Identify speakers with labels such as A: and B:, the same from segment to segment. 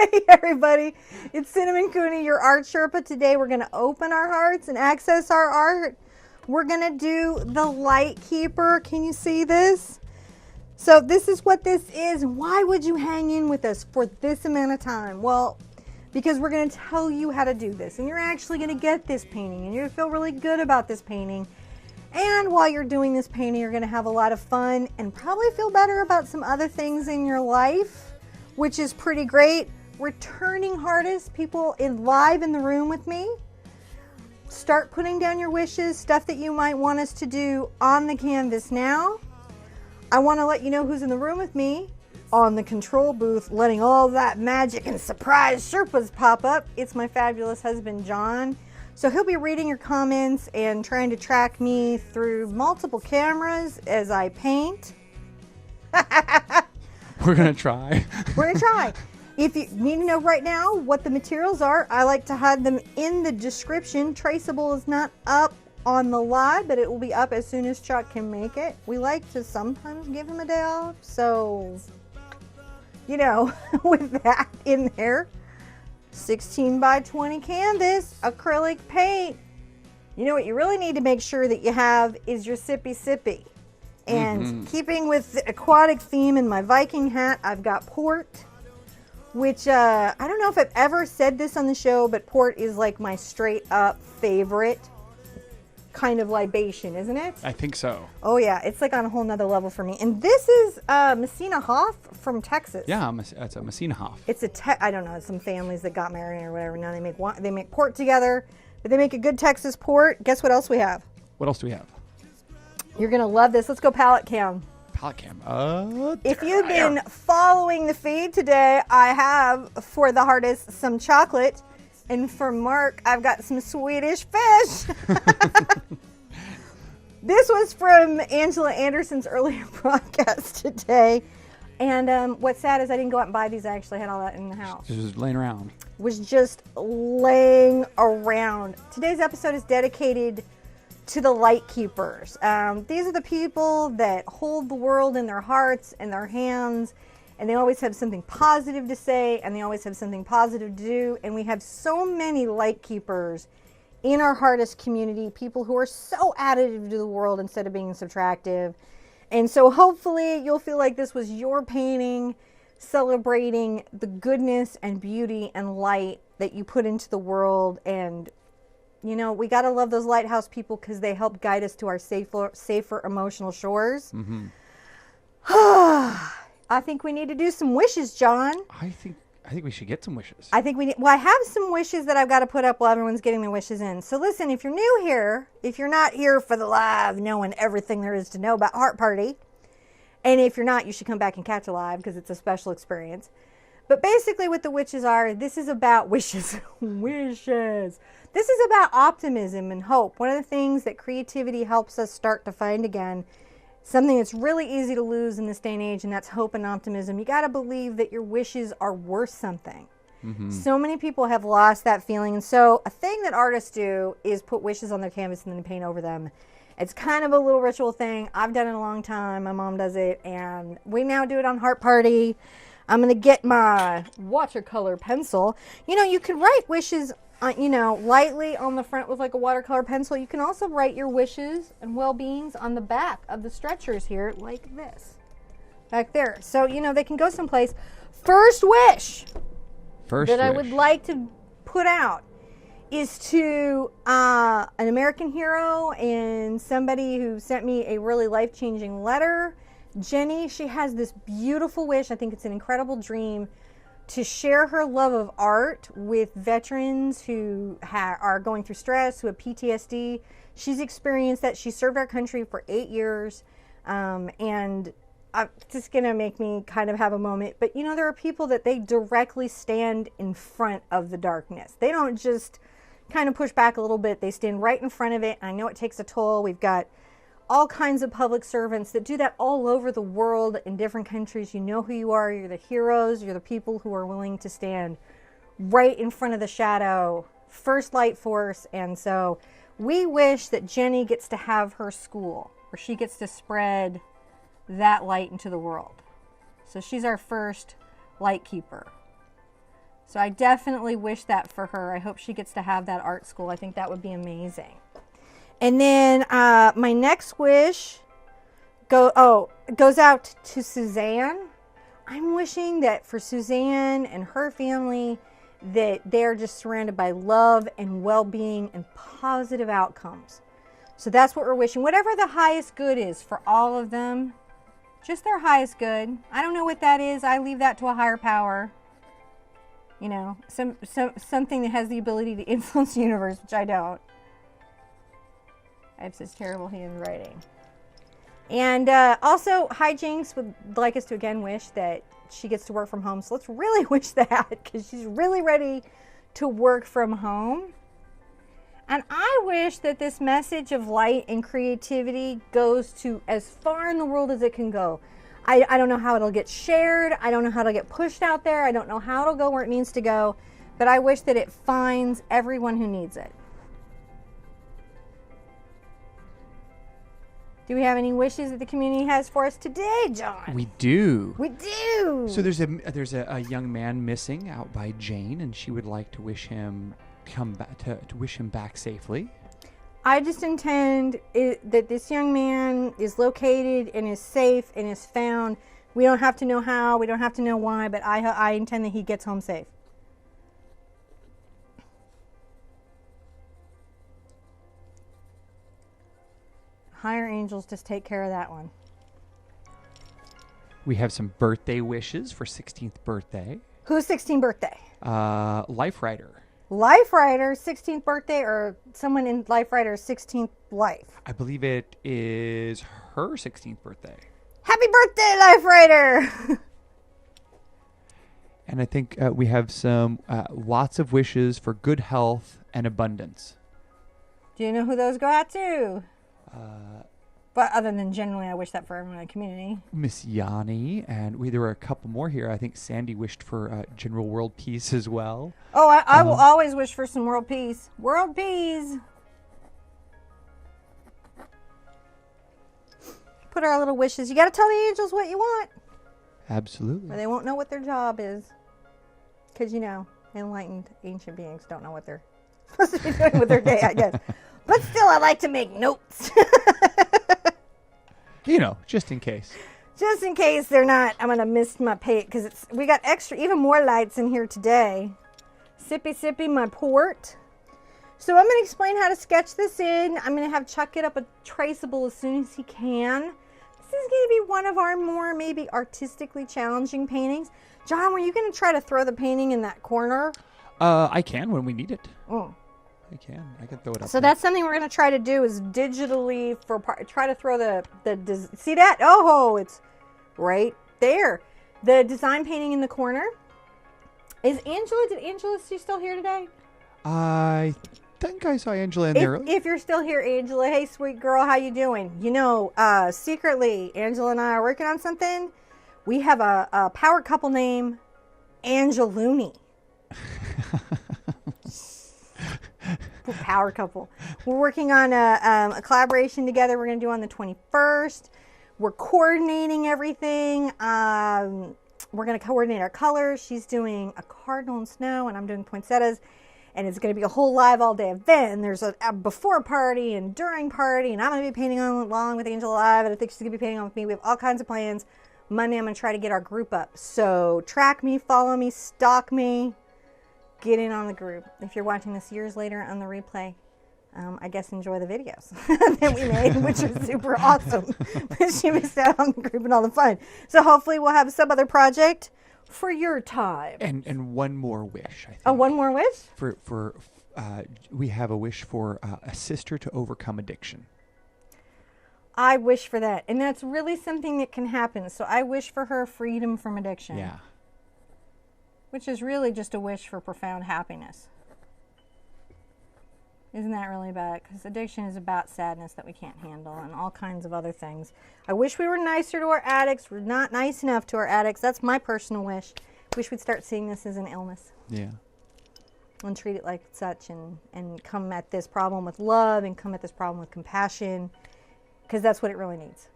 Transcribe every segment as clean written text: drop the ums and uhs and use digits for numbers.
A: Hey everybody, it's Cinnamon Cooney, your Art Sherpa. Today we're going to open our hearts and access our art. We're going to do the light keeper. Can you see this? So this is what this is. Why would you hang in with us for this amount of time? Well, because we're going to tell you how to do this, and you're actually going to get this painting, and you're going to feel really good about this painting. And while you're doing this painting, you're going to have a lot of fun and probably feel better about some other things in your life, which is pretty great. Returning artists, people live in the room with me, start putting down your wishes, stuff that you might want us to do on the canvas now. I want to let you know who's in the room with me on the control booth, letting all that magic and surprise Sherpas pop up. It's my fabulous husband, John. So he'll be reading your comments and trying to track me through multiple cameras as I paint.
B: We're going to try.
A: We're going to try. If you need to know right now what the materials are, I like to hide them in the description. Traceable is not up on the live, but it will be up as soon as Chuck can make it. We like to sometimes give him a day off, so, you know, with that in there. 16 by 20 canvas, acrylic paint. You know what you really need to make sure that you have is your sippy sippy. And keeping with the aquatic theme in my Viking hat, I've got port, which I don't know if I've ever said this on the show, but port is like my straight up favorite kind of libation, isn't it?
B: I think so.
A: Oh yeah, it's like on a whole nother level for me. And this is Messina Hoff from Texas.
B: Yeah, it's a Messina Hoff.
A: It's I don't know, some families that got married or whatever. Now they make port together, but they make a good Texas port. Guess what else we have?
B: What else do we have?
A: You're gonna love this. Let's go palette cam.
B: Palette cam.
A: If you've been following the feed today, I have for the artist some chocolate, and for Mark, I've got some Swedish fish. This was from Angela Anderson's earlier broadcast today. And what's sad is I didn't go out and buy these. I actually had all that in the house.
B: It was laying around.
A: Was just laying around. Today's episode is dedicated to the light keepers. These are the people that hold the world in their hearts and their hands, and they always have something positive to say, and they always have something positive to do. And we have so many light keepers in our artist community, people who are so additive to the world instead of being subtractive. And so hopefully you'll feel like this was your painting celebrating the goodness and beauty and light that you put into the world. And you know, we got to love those lighthouse people because they help guide us to our safer emotional shores. I think we need to do some wishes, John.
B: I think we should get some wishes.
A: I think we need. Well, I have some wishes that I've got to put up while everyone's getting their wishes in. So listen, if you're new here, if you're not here for the live, knowing everything there is to know about Heart Party, and if you're not, you should come back and catch a live because it's a special experience. But basically what the wishes are, this is about wishes. Wishes. This is about optimism and hope. One of the things that creativity helps us start to find again, something that's really easy to lose in this day and age, and that's hope and optimism. You got to believe that your wishes are worth something. So many people have lost that feeling. And so a thing that artists do is put wishes on their canvas and then paint over them. It's kind of a little ritual thing. I've done it a long time. My mom does it, and we now do it on Heart Party. I'm going to get my watercolor pencil. You know, you can write wishes, you know, lightly on the front with like a watercolor pencil. You can also write your wishes and well-beings on the back of the stretchers here, like this, back there. So, you know, they can go someplace. First wish that I would like to put out is to an American hero and somebody who sent me a really life-changing letter. Jenny, she has this beautiful wish. I think it's an incredible dream to share her love of art with veterans who are going through stress, who have PTSD. She's experienced that. She served our country for 8 years, and it's just going to make me kind of have a moment. But, you know, there are people that they directly stand in front of the darkness. They don't just kind of push back a little bit. They stand right in front of it. I know it takes a toll. We've got all kinds of public servants that do that all over the world in different countries. You know who you are. You're the heroes. You're the people who are willing to stand right in front of the shadow, first light force. And so we wish that Jenny gets to have her school where she gets to spread that light into the world. So she's our first light keeper. So I definitely wish that for her. I hope she gets to have that art school. I think that would be amazing. And then my next wish goes out to Suzanne. I'm wishing that for Suzanne and her family that they're just surrounded by love and well-being and positive outcomes. So that's what we're wishing. Whatever the highest good is for all of them, just their highest good. I don't know what that is. I leave that to a higher power. You know, something that has the ability to influence the universe, which I don't. I have such terrible handwriting. And also, Hijinks would like us to again wish that she gets to work from home. So let's really wish that, because she's really ready to work from home. And I wish that this message of light and creativity goes to as far in the world as it can go. I don't know how it'll get shared. I don't know how it'll get pushed out there. I don't know how it'll go where it needs to go. But I wish that it finds everyone who needs it. Do we have any wishes that the community has for us today, John?
B: We do.
A: We do.
B: So there's a young man missing out by Jane, and she would like to wish him to wish him back safely.
A: I just intend that this young man is located and is safe and is found. We don't have to know how, we don't have to know why, but I intend that he gets home safe. Higher angels just take care of that one.
B: We have some birthday wishes for 16th birthday.
A: Whose 16th birthday?
B: Life Rider.
A: Life Rider, 16th birthday, or someone in Life Rider's 16th life?
B: I believe it is her 16th birthday.
A: Happy birthday, Life Rider!
B: And I think we have some lots of wishes for good health and abundance.
A: Do you know who those go out to? But other than generally, I wish that for everyone in the community.
B: Miss Yanni, and there were a couple more here. I think Sandy wished for general world peace as well.
A: Oh, I will always wish for some world peace. World peace! Put our little wishes. You got to tell the angels what you want,
B: Absolutely.
A: or they won't know what their job is. Because, you know, enlightened ancient beings don't know what they're supposed to be doing with their day, I guess. But still, I like to make notes.
B: You know, just in case.
A: Just in case they're not, I'm going to miss my page, because we got extra, even more lights in here today. Sippy, sippy, my port. So I'm going to explain how to sketch this in. I'm going to have Chuck get up a traceable as soon as he can. This is going to be one of our more maybe artistically challenging paintings. John, were you going to try to throw the painting in that corner?
B: I can when we need it.
A: Oh.
B: I can throw it up.
A: So that's something we're going to try to do, is digitally try to throw the see that? Oh, it's right there. The design painting in the corner. Did Angela, is she still here today?
B: I think I saw Angela in there earlier.
A: If you're still here, Angela, hey, sweet girl, how you doing? You know, secretly, Angela and I are working on something. We have a power couple name, Angeloony. Power couple. We're working on a collaboration together we're going to do on the 21st. We're coordinating everything. We're going to coordinate our colors. She's doing a cardinal and snow, and I'm doing poinsettias. And it's going to be a whole live all day event. And there's a before party and during party. And I'm going to be painting along with Angela live. And I think she's going to be painting on with me. We have all kinds of plans. Monday, I'm going to try to get our group up. So track me, follow me, stalk me. Get in on the group. If you're watching this years later on the replay, I guess enjoy the videos that we made, which are super awesome. But she missed out on the group and all the fun. So hopefully we'll have some other project for your time.
B: And one more wish, I think.
A: Oh, one more wish?
B: For we have a wish for a sister to overcome addiction.
A: I wish for that. And that's really something that can happen. So I wish for her freedom from addiction.
B: Yeah.
A: Which is really just a wish for profound happiness. Isn't that really bad? Because addiction is about sadness that we can't handle and all kinds of other things. I wish we were nicer to our addicts. We're not nice enough to our addicts. That's my personal wish. Wish we'd start seeing this as an illness.
B: Yeah.
A: And treat it like such, and come at this problem with love and come at this problem with compassion, because that's what it really needs.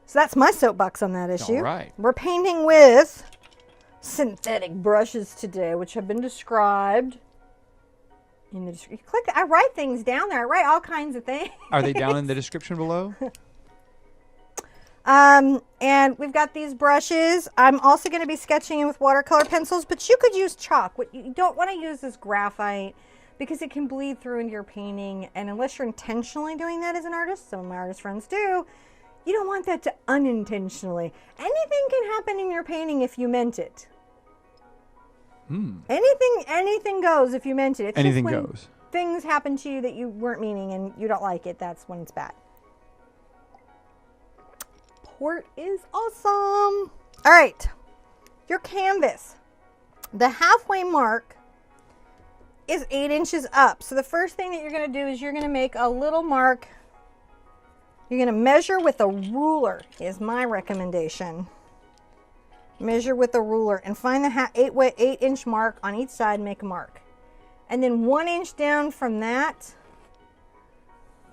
A: So that's my soapbox on that issue.
B: All right.
A: We're painting with synthetic brushes today, which have been described in the description. Click. I write things down there. I write all kinds of things.
B: Are they down in the description below?
A: And we've got these brushes. I'm also going to be sketching in with watercolor pencils, but you could use chalk. What you don't want to use is graphite because it can bleed through into your painting. And unless you're intentionally doing that as an artist, some of my artist friends do, you don't want that to unintentionally. Anything can happen in your painting if you meant it. Anything goes if you meant it. It's
B: Anything
A: just when
B: goes.
A: things happen to you that you weren't meaning and you don't like it. That's when it's bad. Port is awesome. All right, your canvas. The halfway mark is 8 inches up. So the first thing that you're going to do is you're going to make a little mark. You're going to measure with a ruler is my recommendation. Measure with a ruler and find the 8-inch mark on each side, make a mark. And then 1 inch down from that,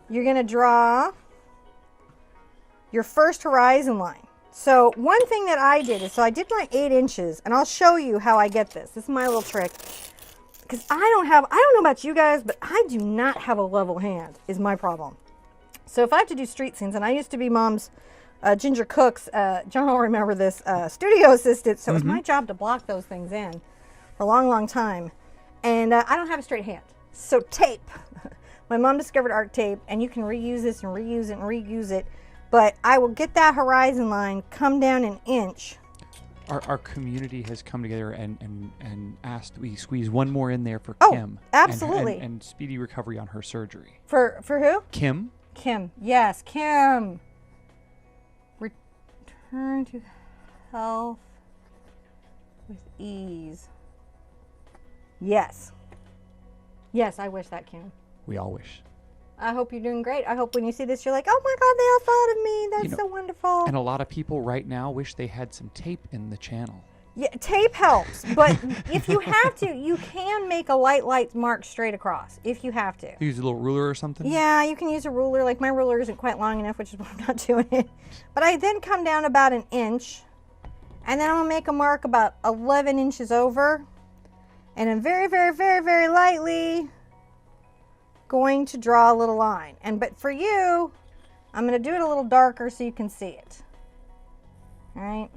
A: you're going to draw your first horizon line. So one thing that I did is, so I did my 8 inches, and I'll show you how I get this. This is my little trick. Because I don't know about you guys, but I do not have a level hand, is my problem. So if I have to do street scenes, and I used to be Mom's Ginger Cook's, John will remember this, studio assistant, so it was my job to block those things in for a long, long time. And I don't have a straight hand. So tape. My mom discovered art tape, and you can reuse this and reuse it and reuse it. But I will get that horizon line, come down an inch.
B: Our community has come together and asked we squeeze one more in there for Kim.
A: Absolutely.
B: And speedy recovery on her surgery.
A: For who?
B: Kim.
A: Kim. Yes, Kim. Return to health with ease. Yes. Yes, I wish that, Kim.
B: We all wish.
A: I hope you're doing great. I hope when you see this, you're like, oh my God, they all thought of me. That's so wonderful.
B: And a lot of people right now wish they had some tape in the channel.
A: Yeah, tape helps. But if you have to, you can make a light mark straight across if you have to.
B: Use a little ruler or something?
A: Yeah, you can use a ruler. Like my ruler isn't quite long enough, which is why I'm not doing it. But I then come down about an inch. And then I'm going to make a mark about 11 inches over. And I'm very, very, very, very lightly going to draw a little line. But for you, I'm going to do it a little darker so you can see it. All right.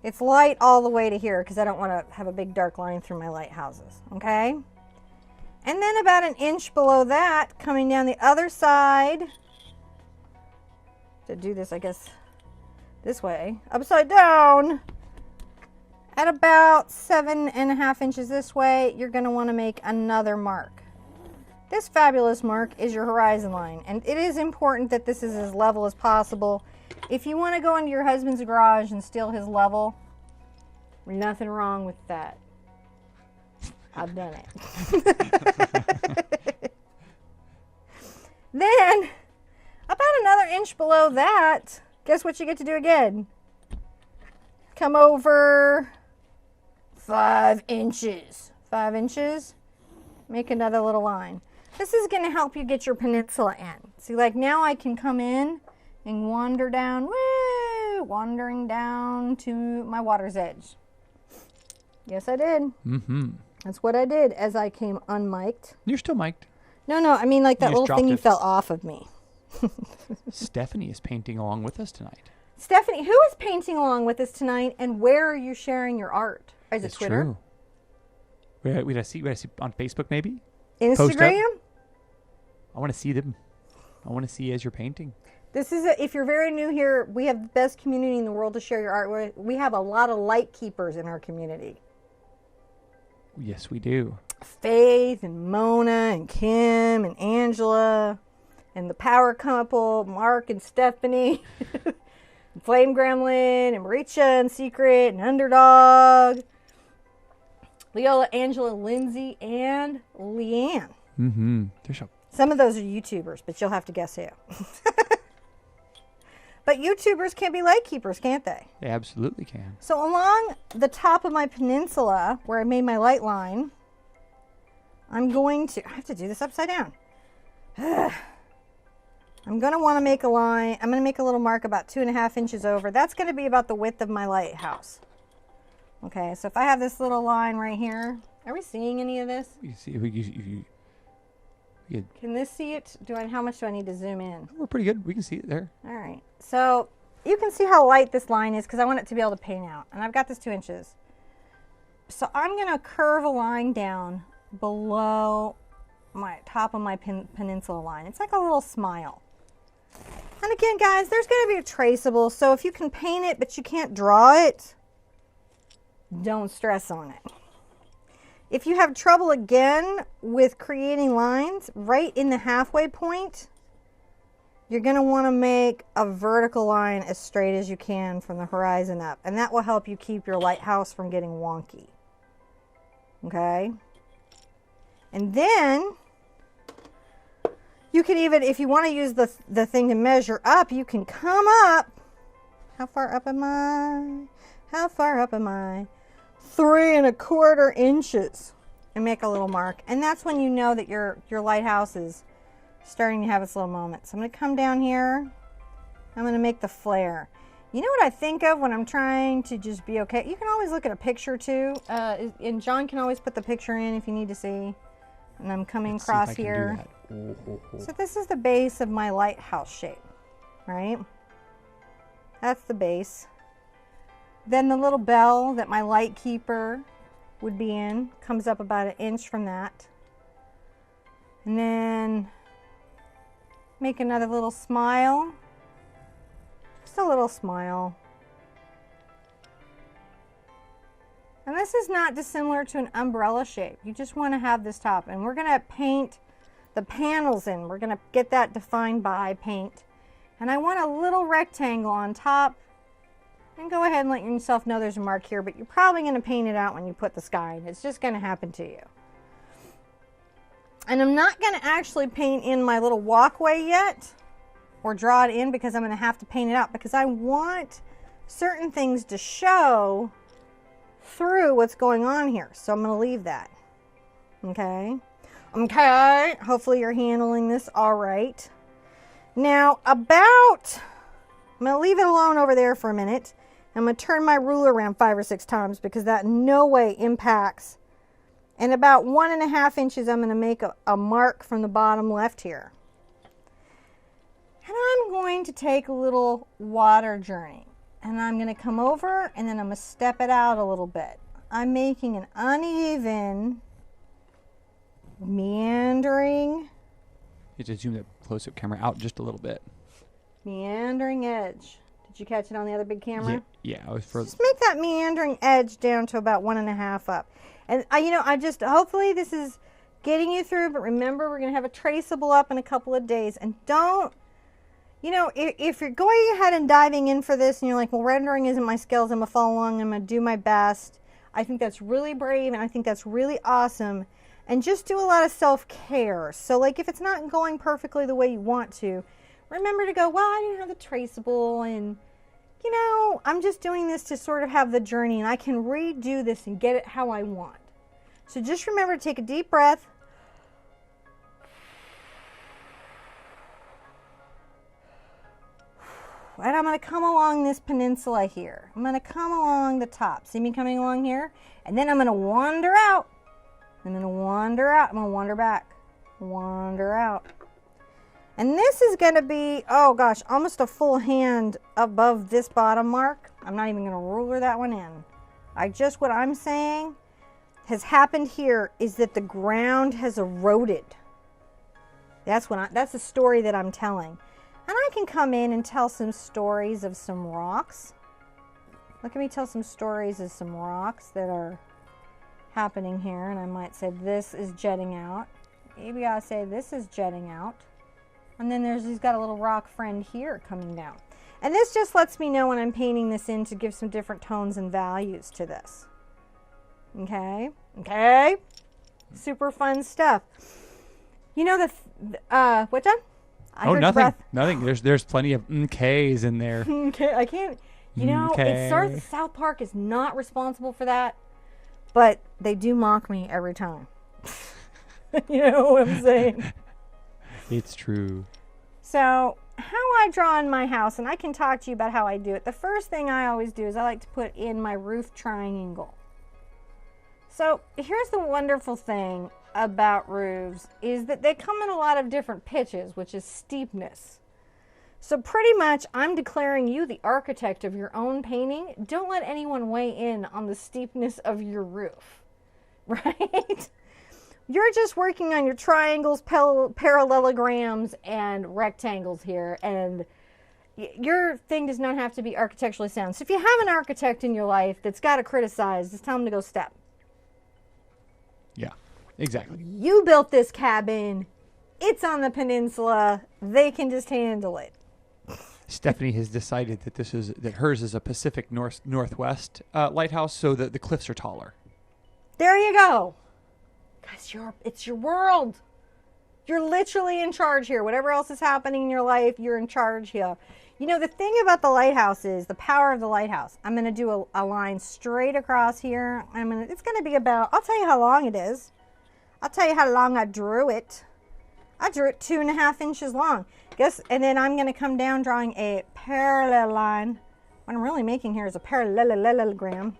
A: It's light all the way to here because I don't want to have a big dark line through my lighthouses. Okay. And then about an inch below that, coming down the other side. To do this, I guess, this way, upside down. At about 7.5 inches this way, you're going to want to make another mark. This fabulous mark is your horizon line, and it is important that this is as level as possible. If you want to go into your husband's garage and steal his level, nothing wrong with that. I've done it. Then, about another inch below that, guess what you get to do again? Come over 5 inches. 5 inches. Make another little line. This is going to help you get your peninsula in. See, like now I can come in and wander down, woo, wandering down to my water's edge. Yes, I did. Mm-hmm. That's what I did as I came unmiked.
B: You're still mic'd.
A: No, I mean like that little thingy fell off of me.
B: Stephanie is painting along with us tonight.
A: Stephanie, who is painting along with us tonight, and where are you sharing your art? Is it Twitter?
B: True. We see on Facebook maybe?
A: Instagram?
B: I want to see them. I want to see as you're painting.
A: This is if you're very new here, we have the best community in the world to share your art with. We have a lot of light keepers in our community.
B: Yes, we do.
A: Faith and Mona and Kim and Angela and the power couple, Mark and Stephanie, and Flame Gremlin and Maricha and Secret and Underdog, Leola, Angela, Lindsay, and Leanne.
B: Mm-hmm.
A: Some of those are YouTubers, but you'll have to guess who. But YouTubers can be light keepers, can't they?
B: They absolutely can. So
A: along the top of my peninsula, where I made my light line, I'm going to, I have to do this upside down. I'm going to want to make a line. I'm going to make a little mark about 2.5 inches over. That's going to be about the width of my lighthouse. Okay, so if I have this little line right here, are we seeing any of this?
B: You see,
A: Can this see it? How much do I need to zoom in?
B: we're pretty good. We can see it there.
A: All right, so you can see how light this line is because I want it to be able to paint out. And I've got this 2 inches. So I'm going to curve a line down below my top of my peninsula line. It's like a little smile. And again, guys, there's going to be a traceable. So if you can paint it but you can't draw it, don't stress on it. If you have trouble again with creating lines right in the halfway point, you're going to want to make a vertical line as straight as you can from the horizon up. And that will help you keep your lighthouse from getting wonky. Okay? And then you can even, if you want to use the thing to measure up, you can come up. How far up am I? How far up am I? 3 1/4 inches. And make a little mark. And that's when you know that your lighthouse is starting to have its little moment. So I'm going to come down here. I'm going to make the flare. You know what I think of when I'm trying to just be okay? You can always look at a picture too. And John can always put the picture in if you need to see. And I'm coming across here. So this is the base of my lighthouse shape, right? That's the base. Then the little bell that my light keeper would be in comes up about 1 inch from that. And then make another little smile. Just a little smile. And this is not dissimilar to an umbrella shape. You just want to have this top. And we're going to paint the panels in. We're going to get that defined by paint. And I want a little rectangle on top. And go ahead and let yourself know there's a mark here. But you're probably going to paint it out when you put the sky in. It's just going to happen to you. And I'm not going to actually paint in my little walkway yet. Or draw it in because I'm going to have to paint it out. Because I want certain things to show through what's going on here. So I'm going to leave that. Okay. Okay. Hopefully you're handling this all right. Now I'm going to leave it alone over there for a minute. I'm going to turn my ruler around 5 or 6 times because that in no way impacts. And about 1 1/2 inches, I'm going to make a mark from the bottom left here. And I'm going to take a little water journey. And I'm going to come over and then I'm going to step it out a little bit. I'm making an uneven, meandering.
B: You just zoom the close-up camera out just a little bit.
A: Meandering edge. Did you catch it on the other big camera?
B: Yeah, I was further.
A: Just make that meandering edge down to about 1 1/2 up. And hopefully this is getting you through, but remember we're going to have a traceable up in a couple of days. And don't, if you're going ahead and diving in for this and you're like, well, rendering isn't my skills, I'm going to follow along, I'm going to do my best. I think that's really brave and I think that's really awesome. And just do a lot of self-care. So like if it's not going perfectly the way you want to, remember to go, well, I didn't have the traceable and, I'm just doing this to sort of have the journey and I can redo this and get it how I want. So just remember to take a deep breath. And I'm going to come along this peninsula here. I'm going to come along the top. See me coming along here? And then I'm going to wander out. I'm going to wander out. I'm going to wander back. Wander out. And this is going to be, oh gosh, almost a full hand above this bottom mark. I'm not even going to ruler that one in. What I'm saying has happened here is that the ground has eroded. That's the story that I'm telling. And I can come in and tell some stories of some rocks. Let me tell some stories of some rocks that are happening here. And I might say this is jetting out. Maybe I'll say this is jetting out. And then he's got a little rock friend here coming down. And this just lets me know when I'm painting this in to give some different tones and values to this. Okay? Okay? Super fun stuff. What, John?
B: Nothing. There's plenty of K's in there.
A: Okay, I can't. South Park is not responsible for that, but they do mock me every time. You know what I'm saying?
B: It's true.
A: So, how I draw in my house, and I can talk to you about how I do it. The first thing I always do is I like to put in my roof triangle. So here's the wonderful thing about roofs is that they come in a lot of different pitches, which is steepness. So pretty much I'm declaring you the architect of your own painting. Don't let anyone weigh in on the steepness of your roof, right? You're just working on your triangles, parallelograms, and rectangles here, and your thing does not have to be architecturally sound. So if you have an architect in your life that's got to criticize, just tell them to go step.
B: Yeah, exactly.
A: You built this cabin. It's on the peninsula. They can just handle it.
B: Stephanie has decided that hers is a Pacific Northwest lighthouse, so that the cliffs are taller.
A: There you go. Guys, it's your world. You're literally in charge here. Whatever else is happening in your life, you're in charge here. You know, the thing about the lighthouse is the power of the lighthouse. I'm going to do a line straight across here. It's going to be about, I'll tell you how long it is. I'll tell you how long I drew it. I drew it 2.5 inches long. And then I'm going to come down drawing a parallel line. What I'm really making here is a parallelogram.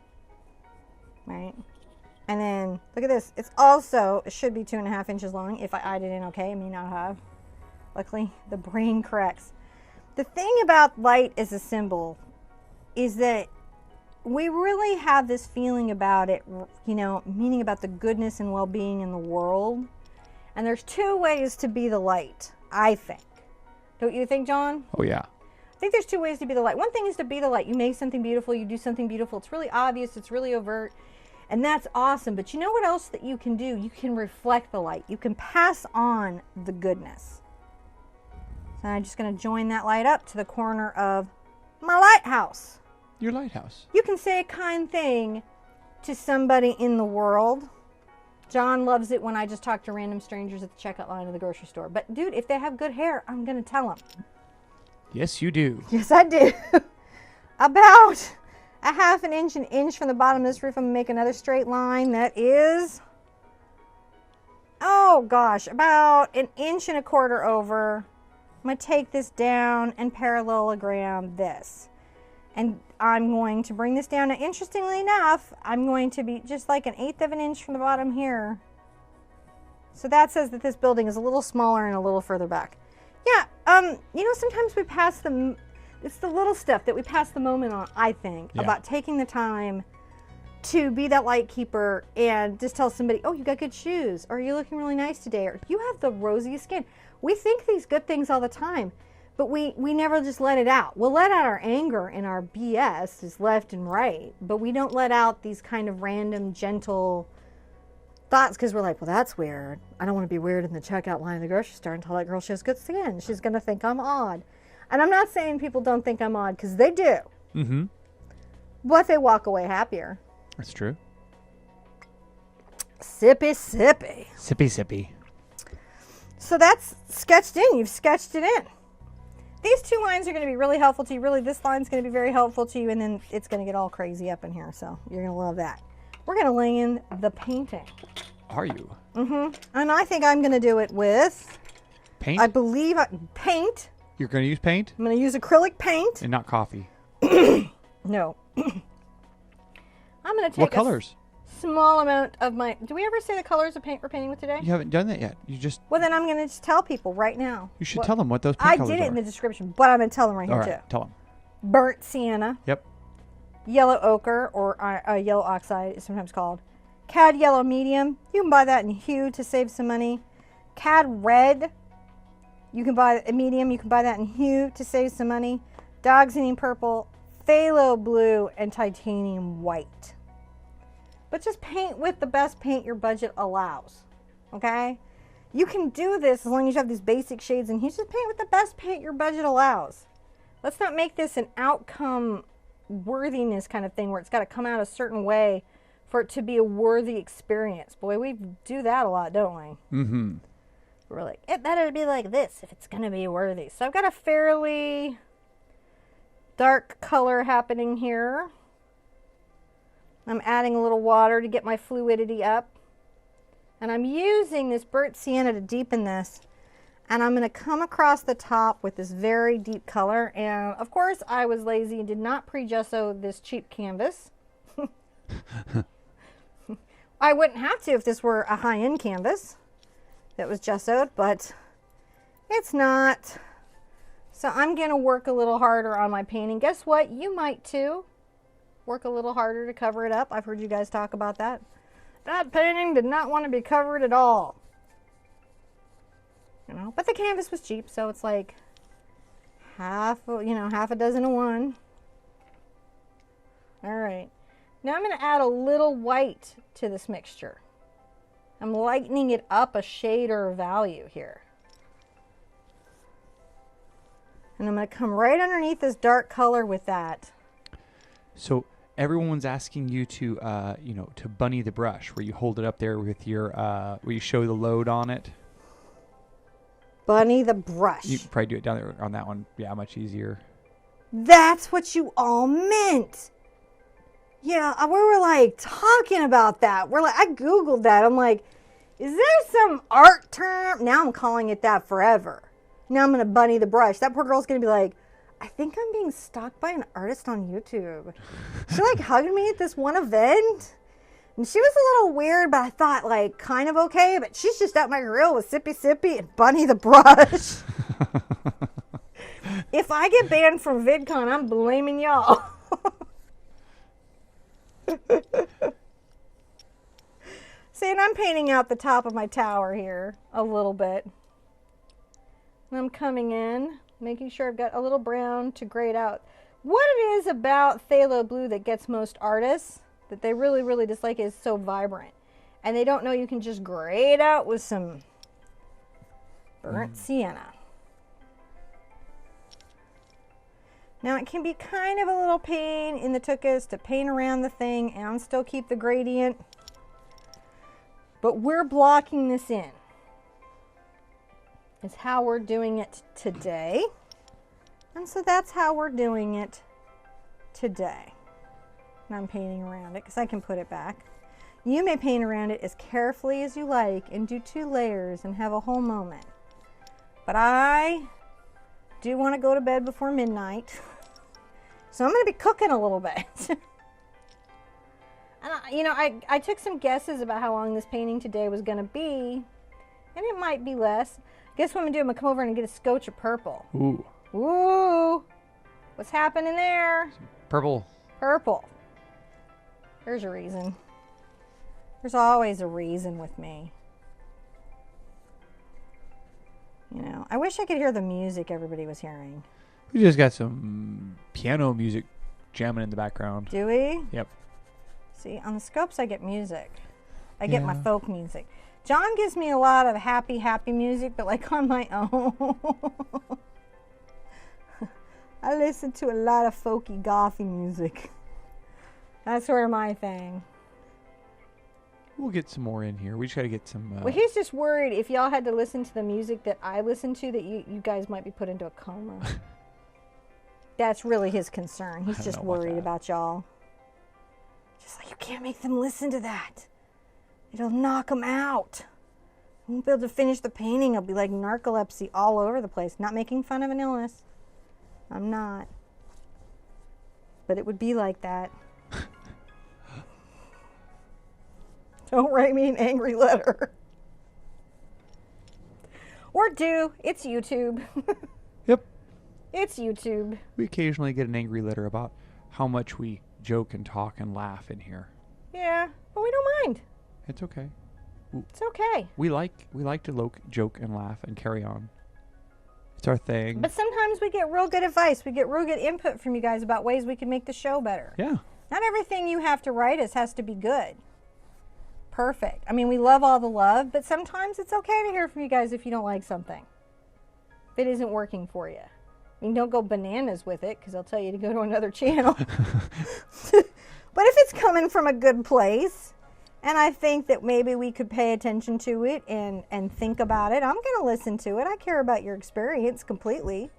A: Right? And then, look at this. It should be 2.5 inches long if I eyed it in okay. I may not have. Luckily, the brain corrects. The thing about light as a symbol is that we really have this feeling about it, you know, meaning about the goodness and well-being in the world. And there's 2 ways to be the light, I think. Don't you think, John?
B: Oh, yeah.
A: I think there's 2 ways to be the light. One thing is to be the light. You make something beautiful. You do something beautiful. It's really obvious. It's really overt. And that's awesome. But you know what else that you can do? You can reflect the light. You can pass on the goodness. So I'm just going to join that light up to the corner of my lighthouse.
B: Your lighthouse.
A: You can say a kind thing to somebody in the world. John loves it when I just talk to random strangers at the checkout line of the grocery store. But dude, if they have good hair, I'm going to tell them.
B: Yes, you do.
A: Yes, I do. About 1/2 inch from the bottom of this roof, I'm going to make another straight line. That is, oh gosh, about 1.25 inches over. I'm going to take this down and parallelogram this. And I'm going to bring this down. Now, interestingly enough, I'm going to be just like 1/8 of an inch from the bottom here. So that says that this building is a little smaller and a little further back. Yeah, you know, sometimes we pass it's the little stuff that we pass the moment on, I think, about taking the time to be that light keeper and just tell somebody, oh, you got good shoes, or you're looking really nice today, or you have the rosiest skin. We think these good things all the time. But we never just let it out. We'll let out our anger and our BS is left and right, but we don't let out these kind of random, gentle thoughts because we're like, well, that's weird. I don't want to be weird in the checkout line of the grocery store and tell that girl she has good skin. She's going to think I'm odd. And I'm not saying people don't think I'm odd because they do.
B: Mm-hmm.
A: But they walk away happier.
B: That's true.
A: Sippy, sippy.
B: Sippy, sippy.
A: So that's sketched in. You've sketched it in. These 2 lines are going to be really helpful to you. Really, this line's going to be very helpful to you, and then it's going to get all crazy up in here, so you're going to love that. We're going to lay in the painting.
B: Are you?
A: Mm-hmm. And I think I'm going to do it with...
B: Paint?
A: I believe... paint.
B: You're going to use paint?
A: I'm going to use acrylic paint.
B: And not coffee?
A: No. I'm going to take
B: what colors?
A: Small amount of my... Do we ever say the colors of paint we're painting with today?
B: You haven't done that yet. You just...
A: Well, then I'm going to just tell people right now.
B: You should tell them what those paint colors are.
A: I did it in the description, but I'm going to tell them right here, too.
B: Tell them.
A: Burnt sienna.
B: Yep.
A: Yellow ochre, or yellow oxide is sometimes called. Cad yellow medium. You can buy that in hue to save some money. Cad red. You can buy a medium. You can buy that in hue to save some money. Dioxazine purple, phthalo blue, and titanium white. But just paint with the best paint your budget allows, okay? You can do this as long as you have these basic shades in here. Just paint with the best paint your budget allows. Let's not make this an outcome worthiness kind of thing where it's got to come out a certain way for it to be a worthy experience. Boy, we do that a lot, don't we?
B: Mm-hmm.
A: We're like, it better be like this if it's going to be worthy. So I've got a fairly dark color happening here. I'm adding a little water to get my fluidity up. And I'm using this burnt sienna to deepen this. And I'm going to come across the top with this very deep color. And of course, I was lazy and did not pre-gesso this cheap canvas. I wouldn't have to if this were a high-end canvas that was gessoed, but it's not. So I'm going to work a little harder on my painting. Guess what? You might too. Work a little harder to cover it up. I've heard you guys talk about that. That painting did not want to be covered at all. You know, but the canvas was cheap, so it's like half a dozen of one. All right. Now I'm going to add a little white to this mixture. I'm lightening it up a shade or a value here. And I'm going to come right underneath this dark color with that.
B: So everyone's asking you to, to bunny the brush, where you hold it up there with your, where you show the load on it.
A: Bunny the brush.
B: You can probably do it down there on that one. Yeah, much easier.
A: That's what you all meant. Yeah, we were like talking about that. I Googled that. I'm like, is there some art term? Now I'm calling it that forever. Now I'm going to bunny the brush. That poor girl's going to be like, I think I'm being stalked by an artist on YouTube. She like hugged me at this one event. And she was a little weird, but I thought like kind of okay. But she's just at my grill with Sippy and bunny the brush. If I get banned from VidCon, I'm blaming y'all. See, and I'm painting out the top of my tower here a little bit. And I'm coming in, making sure I've got a little brown to grade out. What it is about phthalo blue that gets most artists, that they really, really dislike, is so vibrant. And they don't know you can just grade out with some burnt sienna. Now it can be kind of a little pain in the tuchus to paint around the thing and still keep the gradient. But we're blocking this in. Is how we're doing it today. And so that's how we're doing it today. And I'm painting around it because I can put it back. You may paint around it as carefully as you like and do 2 layers and have a whole moment. But I do want to go to bed before midnight. So I'm going to be cooking a little bit. And I took some guesses about how long this painting today was going to be. And it might be less. Guess what I'm going to do? I'm going to come over and get a scotch of purple.
B: Ooh.
A: Ooh. What's happening there?
B: Purple.
A: Purple. There's a reason. There's always a reason with me. You know, I wish I could hear the music everybody was hearing.
B: We just got some piano music jamming in the background.
A: Do we?
B: Yep.
A: See, on the scopes I get music. I get my folk music. John gives me a lot of happy music, but like on my own. I listen to a lot of folky, gothy music. That's sort of my thing.
B: We'll get some more in here. We just got to get some...
A: Well, he's just worried if y'all had to listen to the music that I listen to, that you guys might be put into a coma. That's really his concern. He's just worried about y'all. Just like, you can't make them listen to that. It'll knock them out. I won't be able to finish the painting. It'll be like narcolepsy all over the place. Not making fun of an illness. I'm not. But it would be like that. Don't write me an angry letter. Or do. It's YouTube.
B: Yep.
A: It's YouTube.
B: We occasionally get an angry letter about how much we joke and talk and laugh in here.
A: Yeah, but we don't mind.
B: It's okay.
A: It's okay.
B: We like to joke and laugh and carry on. It's our thing.
A: But sometimes we get real good advice. We get real good input from you guys about ways we can make the show better.
B: Yeah. Not
A: everything you have to write us has to be good. Perfect. I mean, we love all the love, but sometimes it's okay to hear from you guys if you don't like something. If it isn't working for you. I mean, don't go bananas with it, because I'll tell you to go to another channel. But if it's coming from a good place, and I think that maybe we could pay attention to it and think about it, I'm going to listen to it. I care about your experience completely.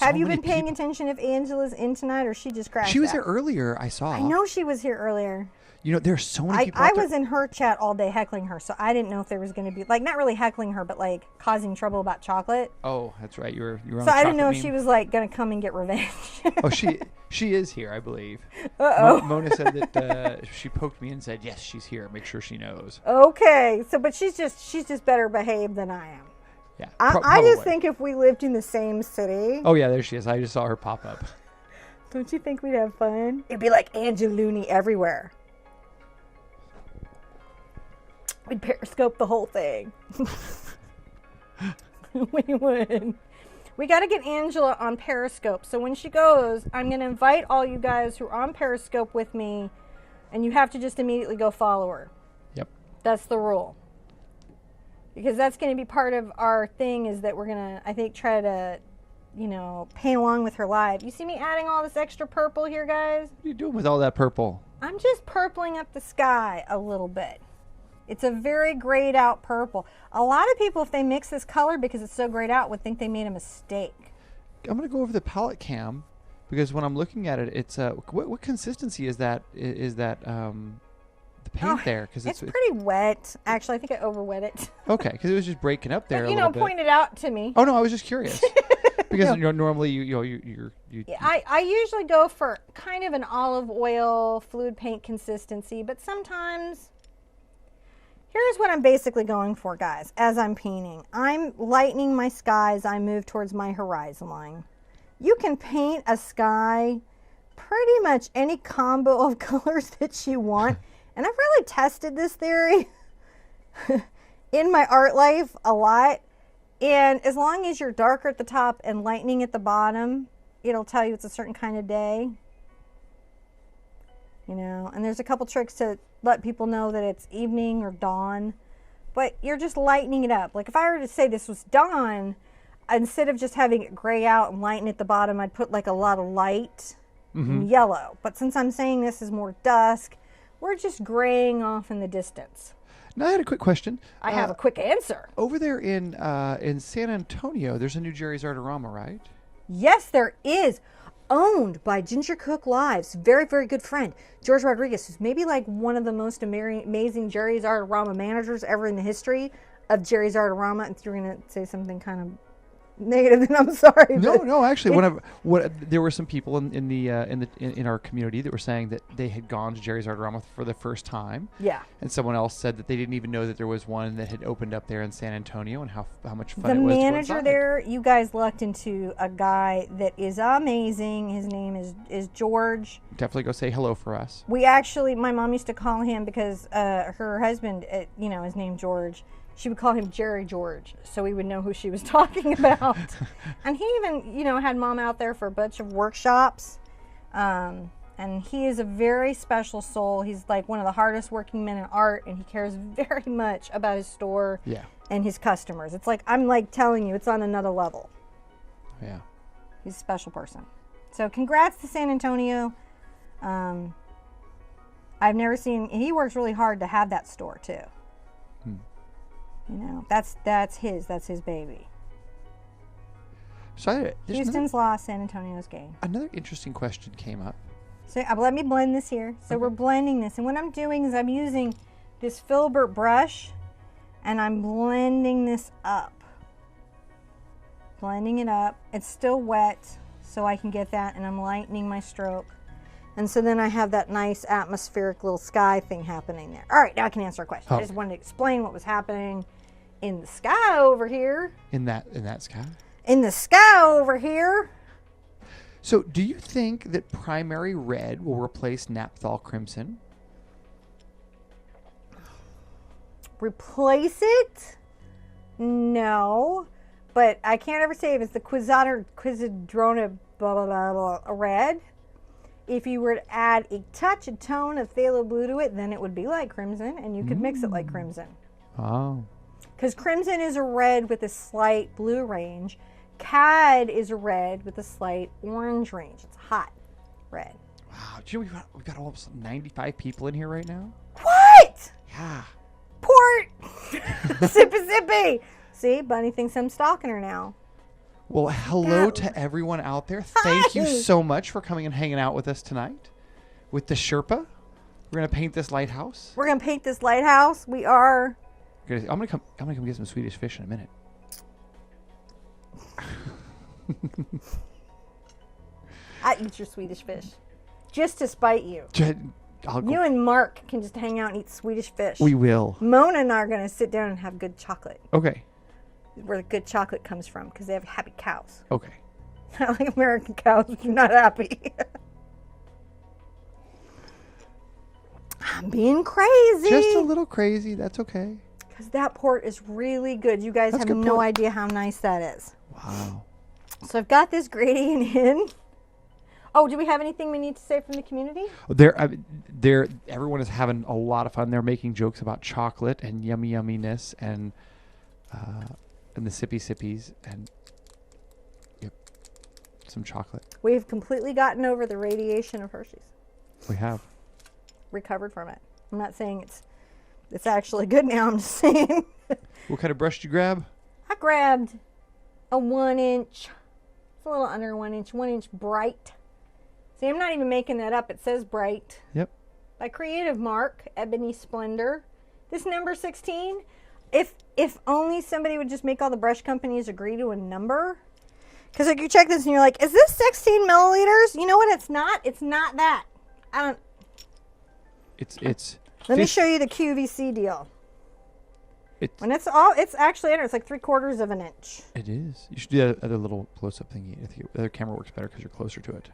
A: Have you been paying attention if Angela's in tonight or she just crashed
B: She was
A: out?
B: here earlier, I saw.
A: I know she was here earlier.
B: You know, there's so many people
A: I was in her chat all day heckling her, so I didn't know if there was going to be, like, not really heckling her, but, like, causing trouble about chocolate.
B: Oh, that's right. You were on
A: So I didn't know if
B: meme.
A: she was, like, going to come and get revenge.
B: Oh, she is here, I believe.
A: Uh-oh.
B: Mona said that she poked me and said, yes, she's here. Make sure she knows.
A: Okay. So, but she's just better behaved than I am.
B: Yeah.
A: I just think if we lived in the same city.
B: Oh, yeah, there she is. I just saw her pop up.
A: Don't you think we'd have fun? It'd be like Angeluni everywhere. We'd periscope the whole thing. We would. We got to get Angela on Periscope. So when she goes, I'm going to invite all you guys who are on Periscope with me, and you have to just immediately go follow her.
B: Yep.
A: That's the rule. Because that's going to be part of our thing, is that we're going to, I think, try to, you know, pay along with her live. You see me adding all this extra purple here, guys?
B: What are you doing with all that purple?
A: I'm just purpling up the sky a little bit. It's a very grayed out purple. A lot of people, if they mix this color because it's so grayed out, would think they made a mistake.
B: I'm going to go over the palette cam because when I'm looking at it, it's what consistency is that? Is that the paint there? Because
A: it's pretty wet. Actually, I think I overwet it.
B: Okay, because it was just breaking up there.
A: But,
B: a little bit.
A: point it out to me.
B: Oh no, I was just curious because normally you.
A: Yeah, I usually go for kind of an olive oil fluid paint consistency, but sometimes. Here's what I'm basically going for, guys, as I'm painting. I'm lightening my sky as I move towards my horizon line. You can paint a sky pretty much any combo of colors that you want. And I've really tested this theory in my art life a lot. And as long as you're darker at the top and lightening at the bottom, it'll tell you it's a certain kind of day. You know, and there's a couple tricks to let people know that it's evening or dawn, but you're just lightening it up. Like if I were to say this was dawn, instead of just having it gray out and lighten at the bottom, I'd put like a lot of light and yellow. But since I'm saying this is more dusk, we're just graying off in the distance.
B: Now I had a quick question.
A: I have a quick answer.
B: Over there in San Antonio, there's a new Jerry's Artorama, right?
A: Yes, there is. Owned by Ginger Cook Live's very, very good friend, George Rodriguez, who's maybe like one of the most amazing Jerry's Artorama managers ever in the history of Jerry's Artorama. And if you're going to say something kind of negative, then I'm sorry.
B: No. Actually, there were some people in our community that were saying that they had gone to Jerry's Artorama for the first time.
A: Yeah.
B: And someone else said that they didn't even know that there was one that had opened up there in San Antonio, and how much fun it was.
A: The manager there, you guys lucked into a guy that is amazing. His name is George.
B: Definitely go say hello for us.
A: We actually, my mom used to call him because her husband, is named George. She would call him Jerry George, so we would know who she was talking about. And he even, had Mom out there for a bunch of workshops. And he is a very special soul. He's like one of the hardest working men in art, and he cares very much about his store and his customers. It's like, I'm like telling you, it's on another level.
B: Yeah.
A: He's a special person. So congrats to San Antonio. I've never seen, he works really hard to have that store too. That's his baby.
B: So
A: Houston's lost, San Antonio's gained.
B: Another interesting question came up.
A: So let me blend this here. So we're blending this, and what I'm doing is I'm using this filbert brush, and I'm blending this up. Blending it up. It's still wet, so I can get that, and I'm lightening my stroke. And so then I have that nice atmospheric little sky thing happening there. All right, now I can answer a question. I just wanted to explain what was happening in the sky over here.
B: In that sky?
A: In the sky over here.
B: So do you think that primary red will replace Naphthol Crimson?
A: Replace it? No. But I can't ever say if it's the Quizadrona blah, blah, blah, blah, red. If you were to add a tone of phthalo blue to it, then it would be like crimson, and you could mix it like crimson.
B: Oh.
A: Because crimson is a red with a slight blue range. Cad is a red with a slight orange range. It's hot red.
B: Wow. Do you know we've got almost 95 people in here right now?
A: What?
B: Yeah.
A: Port! Sippy sippy! See, Bunny thinks I'm stalking her now.
B: Well, hello to everyone out there. Thank you so much for coming and hanging out with us tonight with the Sherpa. We're going to paint this lighthouse.
A: We're going to paint this lighthouse. We are.
B: I'm going to come get some Swedish fish in a minute.
A: I eat your Swedish fish. Just to spite you. You and Mark can just hang out and eat Swedish fish.
B: We will.
A: Mona and I are going to sit down and have good chocolate.
B: Okay.
A: Where the good chocolate comes from, because they have happy cows.
B: Okay.
A: Not like American cows, which are not happy. I'm being crazy.
B: Just a little crazy. That's okay.
A: Because that port is really good. You guys have no idea how nice that is.
B: Wow.
A: So I've got this gradient in. Oh, do we have anything we need to say from the community?
B: Everyone is having a lot of fun. They're making jokes about chocolate and yumminess and the sippies and some chocolate.
A: We've completely gotten over the radiation of Hershey's.
B: We have.
A: Recovered from it. I'm not saying it's actually good now. I'm just saying.
B: What kind of brush did you grab?
A: I grabbed a 1 inch. It's a little under 1 inch. 1 inch bright. See, I'm not even making that up. It says bright.
B: Yep.
A: By Creative Mark, Ebony Splendor. This number 16. If only somebody would just make all the brush companies agree to a number. Because like you check this and you're like, is this 16 milliliters? You know what? It's not. It's not that. I don't.
B: It's.
A: Let me show you the QVC deal. When it's actually in it. It's like 3/4 of an inch.
B: It is. You should do that other little close-up thingy. I think the other camera works better because you're closer to it.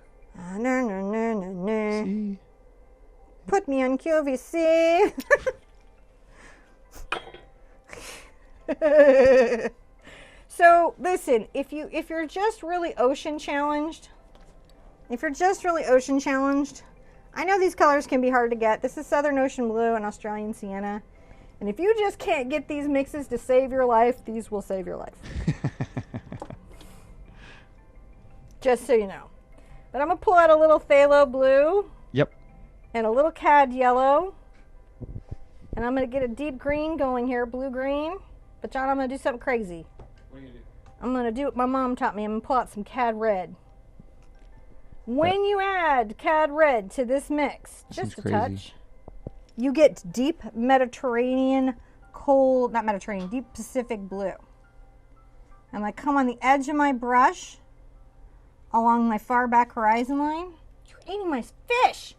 A: No.
B: See?
A: Put me on QVC. So listen, if you're just really ocean challenged, I know these colors can be hard to get. This is Southern Ocean Blue and Australian Sienna. And if you just can't get these mixes to save your life, these will save your life. Just so you know. But I'm going to pull out a little Phthalo Blue.
B: Yep.
A: And a little Cad Yellow. And I'm going to get a deep green going here, blue-green. But John, I'm going to do something crazy.
B: What are you going to do?
A: I'm going to do what my mom taught me. I'm going to pull out some Cad Red. When you add Cad Red to this mix, just a touch, you get deep Mediterranean, deep Pacific blue. And I come on the edge of my brush, along my far back horizon line. You're eating my fish.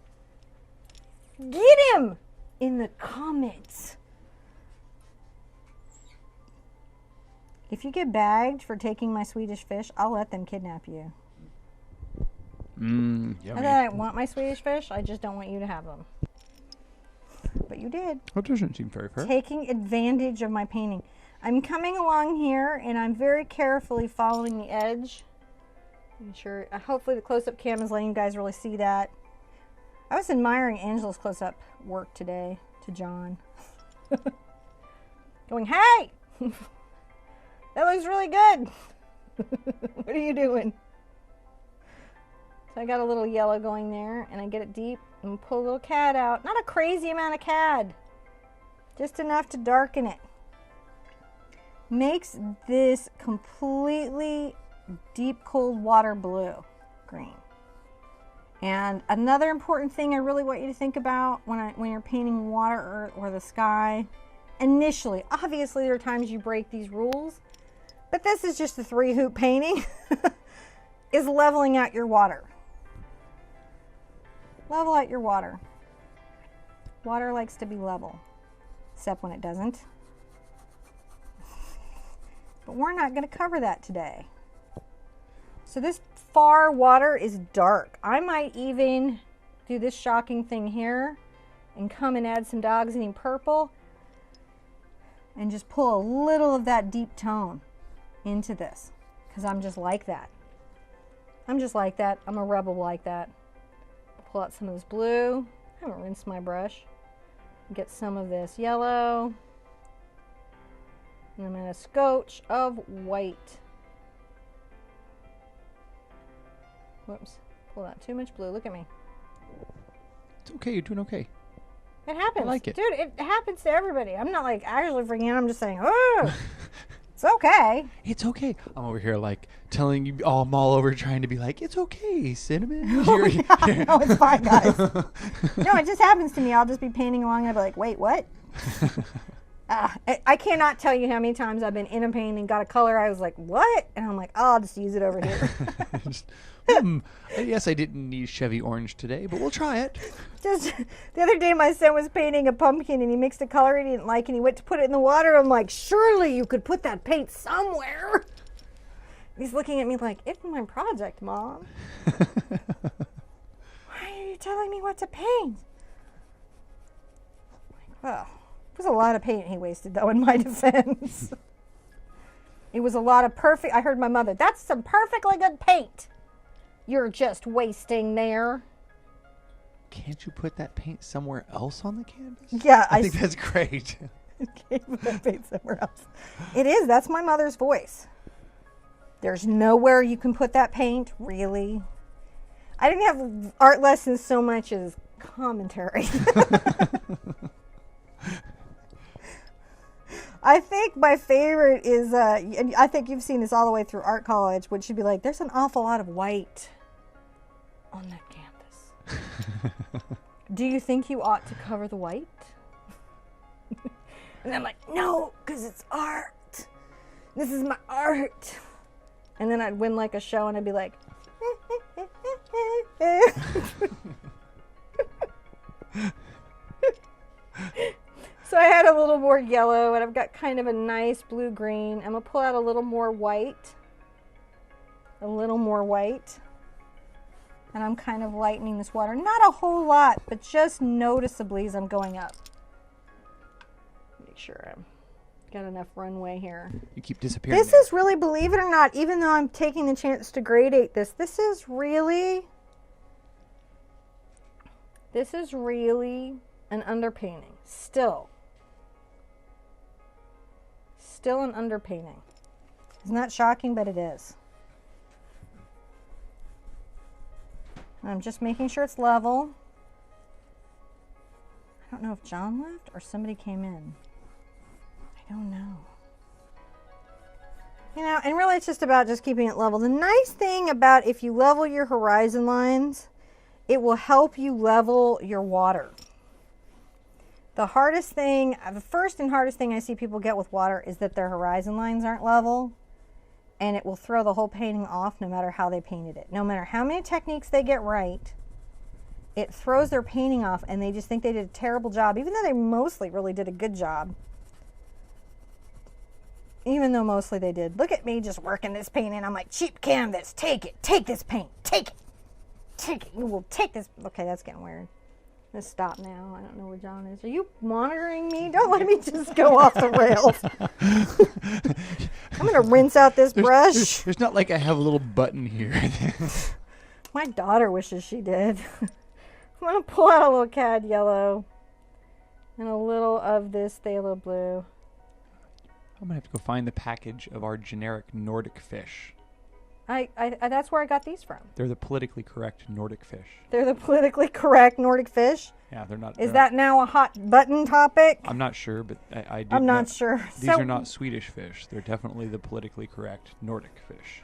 A: Get him in the comments. If you get bagged for taking my Swedish fish, I'll let them kidnap you.
B: Yummy.
A: I want my Swedish fish. I just don't want you to have them. But you did.
B: That doesn't seem very fair.
A: Taking advantage of my painting. I'm coming along here and I'm very carefully following the edge. I'm sure. Hopefully the close-up cam is letting you guys really see that. I was admiring Angela's close-up work today to John. Going, hey! That looks really good. What are you doing? So I got a little yellow going there, and I get it deep and pull a little Cad out. Not a crazy amount of Cad, just enough to darken it. Makes this completely deep cold water blue green. And another important thing I really want you to think about when you're painting water or the sky, initially, obviously there are times you break these rules, but this is just a 3-hoop painting, is leveling out your water. Level out your water. Water likes to be level, except when it doesn't. But we're not going to cover that today. So this far water is dark. I might even do this shocking thing here and come and add some Dioxazine Purple and just pull a little of that deep tone into this, because I'm just like that. I'm just like that. I'm a rebel like that. Pull out some of this blue. I haven't rinsed my brush. Get some of this yellow. And I'm going to scotch of white. Whoops. Pull out too much blue. Look at me.
B: It's okay. You're doing okay.
A: It happens.
B: I like it.
A: Dude, it happens to everybody. I'm not like actually freaking out. I'm just saying, oh. It's okay.
B: It's okay. I'm over here like telling you, I'm all over trying to be like, it's okay, Cinnamon.
A: No, it's fine, guys. No, it just happens to me. I'll just be painting along and I'll be like, wait, what? I cannot tell you how many times I've been in a painting, got a color, I was like, what? And I'm like, oh, I'll just use it over here.
B: Yes, I didn't need Chevy Orange today, but we'll try it.
A: Just the other day, my son was painting a pumpkin and he mixed a color he didn't like and he went to put it in the water. I'm like, surely you could put that paint somewhere. He's looking at me like, it's my project, Mom. Why are you telling me what to paint? Like, well, it was a lot of paint he wasted, though, in my defense. It was a lot of perfect. I heard my mother, that's some perfectly good paint you're just wasting there.
B: Can't you put that paint somewhere else on the canvas?
A: Yeah,
B: I think that's great.
A: Can't put that paint somewhere else. It is. That's my mother's voice. There's nowhere you can put that paint, really. I didn't have art lessons so much as commentary. I think my favorite is, and I think you've seen this all the way through art college, which should be like, there's an awful lot of white on that canvas. Do you think you ought to cover the white? And I'm like, no, because it's art. This is my art. And then I'd win like a show and I'd be like, so I had a little more yellow and I've got kind of a nice blue-green. I'm going to pull out a little more white. A little more white. And I'm kind of lightening this water. Not a whole lot, but just noticeably as I'm going up. Make sure I've got enough runway here.
B: You keep disappearing.
A: This is really, believe it or not, even though I'm taking the chance to gradate this, this is really an underpainting. Still an underpainting. Isn't that shocking? But it is. I'm just making sure it's level. I don't know if John left or somebody came in. I don't know. You know, and really it's just about just keeping it level. The nice thing about if you level your horizon lines, it will help you level your water. The hardest thing, the first and hardest thing I see people get with water is that their horizon lines aren't level. And it will throw the whole painting off no matter how they painted it. No matter how many techniques they get right, it throws their painting off and they just think they did a terrible job, even though they mostly really did a good job. Even though mostly they did. Look at me just working this painting. I'm like, cheap canvas, take it. Take this paint. Take it. Take it. We'll take this. Okay, that's getting weird. Let's stop now. I don't know where John is. Are you monitoring me? Don't let me just go off the rails. I'm going to rinse out this brush.
B: There's not like I have a little button here.
A: My daughter wishes she did. I'm going to pull out a little Cad Yellow and a little of this Phthalo Blue.
B: I'm going to have to go find the package of our generic Nordic fish.
A: I that's where I got these from.
B: They're the politically correct Nordic fish.
A: They're the politically correct Nordic fish?
B: Yeah, they're not.
A: Is that now a hot button topic?
B: I'm not sure, but I do.
A: I'm not sure.
B: These are not Swedish fish. They're definitely the politically correct Nordic fish.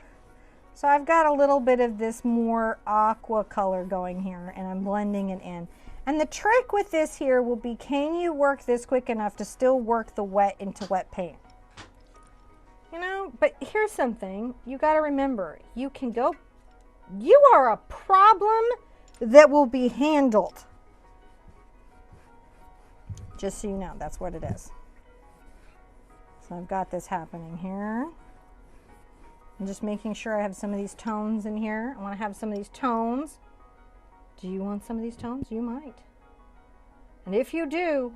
A: So I've got a little bit of this more aqua color going here, and I'm blending it in. And the trick with this here will be, can you work this quick enough to still work the wet into wet paint? You know, but here's something you got to remember. You can go, you are a problem that will be handled. Just so you know, that's what it is. So I've got this happening here. I'm just making sure I have some of these tones in here. I want to have some of these tones. Do you want some of these tones? You might. And if you do,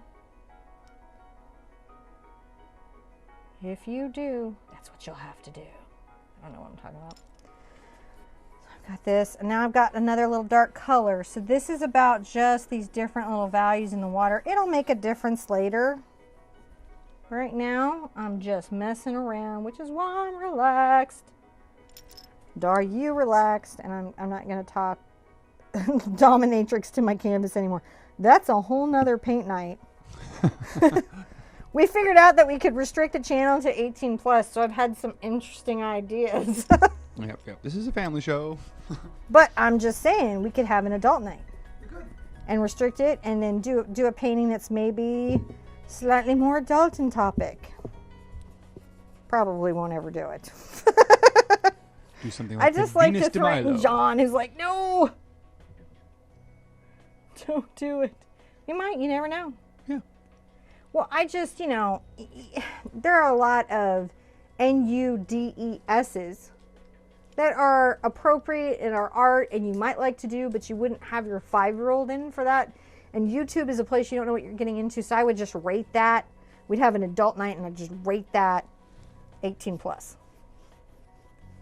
A: that's what you'll have to do. I don't know what I'm talking about. So I've got this, and now I've got another little dark color. So this is about just these different little values in the water. It'll make a difference later. Right now, I'm just messing around, which is why I'm relaxed. Are you relaxed? And I'm not going to talk dominatrix to my canvas anymore. That's a whole nother paint night. We figured out that we could restrict the channel to 18 plus, so I've had some interesting ideas.
C: Yep. This is a family show.
A: But I'm just saying, we could have an adult night
C: We could.
A: and restrict it, and then do a painting that's maybe slightly more adult in topic. Probably won't ever do it.
C: Do something like
A: I just
C: the
A: like
C: Venus
A: to
C: de
A: threaten
C: Milo.
A: John, who's like, no, don't do it. You might, you never know.
C: Yeah.
A: Well, I just, there are a lot of NUDESs that are appropriate in our art and you might like to do, but you wouldn't have your 5-year-old in for that. And YouTube is a place you don't know what you're getting into, so I would just rate that. We'd have an adult night and I'd just rate that 18 plus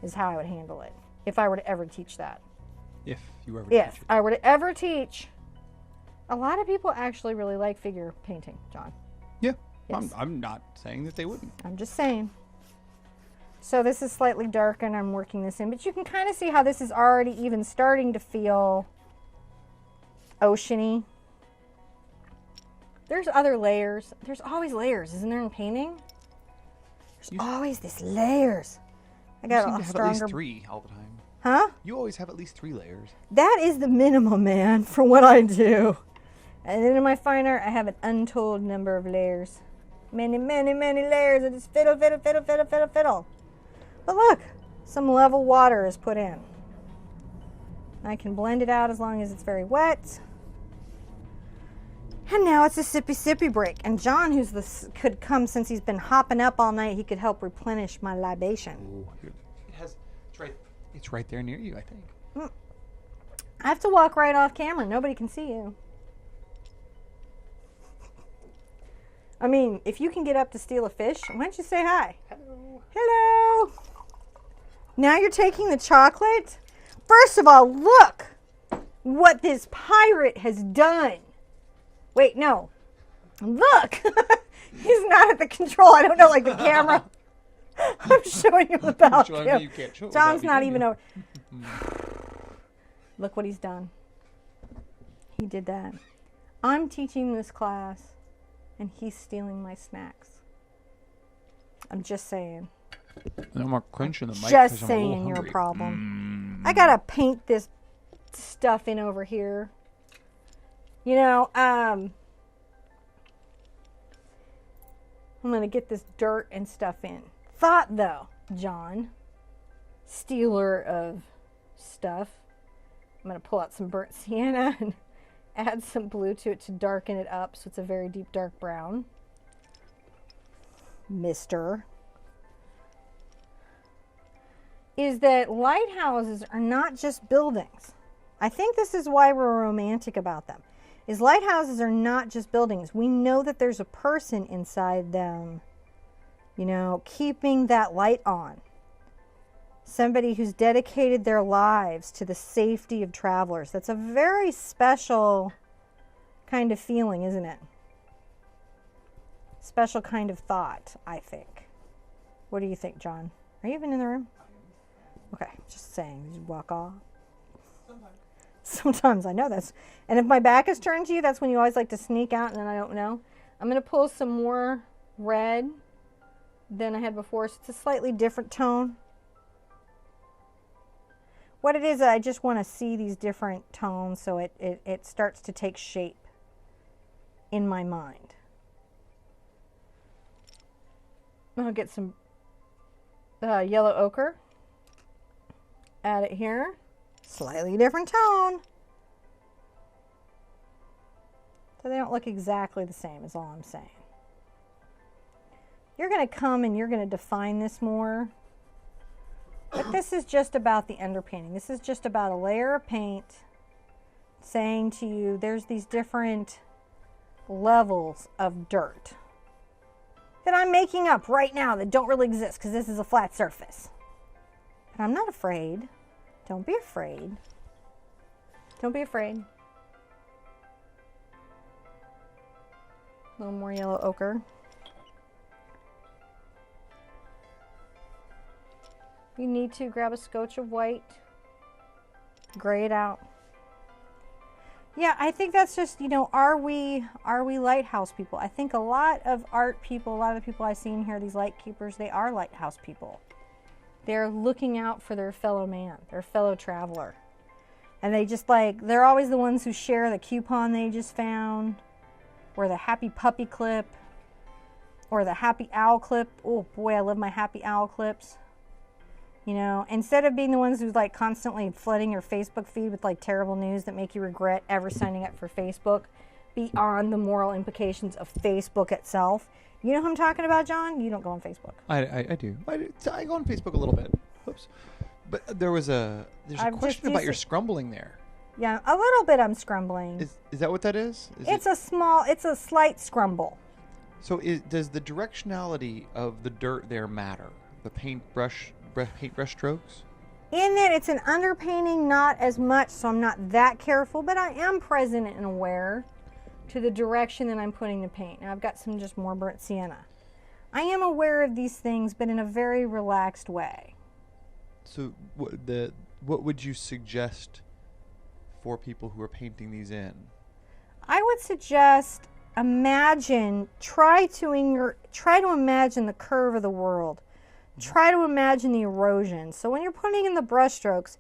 A: is how I would handle it if I were to ever teach that.
C: If you ever
A: If
C: teach it.
A: I were to ever teach, a lot of people actually really like figure painting, John.
C: Yeah.
A: Yes.
C: I'm not saying that they wouldn't.
A: I'm just saying. So this is slightly dark and I'm working this in, but you can kind of see how this is already even starting to feel oceany. There's other layers. There's always layers, isn't there, in painting? There's always these layers. I
C: You
A: got
C: seem
A: a
C: to have
A: stronger.
C: at least 3 all the time.
A: Huh?
C: You always have at least 3 layers.
A: That is the minimum, man, for what I do. And then in my fine art, I have an untold number of layers. Many, many, many layers. I just fiddle, fiddle, fiddle, fiddle, fiddle, fiddle. But look, some level water is put in. I can blend it out as long as it's very wet. And now it's a sippy break. And John, could come since he's been hopping up all night, he could help replenish my libation.
C: Oh, it's right there near you, I think.
A: I have to walk right off camera. Nobody can see you. I mean, if you can get up to steal a fish, why don't you say hi?
C: Hello.
A: Hello. Now you're taking the chocolate? First of all, look what this pirate has done. Wait, no. Look. He's not at the control. I don't know, like the camera. I'm showing him without
C: Showing
A: him.
C: me you can't show it
A: John's
C: without
A: not
C: me,
A: even
C: can
A: over. Look what he's done. He did that. I'm teaching this class, and he's stealing my snacks. I'm just saying.
C: No more crunching the mic.
A: Just
C: 'cause I'm a
A: saying
C: little
A: you're a
C: hungry.
A: problem. I gotta paint this stuff in over here. I'm gonna get this dirt and stuff in. Thought though, John, stealer of stuff, I'm gonna pull out some burnt sienna and add some blue to it to darken it up so it's a very deep dark brown. Mister. Is that lighthouses are not just buildings. I think this is why we're romantic about them. Is lighthouses are not just buildings. We know that there's a person inside them, keeping that light on. Somebody who's dedicated their lives to the safety of travelers. That's a very special kind of feeling, isn't it? Special kind of thought, I think. What do you think, John? Are you even in the room? Okay, just saying. Did you walk off? Sometimes I know this. And if my back is turned to you, that's when you always like to sneak out and then I don't know. I'm going to pull some more red than I had before. So it's a slightly different tone. What it is, I just want to see these different tones so it starts to take shape in my mind. I'll get some yellow ochre. Add it here. Slightly different tone. So they don't look exactly the same is all I'm saying. You're going to come and you're going to define this more. But this is just about the underpainting. This is just about a layer of paint saying to you there's these different levels of dirt that I'm making up right now that don't really exist because this is a flat surface. But I'm not afraid. Don't be afraid. Don't be afraid. A little more yellow ochre. You need to grab a scotch of white, gray it out. Yeah, I think that's just, are we lighthouse people? I think a lot of art people, a lot of the people I've seen here, these light keepers, they are lighthouse people. They're looking out for their fellow man, their fellow traveler. And they just they're always the ones who share the coupon they just found, or the happy puppy clip, or the happy owl clip. Oh boy, I love my happy owl clips. Instead of being the ones who's constantly flooding your Facebook feed with terrible news that make you regret ever signing up for Facebook, beyond the moral implications of Facebook itself. You know who I'm talking about, John? You don't go on Facebook.
B: I do. I go on Facebook a little bit. Oops. But there's a question about your scrumbling there.
A: Yeah, a little bit I'm scrumbling.
B: Is that what that is?
A: It's a slight scrumble.
B: So does the directionality of the dirt there matter? The paintbrush strokes?
A: In that it's an underpainting, not as much, so I'm not that careful, but I am present and aware to the direction that I'm putting the paint. Now I've got some just more burnt sienna. I am aware of these things, but in a very relaxed way.
B: So what would you suggest for people who are painting these in?
A: I would suggest try to imagine the curve of the world. Try to imagine the erosion. So when you're putting in the brush strokes,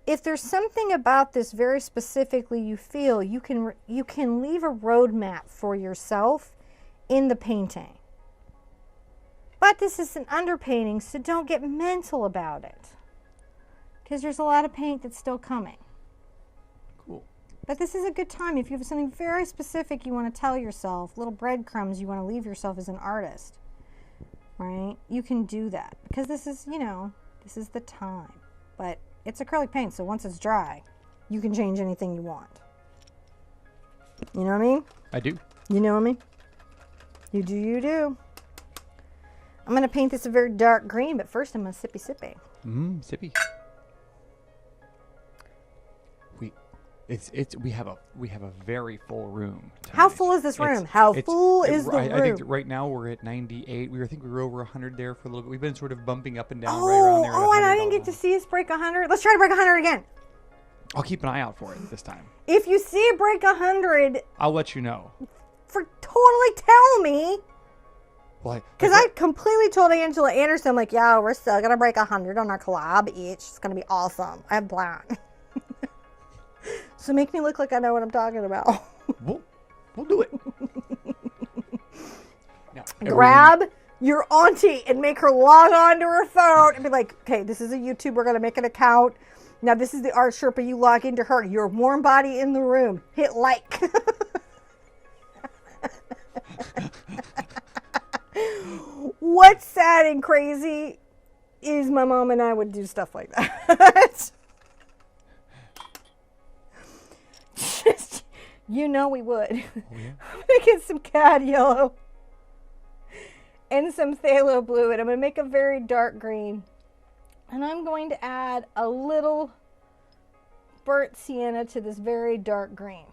A: if there's something about this very specifically you feel, you can leave a roadmap for yourself in the painting. But this is an underpainting, so don't get mental about it, because there's a lot of paint that's still coming.
B: Cool.
A: But this is a good time if you have something very specific you want to tell yourself, little breadcrumbs you want to leave yourself as an artist, right? You can do that, because this is, this is the time. But it's acrylic paint, so once it's dry, you can change anything you want. You know what I mean?
B: I do.
A: You know what I mean? You do. I'm going to paint this a very dark green, but first I'm going to sippy.
B: Sippy. We have a very full room tonight.
A: How full is this room? How full is the room?
B: I think right now we're at 98. I think we were over 100 there for a little bit. We've been sort of bumping up and down right around there.
A: And I didn't get to see us break 100. Let's try to break 100 again.
B: I'll keep an eye out for it this time.
A: If you see it break 100,
B: I'll let you know.
A: Totally tell me. Because I
B: Like,
A: completely told Angela Anderson, yeah, we're still going to break 100 on our collab each. It's going to be awesome. I have plan. So make me look like I know what I'm talking about.
B: We'll do it. Now,
A: Grab your auntie and make her log on to her phone and be like, okay, this is a YouTube. We're going to make an account. Now, this is the Art Sherpa. You log into her. Your warm body in the room. Hit like. What's sad and crazy is my mom and I would do stuff like that. Just, we would.
B: Oh, yeah?
A: I'm going to get some Cad Yellow and some Phthalo Blue, and I'm going to make a very dark green. And I'm going to add a little burnt sienna to this very dark green.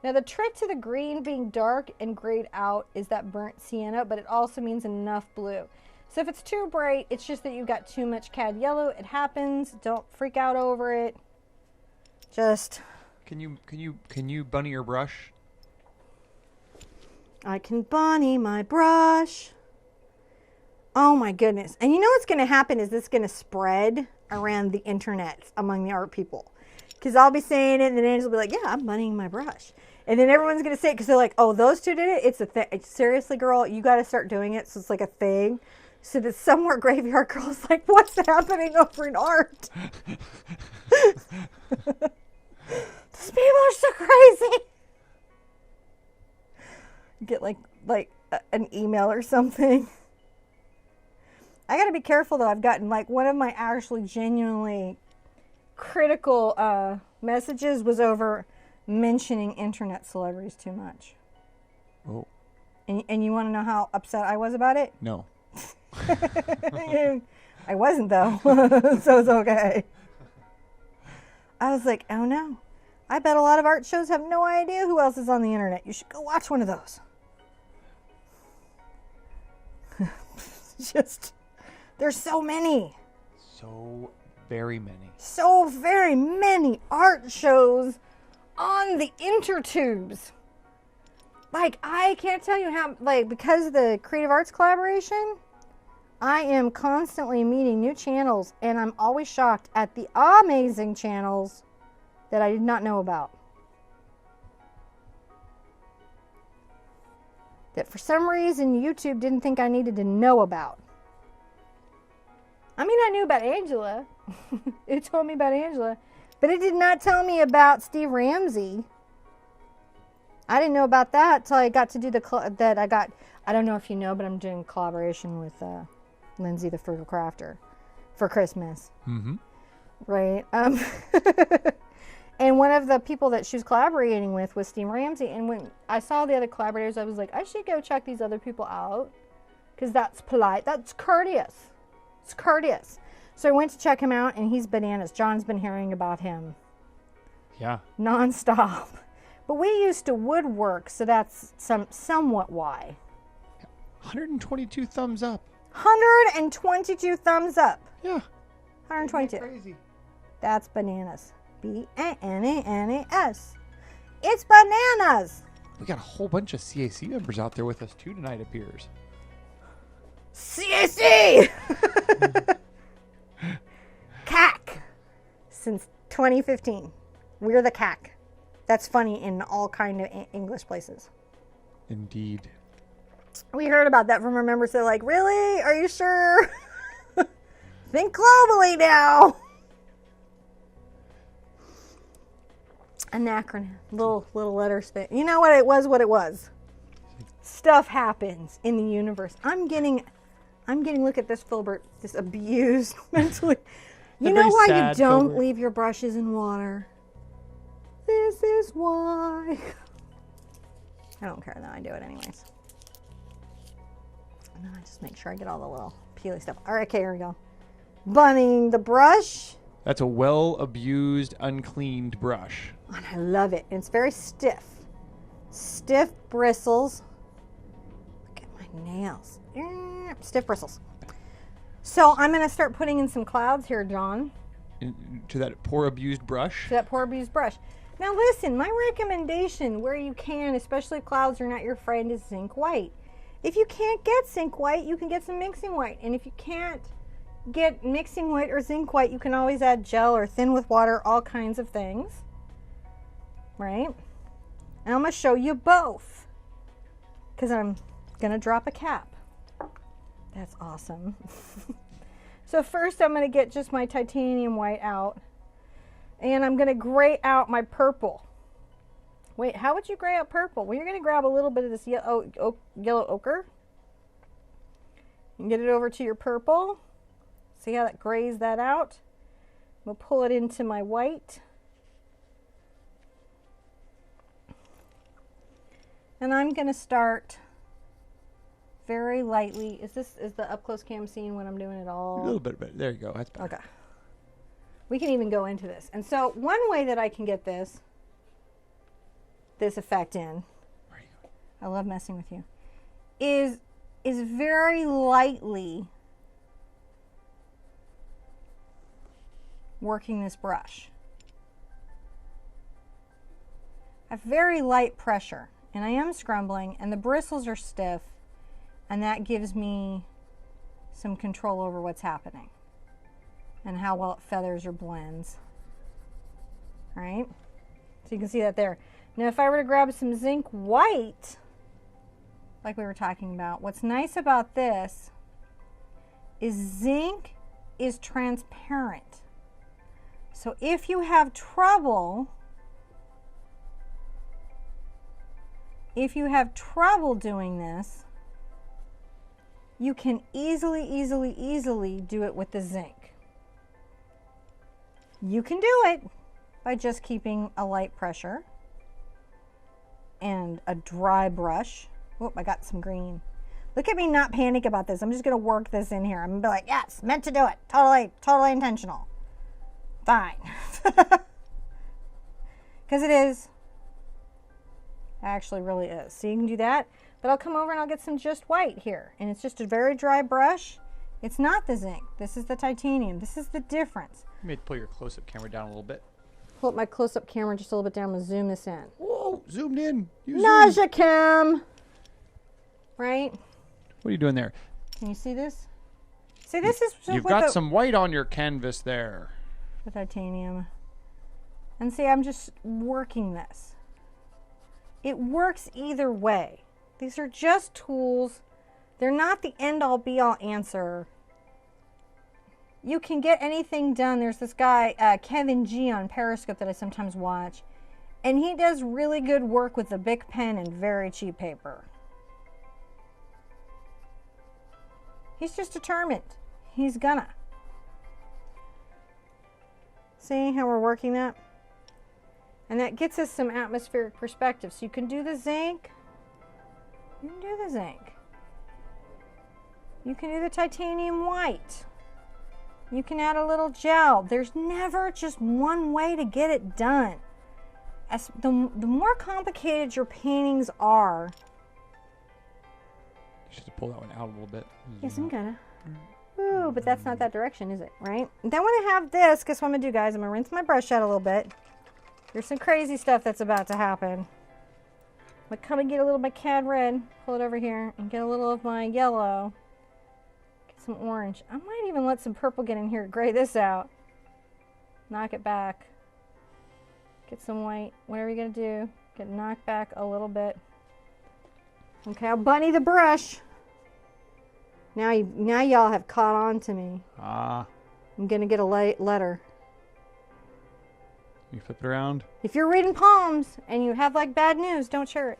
A: Now, the trick to the green being dark and grayed out is that burnt sienna, but it also means enough blue. So if it's too bright, it's just that you've got too much Cad Yellow. It happens. Don't freak out over it. Just...
B: Can you bunny your brush?
A: I can bunny my brush. Oh my goodness. And you know what's going to happen is this going to spread around the internet among the art people. Because I'll be saying it and then Angela will be like, yeah, I'm bunnying my brush. And then everyone's going to say it because they're like, oh, those two did it? It's a thing. Seriously, girl, you got to start doing it so it's like a thing. So that somewhere Graveyard Girl's like, what's happening over in art? These people are so crazy. Get like an email or something. I got to be careful though. I've gotten one of my actually genuinely critical messages was over mentioning internet celebrities too much.
B: Oh.
A: And you want to know how upset I was about it?
B: No.
A: I wasn't though, so it's okay. I was like, oh no. I bet a lot of art shows have no idea who else is on the internet. You should go watch one of those. Just, there's so many.
B: So very many.
A: So very many art shows on the intertubes. Like, I can't tell you how, like, because of the creative arts collaboration, I am constantly meeting new channels, and I'm always shocked at the amazing channels that I did not know about. That for some reason YouTube didn't think I needed to know about. I mean, I knew about Angela. It told me about Angela, but it did not tell me about Steve Ramsey. I didn't know about that till I got to do I don't know if you know, but I'm doing collaboration with Lindsay the Frugal Crafter for Christmas.
B: Mm-hmm.
A: Right. And one of the people that she was collaborating with was Steve Ramsey. And when I saw the other collaborators, I was like, I should go check these other people out because that's polite. That's courteous. It's courteous. So I went to check him out, and he's bananas. John's been hearing about him.
B: Yeah.
A: Nonstop. But we used to woodwork, so that's somewhat why.
B: 122 thumbs up.
A: 122 thumbs up.
B: Yeah.
A: 122.
C: Crazy.
A: That's bananas. B-A-N-A-N-A-S. It's bananas.
B: We got a whole bunch of CAC members out there with us too tonight, it appears.
A: CAC! CAC. Since 2015. We're the CAC. That's funny in all kind of English places.
B: Indeed.
A: We heard about that from our members. They're like, really? Are you sure? Think globally now. An acronym. Little letter spin. You know what it was? Stuff happens in the universe. I'm getting, look at this Filbert, this abused mentally. You know why you don't
B: Filbert.
A: leave your brushes in water? This is why. I don't care though, I do it anyways. And then I just make sure I get all the little peely stuff. All right, okay, here we go. Bunning the brush.
B: That's a well-abused, uncleaned brush.
A: And I love it. And it's very stiff. Stiff bristles. Look at my nails. Stiff bristles. So I'm going to start putting in some clouds here, John.
B: To that poor abused brush.
A: To that poor abused brush. Now listen, my recommendation where you can, especially if clouds are not your friend, is zinc white. If you can't get zinc white, you can get some mixing white. And if you can't get mixing white or zinc white, you can always add gel or thin with water, all kinds of things. Right? And I'm going to show you both because I'm going to drop a cap. That's awesome. So first I'm going to get just my titanium white out, and I'm going to gray out my purple. Wait, how would you gray out purple? Well, you're going to grab a little bit of this yellow ochre and get it over to your purple. See how that grays that out? I'm going to pull it into my white. And I'm going to start very lightly. Is the up close cam seeing when I'm doing it all?
B: A little bit, but there you go. That's better.
A: Okay. We can even go into this. And so one way that I can get this effect in, I love messing with you, is very lightly working this brush. I have very light pressure, and I am scrumbling, and the bristles are stiff, and that gives me some control over what's happening and how well it feathers or blends. All right? So you can see that there. Now if I were to grab some zinc white, like we were talking about, what's nice about this is zinc is transparent. So if you have trouble doing this, you can easily do it with the zinc. You can do it by just keeping a light pressure and a dry brush. Whoop, I got some green. Look at me not panic about this. I'm just gonna work this in here. I'm gonna be like, yes, meant to do it. Totally intentional. Fine. Because it is. Actually really is. So you can do that. But I'll come over and I'll get some just white here. And it's just a very dry brush. It's not the zinc. This is the titanium. This is the difference.
B: You may pull your close-up camera down a little bit.
A: pull up my close-up camera just a little bit down. I'm going to zoom this in.
B: Whoa, zoomed in. You zoomed.
A: Nausea cam. Right?
B: What are you doing there?
A: Can you see this? See, this is
B: You've
A: with
B: got
A: the,
B: some white on your canvas there.
A: the titanium. And see, I'm just working this. It works either way. These are just tools. They're not the end-all be-all answer. You can get anything done. There's this guy, Kevin G on Periscope that I sometimes watch. And he does really good work with a Bic pen and very cheap paper. He's just determined. He's gonna. See how we're working that? And that gets us some atmospheric perspective. So you can do the zinc. You can do the zinc. You can do the titanium white. You can add a little gel. There's never just one way to get it done. As the more complicated your paintings are.
B: You should pull that one out a little bit.
A: Yes, I'm gonna. Ooh, but that's not that direction, is it? Right? And then when I have this, guess what I'm gonna do, guys? I'm gonna rinse my brush out a little bit. There's some crazy stuff that's about to happen. I'm gonna come and get a little of my Cad Red, pull it over here, and get a little of my yellow. Get some orange. I might even let some purple get in here to gray this out. Knock it back. Get some white. Whatever you're gonna do, get knocked back a little bit. Okay, I'll bunny the brush. Now y'all have caught on to me.
B: Ah.
A: I'm gonna get a letter.
B: You flip it around.
A: If you're reading palms and you have like bad news, don't share it.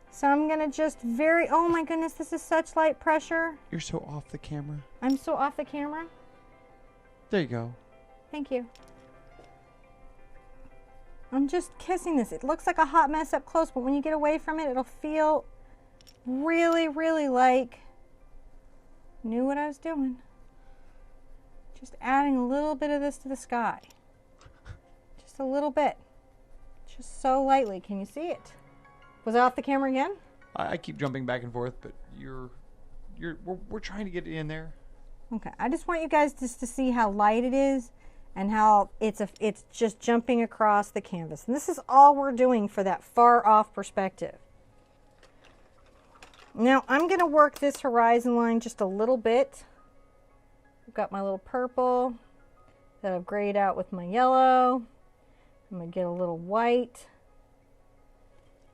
A: So I'm gonna just oh my goodness, this is such light pressure.
B: You're so off the camera.
A: I'm so off the camera.
B: There you go.
A: Thank you. I'm just kissing this. It looks like a hot mess up close, but when you get away from it, it'll feel really, really like knew what I was doing. Just adding a little bit of this to the sky. Just a little bit. Just so lightly. Can you see it? Was I off the camera again?
B: I keep jumping back and forth, but we're trying to get it in there.
A: Okay. I just want you guys just to see how light it is and how it's just jumping across the canvas. And this is all we're doing for that far off perspective. Now I'm going to work this horizon line just a little bit. I've got my little purple that I've grayed out with my yellow. I'm going to get a little white.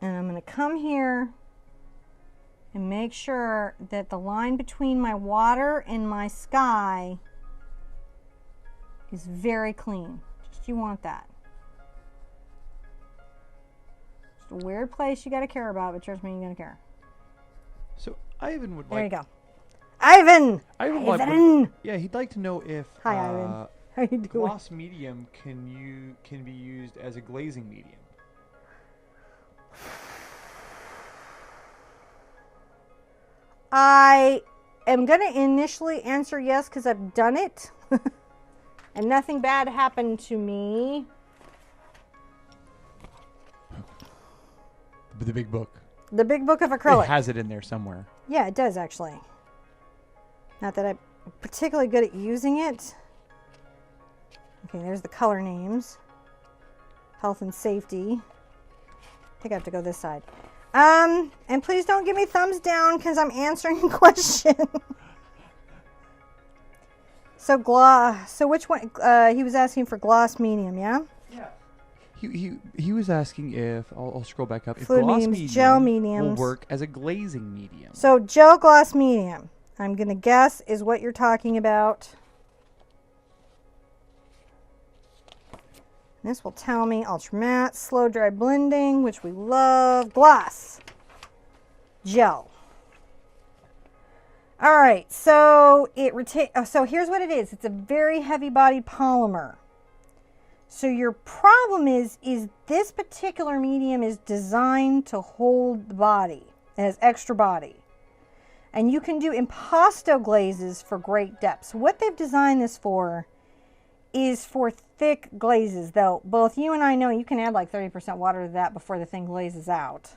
A: And I'm going to come here and make sure that the line between my water and my sky is very clean. Just you want that. Just a weird place you got to care about, but trust me, you're going to care.
B: So Ivan would
A: There
B: like...
A: you go. Ivan!
B: Ivan! Yeah, he'd like to know if...
A: Hi, Ivan. How you doing?
B: Gloss medium can be used as a glazing medium.
A: I am going to initially answer yes because I've done it. And nothing bad happened to me.
B: The big book.
A: The big book of acrylic.
B: It has it in there somewhere.
A: Yeah, it does actually. Not that I'm particularly good at using it. Okay, there's the color names. Health and safety. I think I have to go this side. And please don't give me thumbs down because I'm answering a question. So gloss. So which one? He was asking for gloss medium, yeah?
B: Yeah. He was asking if I'll scroll back up. If
A: Fluid
B: gloss
A: mediums,
B: medium
A: gel mediums
B: will work as a glazing medium.
A: So gel gloss medium, I'm gonna guess is what you're talking about. This will tell me ultra matte, slow dry blending, which we love, gloss, gel. All right, so so here's what it is. It's a very heavy bodied polymer. So your problem is this particular medium is designed to hold the body. It has extra body. And you can do impasto glazes for great depth. So what they've designed this for is for thick glazes, though both you and I know you can add like 30% water to that before the thing glazes out.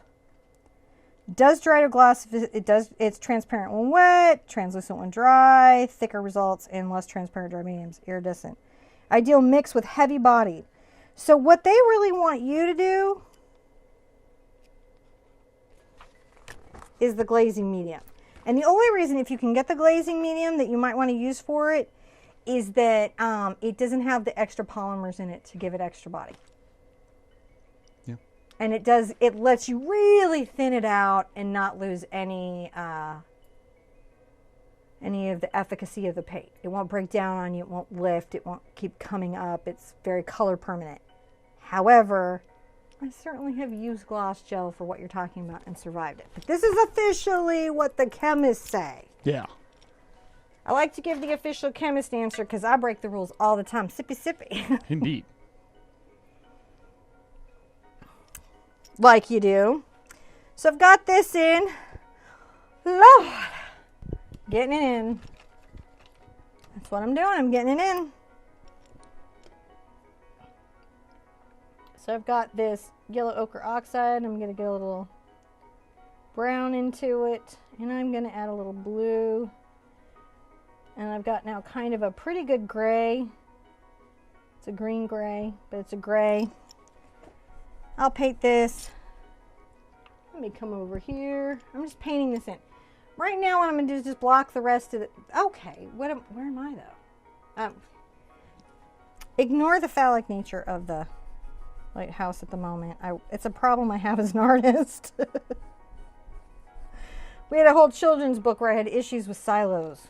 A: It does dry to gloss. It's transparent when wet, translucent when dry, thicker results in less transparent dry mediums, iridescent. Ideal mix with heavy bodied. So what they really want you to do is the glazing medium. And the only reason, if you can get the glazing medium, that you might want to use for it is that it doesn't have the extra polymers in it to give it extra body.
B: Yeah.
A: And it lets you really thin it out and not lose any of the efficacy of the paint. It won't break down on you, it won't lift, it won't keep coming up. It's very color permanent. However, I certainly have used gloss gel for what you're talking about and survived it. But this is officially what the chemists say.
B: Yeah.
A: I like to give the official chemist answer because I break the rules all the time. Sippy sippy.
B: Indeed.
A: Like you do. So I've got this in. Lord. Getting it in. That's what I'm doing. I'm getting it in. So I've got this yellow ochre oxide. I'm going to get a little brown into it. And I'm going to add a little blue. And I've got now kind of a pretty good gray. It's a green gray, but it's a gray. I'll paint this. Let me come over here. I'm just painting this in. Right now what I'm going to do is just block the rest of it. Okay, where am I though? Ignore the phallic nature of the Lighthouse at the moment. It's a problem I have as an artist. We had a whole children's book where I had issues with silos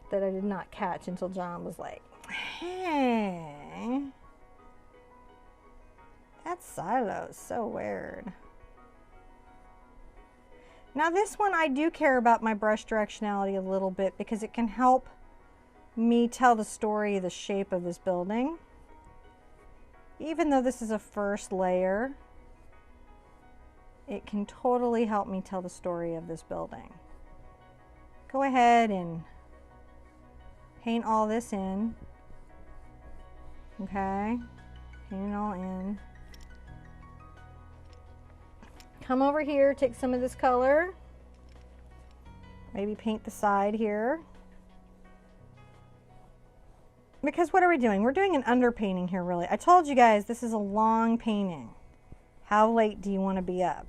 A: that I did not catch until John was like, hey, that silo is so weird. Now this one I do care about my brush directionality a little bit because it can help me tell the story of the shape of this building. Even though this is a first layer, it can totally help me tell the story of this building. Go ahead and paint all this in. Okay, paint it all in. Come over here, take some of this color. Maybe paint the side here. Because what are we doing? We're doing an underpainting here, really. I told you guys this is a long painting. How late do you want to be up?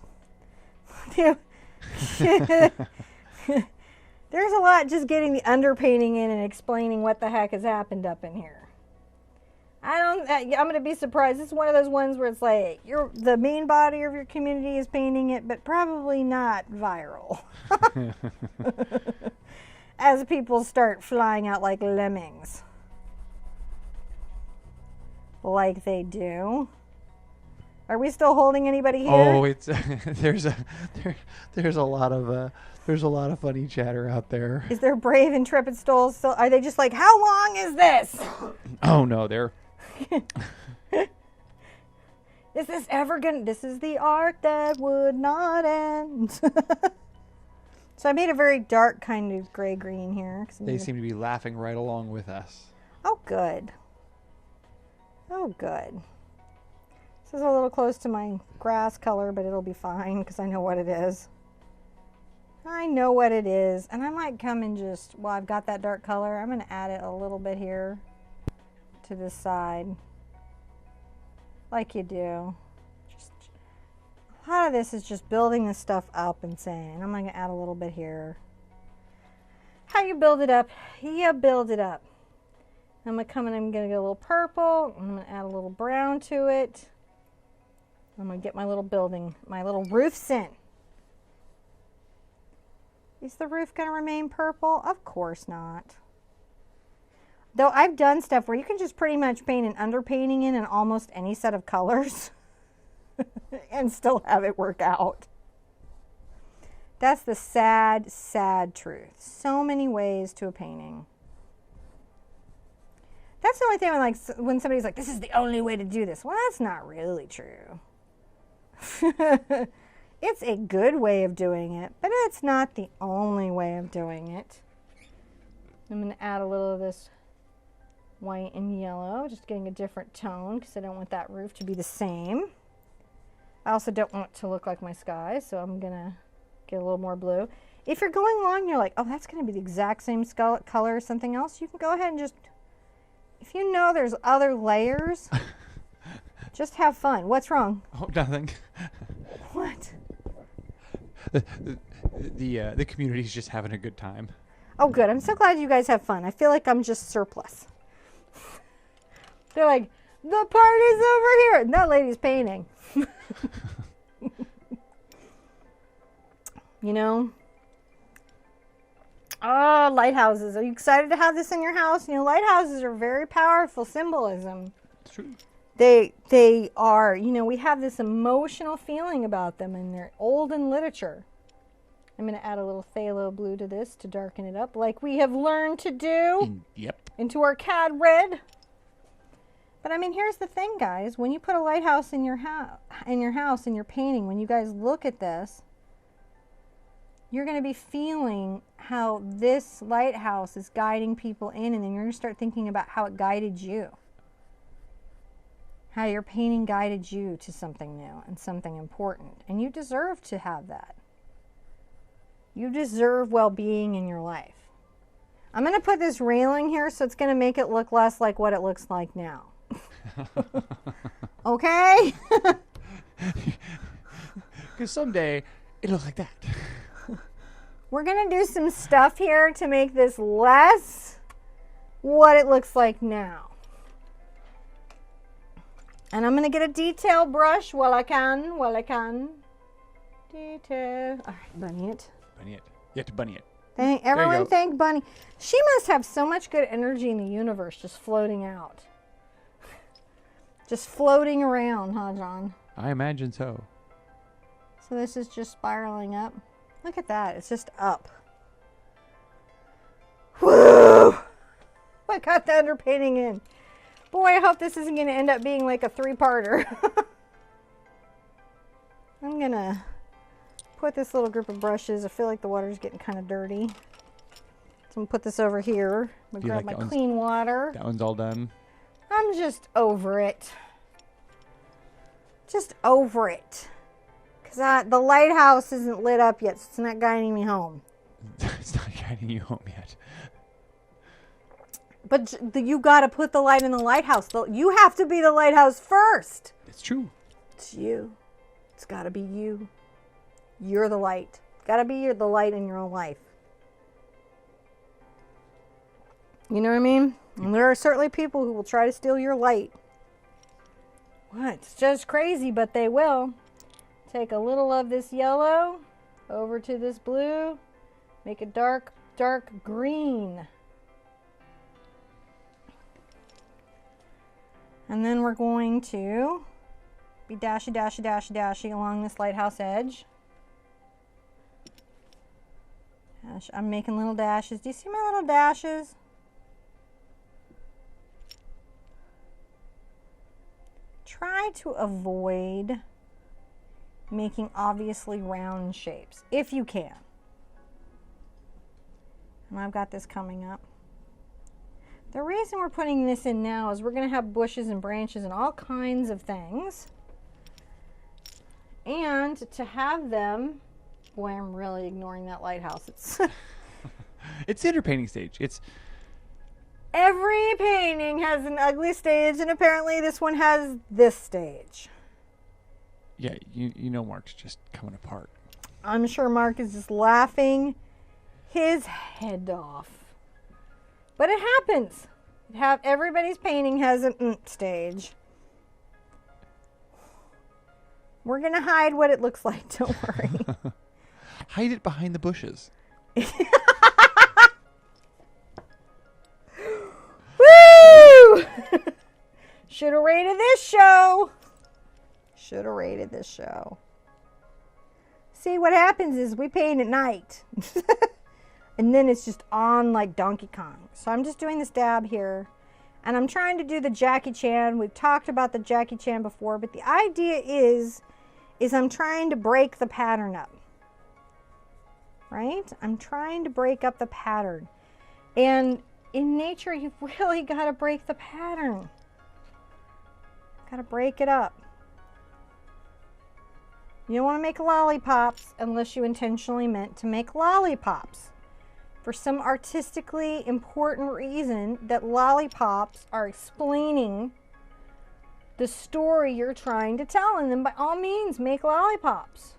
A: There's a lot just getting the underpainting in and explaining what the heck has happened up in here. I'm going to be surprised. This is one of those ones where it's like the main body of your community is painting it, but probably not viral. As people start flying out like lemmings. Like they do. Are we still holding anybody here?
B: Oh, it's there's a lot of funny chatter out there.
A: Is there brave, intrepid souls still? Are they just like, how long is this?
B: Oh no, they're.
A: Is this ever gonna? This is the art that would not end. So I made a very dark kind of gray-green here.
B: They seem to be laughing right along with us.
A: Oh, good. Oh, good. This is a little close to my grass color, but it'll be fine because I know what it is. I know what it is. And I might come and just, well, I've got that dark color. I'm going to add it a little bit here to this side. Like you do. A lot of this is just building this stuff up and saying, I'm going to add a little bit here. How you build it up? You build it up. I'm going to come in, I'm going to get a little purple. I'm going to add a little brown to it. I'm going to get my little building, my little roofs in. Is the roof going to remain purple? Of course not. Though I've done stuff where you can just pretty much paint an underpainting in almost any set of colors and still have it work out. That's the sad, sad truth. So many ways to a painting. That's the only thing when somebody's like, this is the only way to do this. Well, that's not really true. It's a good way of doing it, but it's not the only way of doing it. I'm going to add a little of this white and yellow, just getting a different tone because I don't want that roof to be the same. I also don't want it to look like my sky, so I'm going to get a little more blue. If you're going along and you're like, oh, that's going to be the exact same color as something else, you can go ahead and just If you know there's other layers, just have fun. What's wrong?
B: Oh, nothing.
A: What?
B: The community's just having a good time.
A: Oh, good. I'm so glad you guys have fun. I feel like I'm just surplus. They're like, the party's over here. And that lady's painting. You know? Oh, lighthouses. Are you excited to have this in your house? You know, lighthouses are very powerful symbolism.
B: It's true.
A: They are, you know, we have this emotional feeling about them, and they're old in literature. I'm going to add a little phthalo blue to this to darken it up, like we have learned to do.
B: Yep.
A: Into our Cad Red. But I mean, here's the thing, guys. When you put a lighthouse in your house, in your painting, when you guys look at this, you're going to be feeling how this lighthouse is guiding people in, and then you're going to start thinking about how it guided you. How your painting guided you to something new and something important. And you deserve to have that. You deserve well-being in your life. I'm going to put this railing here so it's going to make it look less like what it looks like now. Okay?
B: Because someday it'll look like that.
A: We're going to do some stuff here to make this less what it looks like now. And I'm going to get a detail brush while I can. Detail. All right, bunny it.
B: Bunny it. You have to bunny it.
A: Everyone thank Bunny. She must have so much good energy in the universe just floating out. Just floating around, huh, John?
B: I imagine so.
A: So this is just spiraling up. Look at that. It's just up. Woo! I got the underpainting in. Boy, I hope this isn't going to end up being like a 3-parter. I'm going to put this little group of brushes. I feel like the water's getting kind of dirty. So I'm going to put this over here. I'm going to grab my clean water.
B: That one's all done.
A: I'm just over it. Just over it. Because the lighthouse isn't lit up yet, so it's not guiding me home.
B: It's not guiding you home yet.
A: But you got to put the light in the lighthouse. You have to be the lighthouse first.
B: It's true.
A: It's you. It's got to be you. You're the light. Got to be the light in your own life. You know what I mean? And there are certainly people who will try to steal your light. What? It's just crazy, but they will. Take a little of this yellow over to this blue. Make it dark, dark green. And then we're going to be dashy, dashy, dashy, dashy along this lighthouse edge. I'm making little dashes. Do you see my little dashes? Try to avoid making obviously round shapes, if you can. And I've got this coming up. The reason we're putting this in now is we're going to have bushes and branches and all kinds of things. And to have them, boy, I'm really ignoring that lighthouse. It's
B: It's the underpainting stage. It's
A: every painting has an ugly stage, and apparently this one has this stage.
B: yeah, you know Mark's just coming apart.
A: I'm sure Mark is just laughing his head off. But it happens. Everybody's painting has an stage. We're going to hide what it looks like, don't worry.
B: Hide it behind the bushes.
A: Woo! Should have rated this show. Should have rated this show. See, what happens is we paint at night. And then it's just on like Donkey Kong. So I'm just doing this dab here. And I'm trying to do the Jackie Chan. We've talked about the Jackie Chan before. But the idea is I'm trying to break the pattern up. Right? I'm trying to break up the pattern. And in nature, you've really got to break the pattern. Got to break it up. You don't want to make lollipops unless you intentionally meant to make lollipops. for some artistically important reason that lollipops are explaining the story you're trying to tell, and then by all means make lollipops.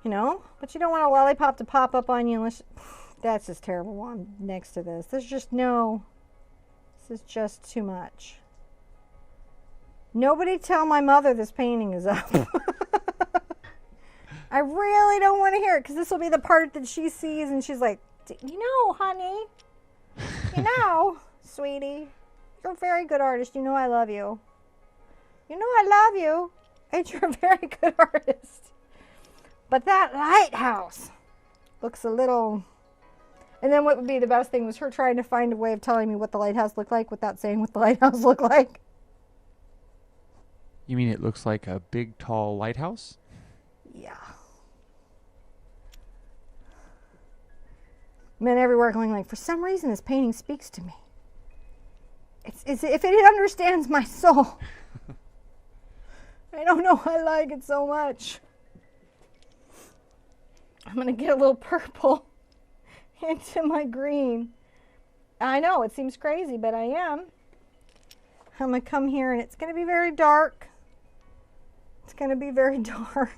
A: You know, but you don't want a lollipop to pop up on you unless that's just terrible one next to this. There's just no, this is just too much. Nobody tell my mother this painting is up. I really don't want to hear it because this will be the part that she sees and she's like, you know, honey, you know, sweetie, you're a very good artist. You know I love you. You know I love you. And you're a very good artist. But that lighthouse looks a little... And then what would be the best thing was her trying to find a way of telling me what the lighthouse looked like without saying what the lighthouse looked like.
B: You mean it looks like a big, tall lighthouse?
A: Yeah. Men everywhere going like, for some reason this painting speaks to me. It's if it understands my soul. I don't know, I like it so much. I'm going to get a little purple into my green. I know, it seems crazy, but I am. I'm going to come here and it's going to be very dark. It's going to be very dark.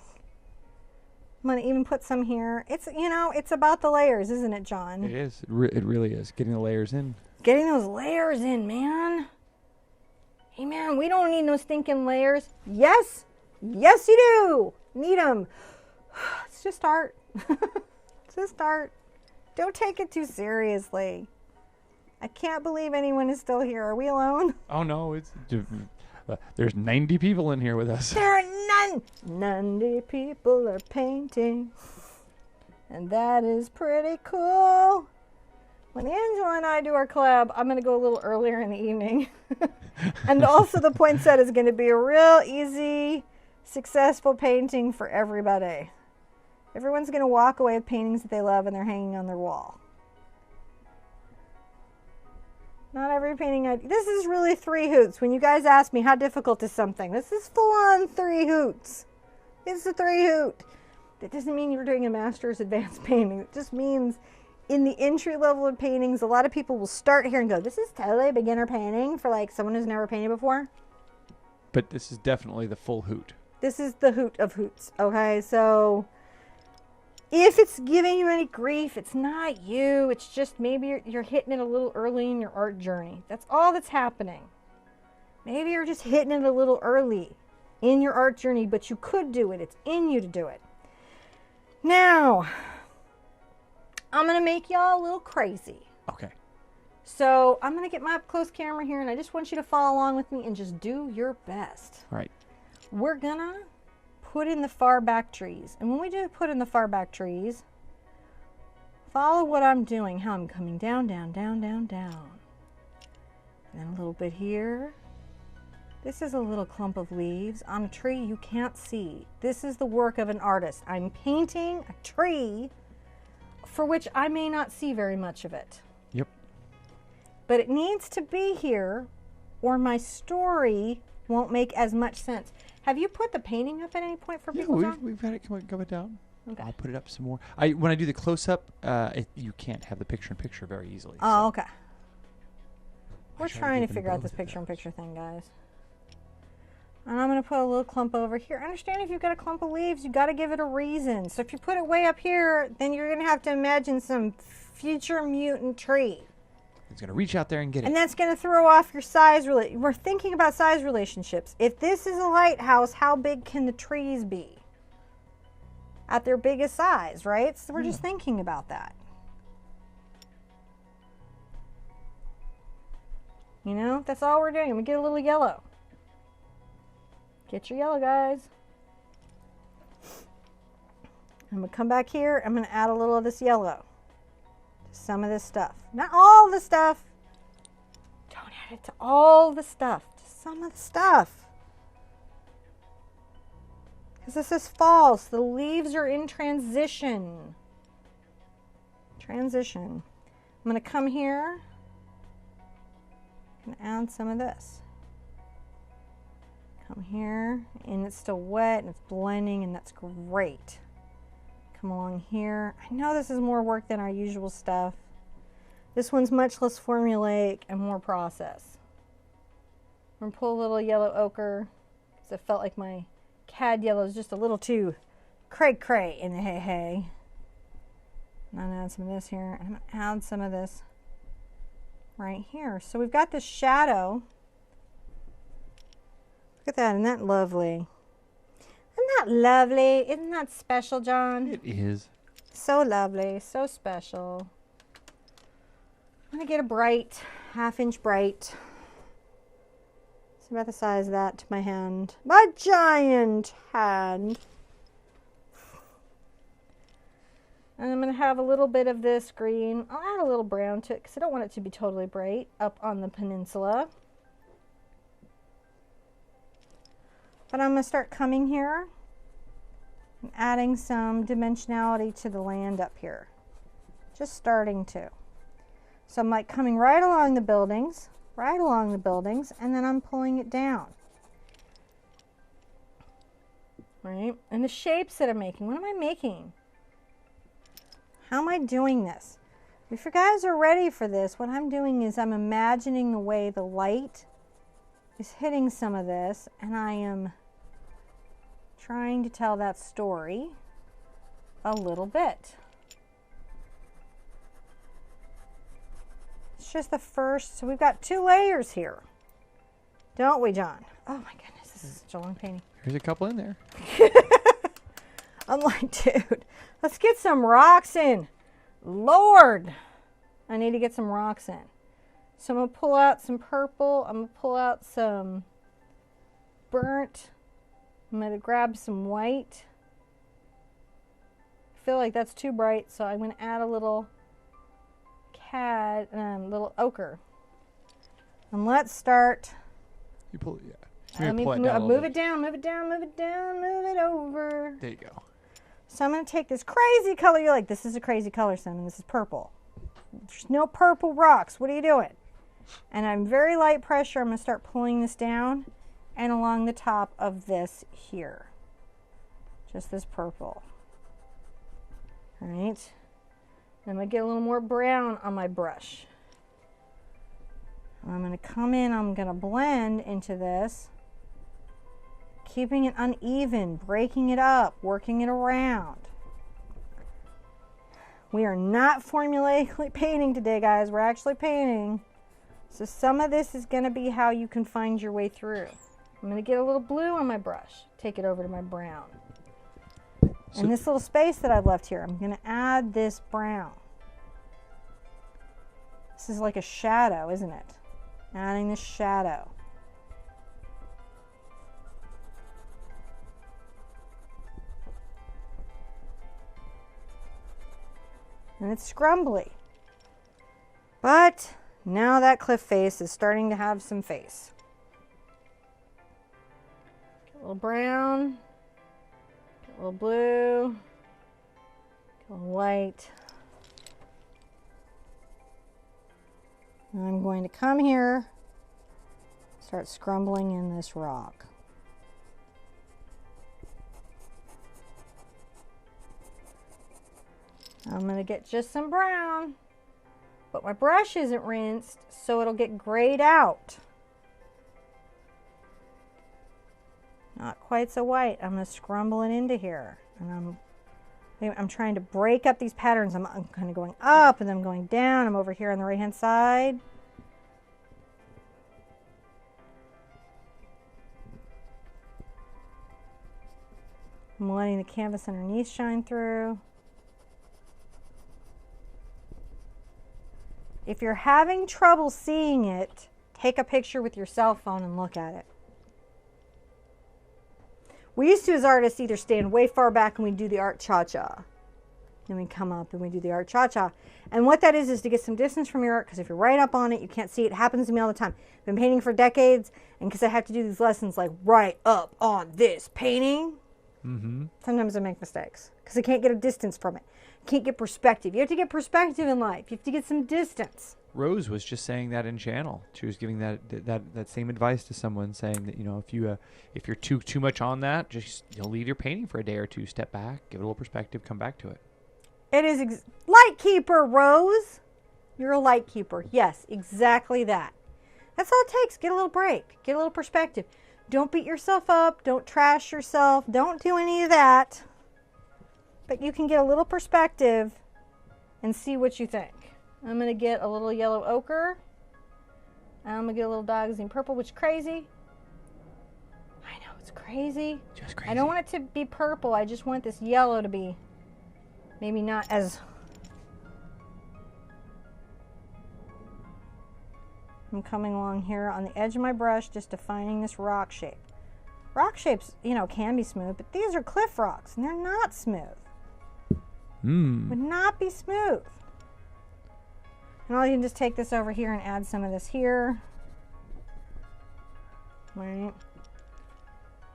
A: I'm going to even put some here. It's, you know, it's about the layers, isn't it, John?
B: It is. It really is. Getting the layers in.
A: Getting those layers in, man. Hey, man, we don't need no stinking layers. Yes. Yes, you do. Need them. It's just art. It's just art. Don't take it too seriously. I can't believe anyone is still here. Are we alone?
B: Oh, no. It's there's 90 people in here with us.
A: There are 90 people are painting. And that is pretty cool. When Angela and I do our collab, I'm going to go a little earlier in the evening. And also the poinsettia is going to be a real easy, successful painting for everybody. Everyone's going to walk away with paintings that they love and they're hanging on their wall. Not every painting this is really 3 hoots. When you guys ask me how difficult is something, this is full on 3 hoots. It's a 3 hoot. That doesn't mean you're doing a master's advanced painting. It just means in the entry level of paintings, a lot of people will start here and go, this is totally a beginner painting for like someone who's never painted before.
B: But this is definitely the full hoot.
A: This is the hoot of hoots. Okay, so if it's giving you any grief, it's not you. It's just maybe you're hitting it a little early in your art journey. That's all that's happening. Maybe you're just hitting it a little early in your art journey, but you could do it. It's in you to do it. Now, I'm going to make y'all a little crazy.
B: Okay.
A: So I'm going to get my up-close camera here, and I just want you to follow along with me and just do your best.
B: All right.
A: We're going to put in the far back trees. And when we do put in the far back trees, follow what I'm doing, how I'm coming down, down, down, down, down. And then a little bit here. This is a little clump of leaves on a tree you can't see. This is the work of an artist. I'm painting a tree for which I may not see very much of it.
B: Yep.
A: But it needs to be here or my story won't make as much sense. Have you put the painting up at any point for people?
B: Yeah, we've got it coming down.
A: Okay.
B: I'll put it up some more. When I do the close-up, you can't have the picture-in-picture very easily.
A: Oh,
B: so
A: okay. We're trying to figure out this picture-in-picture thing, guys. And I'm going to put a little clump over here. Understand if you've got a clump of leaves, you've got to give it a reason. So if you put it way up here, then you're going to have to imagine some future mutant tree.
B: It's going to reach out there and get it.
A: And that's going to throw off your size. We're thinking about size relationships. If this is a lighthouse, how big can the trees be? At their biggest size, right? So we're just thinking about that. You know, that's all we're doing. I'm going to get a little yellow. Get your yellow, guys. I'm going to come back here. I'm going to add a little of this yellow to some of this stuff. Not all the stuff. Don't add it to all the stuff. Just some of the stuff. Because this is false. The leaves are in transition. Transition. I'm going to come here and add some of this. Come here, and it's still wet, and it's blending, and that's great. come along here. I know this is more work than our usual stuff. This one's much less formulaic and more process. I'm gonna pull a little yellow ochre because I felt like my cad yellow is just a little too cray in the hay. And I'm gonna add some of this here, and I'm gonna add some of this right here. So we've got this shadow. Look at that, isn't that lovely? Isn't that lovely? Isn't that special, John?
B: It is.
A: So lovely, so special. I'm gonna get a bright, 1/2 inch bright. It's about the size of that to my hand. My giant hand. And I'm gonna have a little bit of this green. I'll add a little brown to it because I don't want it to be totally bright up on the peninsula. But I'm gonna start coming here and adding some dimensionality to the land up here. Just starting to. So I'm like coming right along the buildings, and then I'm pulling it down. Right? And the shapes that I'm making, what am I making? How am I doing this? If you guys are ready for this, what I'm doing is I'm imagining the way the light is hitting some of this, and I am trying to tell that story a little bit. It's just the first, so we've got 2 layers here, don't we, John? Oh my goodness, this is such a long painting.
B: There's a couple in there.
A: I'm like, dude, let's get some rocks in. Lord, I need to get some rocks in. So I'm going to pull out some purple. I'm going to pull out some burnt. I'm going to grab some white. I feel like that's too bright, so I'm going to add a little little ochre. And let's start.
B: You pull it, yeah.
A: Let me move it down, move it over.
B: There you go.
A: So I'm going to take this crazy color. You're like, this is a crazy color, Simon. This is purple. There's no purple rocks. What are you doing? And I'm very light pressure. I'm going to start pulling this down and along the top of this here. Just this purple. All right. I'm going to get a little more brown on my brush. I'm going to come in. I'm going to blend into this. Keeping it uneven, breaking it up, working it around. We are not formulaically painting today, guys. We're actually painting. So some of this is going to be how you can find your way through. I'm going to get a little blue on my brush. Take it over to my brown. And this little space that I've left here, I'm going to add this brown. This is like a shadow, isn't it? Adding the shadow. And it's scrumbly. But now that cliff face is starting to have some face. Get a little brown, get a little blue, get a little white. And I'm going to come here, start scrumbling in this rock. I'm going to get just some brown, but my brush isn't rinsed, so it'll get grayed out. Not quite so white. I'm going to scrumble it into here. And I'm trying to break up these patterns. I'm kind of going up and then I'm going down. I'm over here on the right hand side. I'm letting the canvas underneath shine through. If you're having trouble seeing it, take a picture with your cell phone and look at it. We used to, as artists, either stand way far back and we do the art cha-cha. Then we come up and we do the art cha-cha. And what that is to get some distance from your art, because if you're right up on it, you can't see it. It happens to me all the time. I've been painting for decades, and because I have to do these lessons like right up on this painting, sometimes I make mistakes because I can't get a distance from it. I can't get perspective. You have to get perspective in life. You have to get some distance.
B: Rose was just saying that in channel. She was giving that same advice to someone, saying that, you know, if you're too much on that, just leave your painting for a day or two, step back, give it a little perspective, come back to it.
A: It is light keeper, Rose. You're a light keeper. Yes, exactly that. That's all it takes. Get a little break. Get a little perspective. Don't beat yourself up. Don't trash yourself. Don't do any of that. But you can get a little perspective and see what you think. I'm going to get a little yellow ochre. I'm going to get a little Dioxazine Purple, which is crazy. I know, it's crazy.
B: Just crazy.
A: I don't want it to be purple. I just want this yellow to be maybe not as... I'm coming along here on the edge of my brush, just defining this rock shape. Rock shapes, you know, can be smooth, but these are cliff rocks, and they're not smooth. Would not be smooth. And I'll even just take this over here and add some of this here. Right.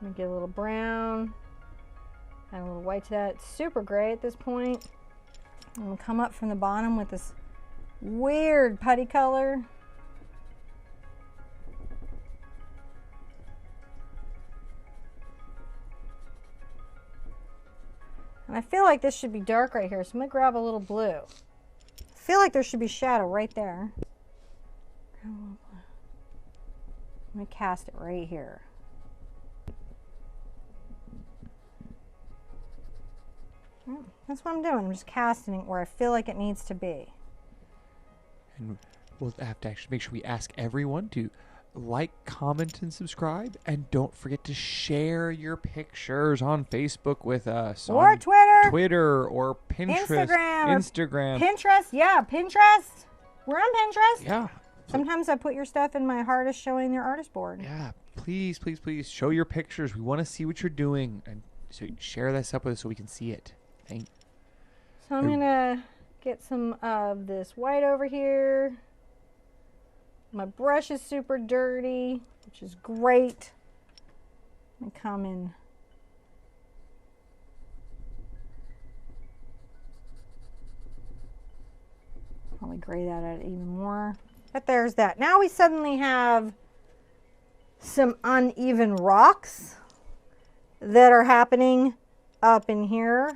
A: Let me get a little brown. Add a little white to that. It's super gray at this point. I'm going to come up from the bottom with this weird putty color. And I feel like this should be dark right here, so I'm going to grab a little blue. I feel like there should be shadow right there. I'm going to cast it right here. That's what I'm doing. I'm just casting it where I feel like it needs to be.
B: And we'll have to actually make sure we ask everyone to like, comment, and subscribe. And don't forget to share your pictures on Facebook with us.
A: Or Twitter.
B: Twitter or Pinterest. Instagram.
A: Pinterest. Yeah, Pinterest. We're on Pinterest.
B: Yeah.
A: Sometimes I put your stuff in my artist showing their artist board.
B: Yeah. Please, please, please show your pictures. We want to see what you're doing. And so share this up with us so we can see it.
A: So I'm going to get some of this white over here. My brush is super dirty, which is great. I'm going to come in. Probably gray that out even more. But there's that. Now we suddenly have some uneven rocks that are happening up in here.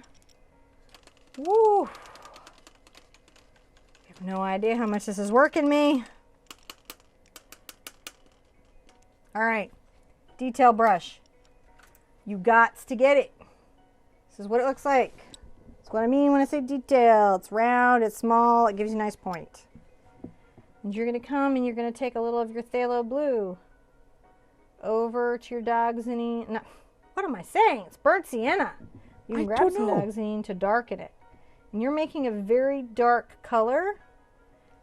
A: Woo! I have no idea how much this is working me. All right, detail brush. You got to get it. This is what it looks like. That's what I mean when I say detail. It's round, it's small, it gives you a nice point. And you're going to come and you're going to take a little of your phthalo blue over to your Dioxazine. No, what am I saying? It's burnt sienna. You can grab some Dioxazine to darken it. And you're making a very dark color,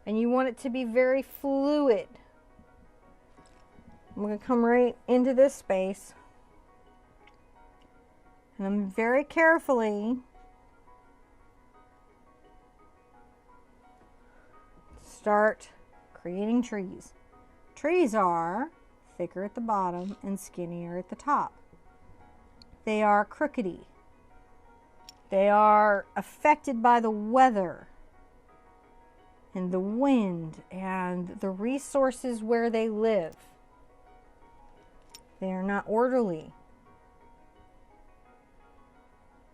A: and you want it to be very fluid. I'm going to come right into this space, and I'm very carefully start creating trees. Trees are thicker at the bottom and skinnier at the top. They are crookedy. They are affected by the weather and the wind and the resources where they live. They are not orderly.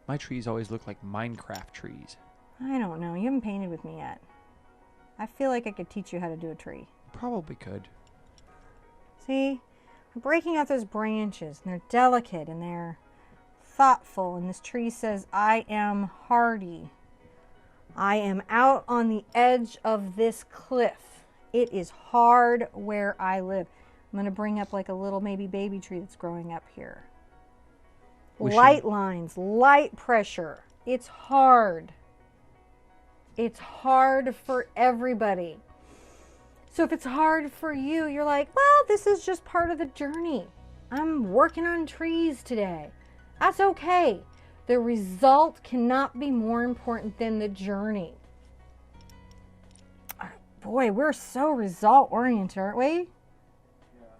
B: My trees always look like Minecraft trees.
A: I don't know. You haven't painted with me yet. I feel like I could teach you how to do a tree.
B: Probably could.
A: See? I'm breaking out those branches, and they're delicate, and they're thoughtful, and this tree says, I am hardy. I am out on the edge of this cliff. It is hard where I live. I'm going to bring up like a little maybe baby tree that's growing up here. Light lines, light pressure. It's hard. It's hard for everybody. So if it's hard for you, you're like, well, this is just part of the journey. I'm working on trees today. That's okay. The result cannot be more important than the journey. Boy, we're so result oriented, aren't we?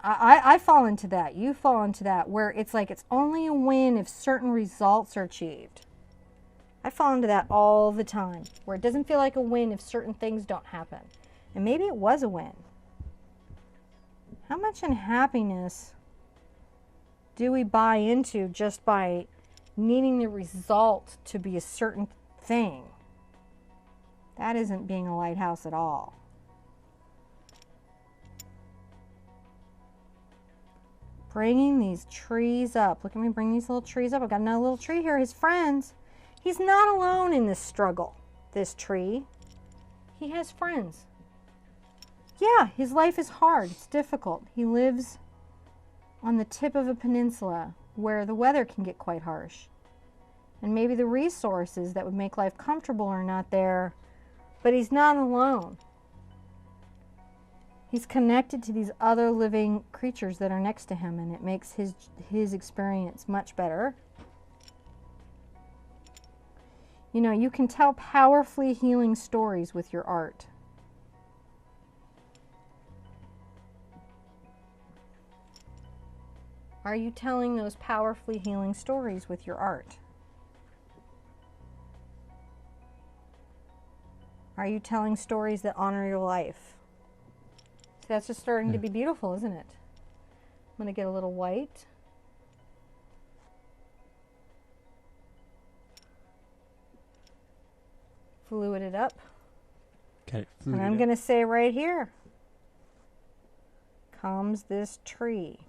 A: I fall into that. You fall into that, where it's like it's only a win if certain results are achieved. I fall into that all the time, where it doesn't feel like a win if certain things don't happen. And maybe it was a win. How much unhappiness do we buy into just by needing the result to be a certain thing? That isn't being a lighthouse at all. Bringing these trees up. Look at me bring these little trees up. I've got another little tree here. His friends. He's not alone in this struggle, this tree. He has friends. Yeah, his life is hard. It's difficult. He lives on the tip of a peninsula where the weather can get quite harsh. And maybe the resources that would make life comfortable are not there, but he's not alone. He's connected to these other living creatures that are next to him, and it makes his experience much better. You know, you can tell powerfully healing stories with your art. Are you telling those powerfully healing stories with your art? Are you telling stories that honor your life? See, that's just starting to be beautiful, isn't it? I'm going to get a little white. Fluid it up.
B: Got it.
A: And I'm going to say right here comes this tree.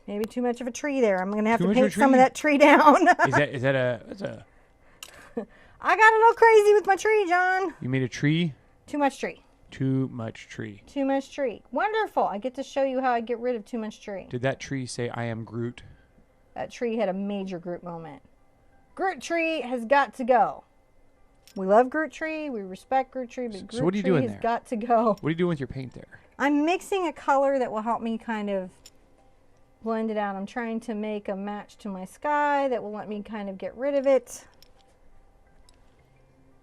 A: Maybe too much of a tree there. I'm going to have to paint some of that tree down.
B: Is that a...
A: I got a little crazy with my tree, John.
B: You made a tree?
A: Too much tree.
B: Too much tree.
A: Too much tree. Wonderful. I get to show you how I get rid of too much tree.
B: Did that tree say, I am Groot?
A: That tree had a major Groot moment. Groot tree has got to go. We love Groot tree. We respect Groot tree. But Groot
B: so what are you
A: tree
B: doing
A: has
B: there?
A: got to go.
B: What are you doing with your paint there?
A: I'm mixing a color that will help me kind of blend it out. I'm trying to make a match to my sky that will let me kind of get rid of it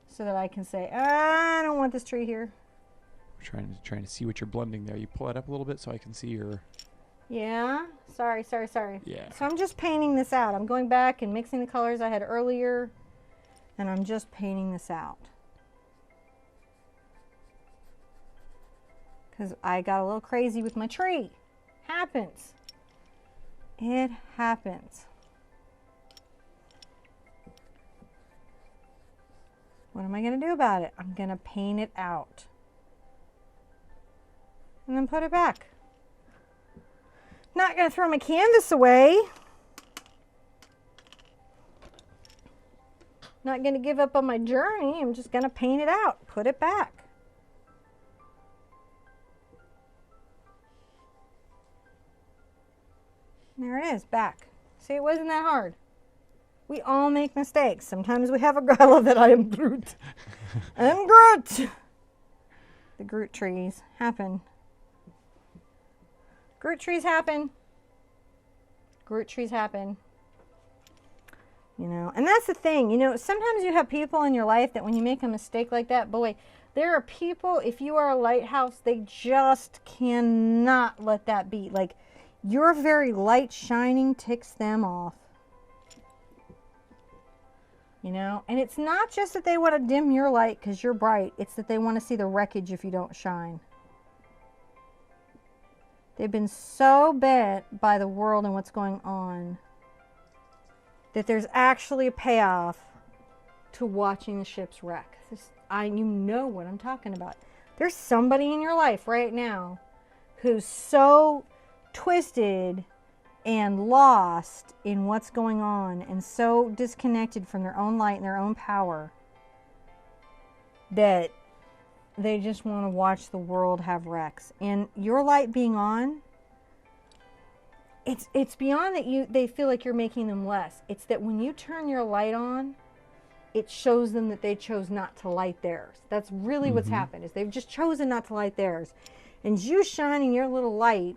A: so that I can say, I don't want this tree here.
B: We're trying to see what you're blending there. You pull it up a little bit so I can see your...
A: Yeah, sorry.
B: Yeah.
A: So I'm just painting this out. I'm going back and mixing the colors I had earlier, and I'm just painting this out. Because I got a little crazy with my tree. Happens. It happens. What am I going to do about it? I'm going to paint it out. And then put it back. Not going to throw my canvas away. Not going to give up on my journey. I'm just going to paint it out. Put it back. There it is, back. See, it wasn't that hard. We all make mistakes. Sometimes we have a... I love that I am Groot. I'm Groot. The Groot trees happen. Groot trees happen. Groot trees happen. You know, and that's the thing. You know, sometimes you have people in your life that when you make a mistake like that, boy, there are people, if you are a lighthouse, they just cannot let that be. Like, your very light shining ticks them off. You know, and it's not just that they want to dim your light because you're bright. It's that they want to see the wreckage if you don't shine. They've been so bent by the world and what's going on that there's actually a payoff to watching the ships wreck. You know what I'm talking about. There's somebody in your life right now who's so twisted and lost in what's going on and so disconnected from their own light and their own power that they just want to watch the world have wrecks. And your light being on, it's beyond that they feel like you're making them less. It's that when you turn your light on, it shows them that they chose not to light theirs. That's really what's happened, is they've just chosen not to light theirs. And you shining your little light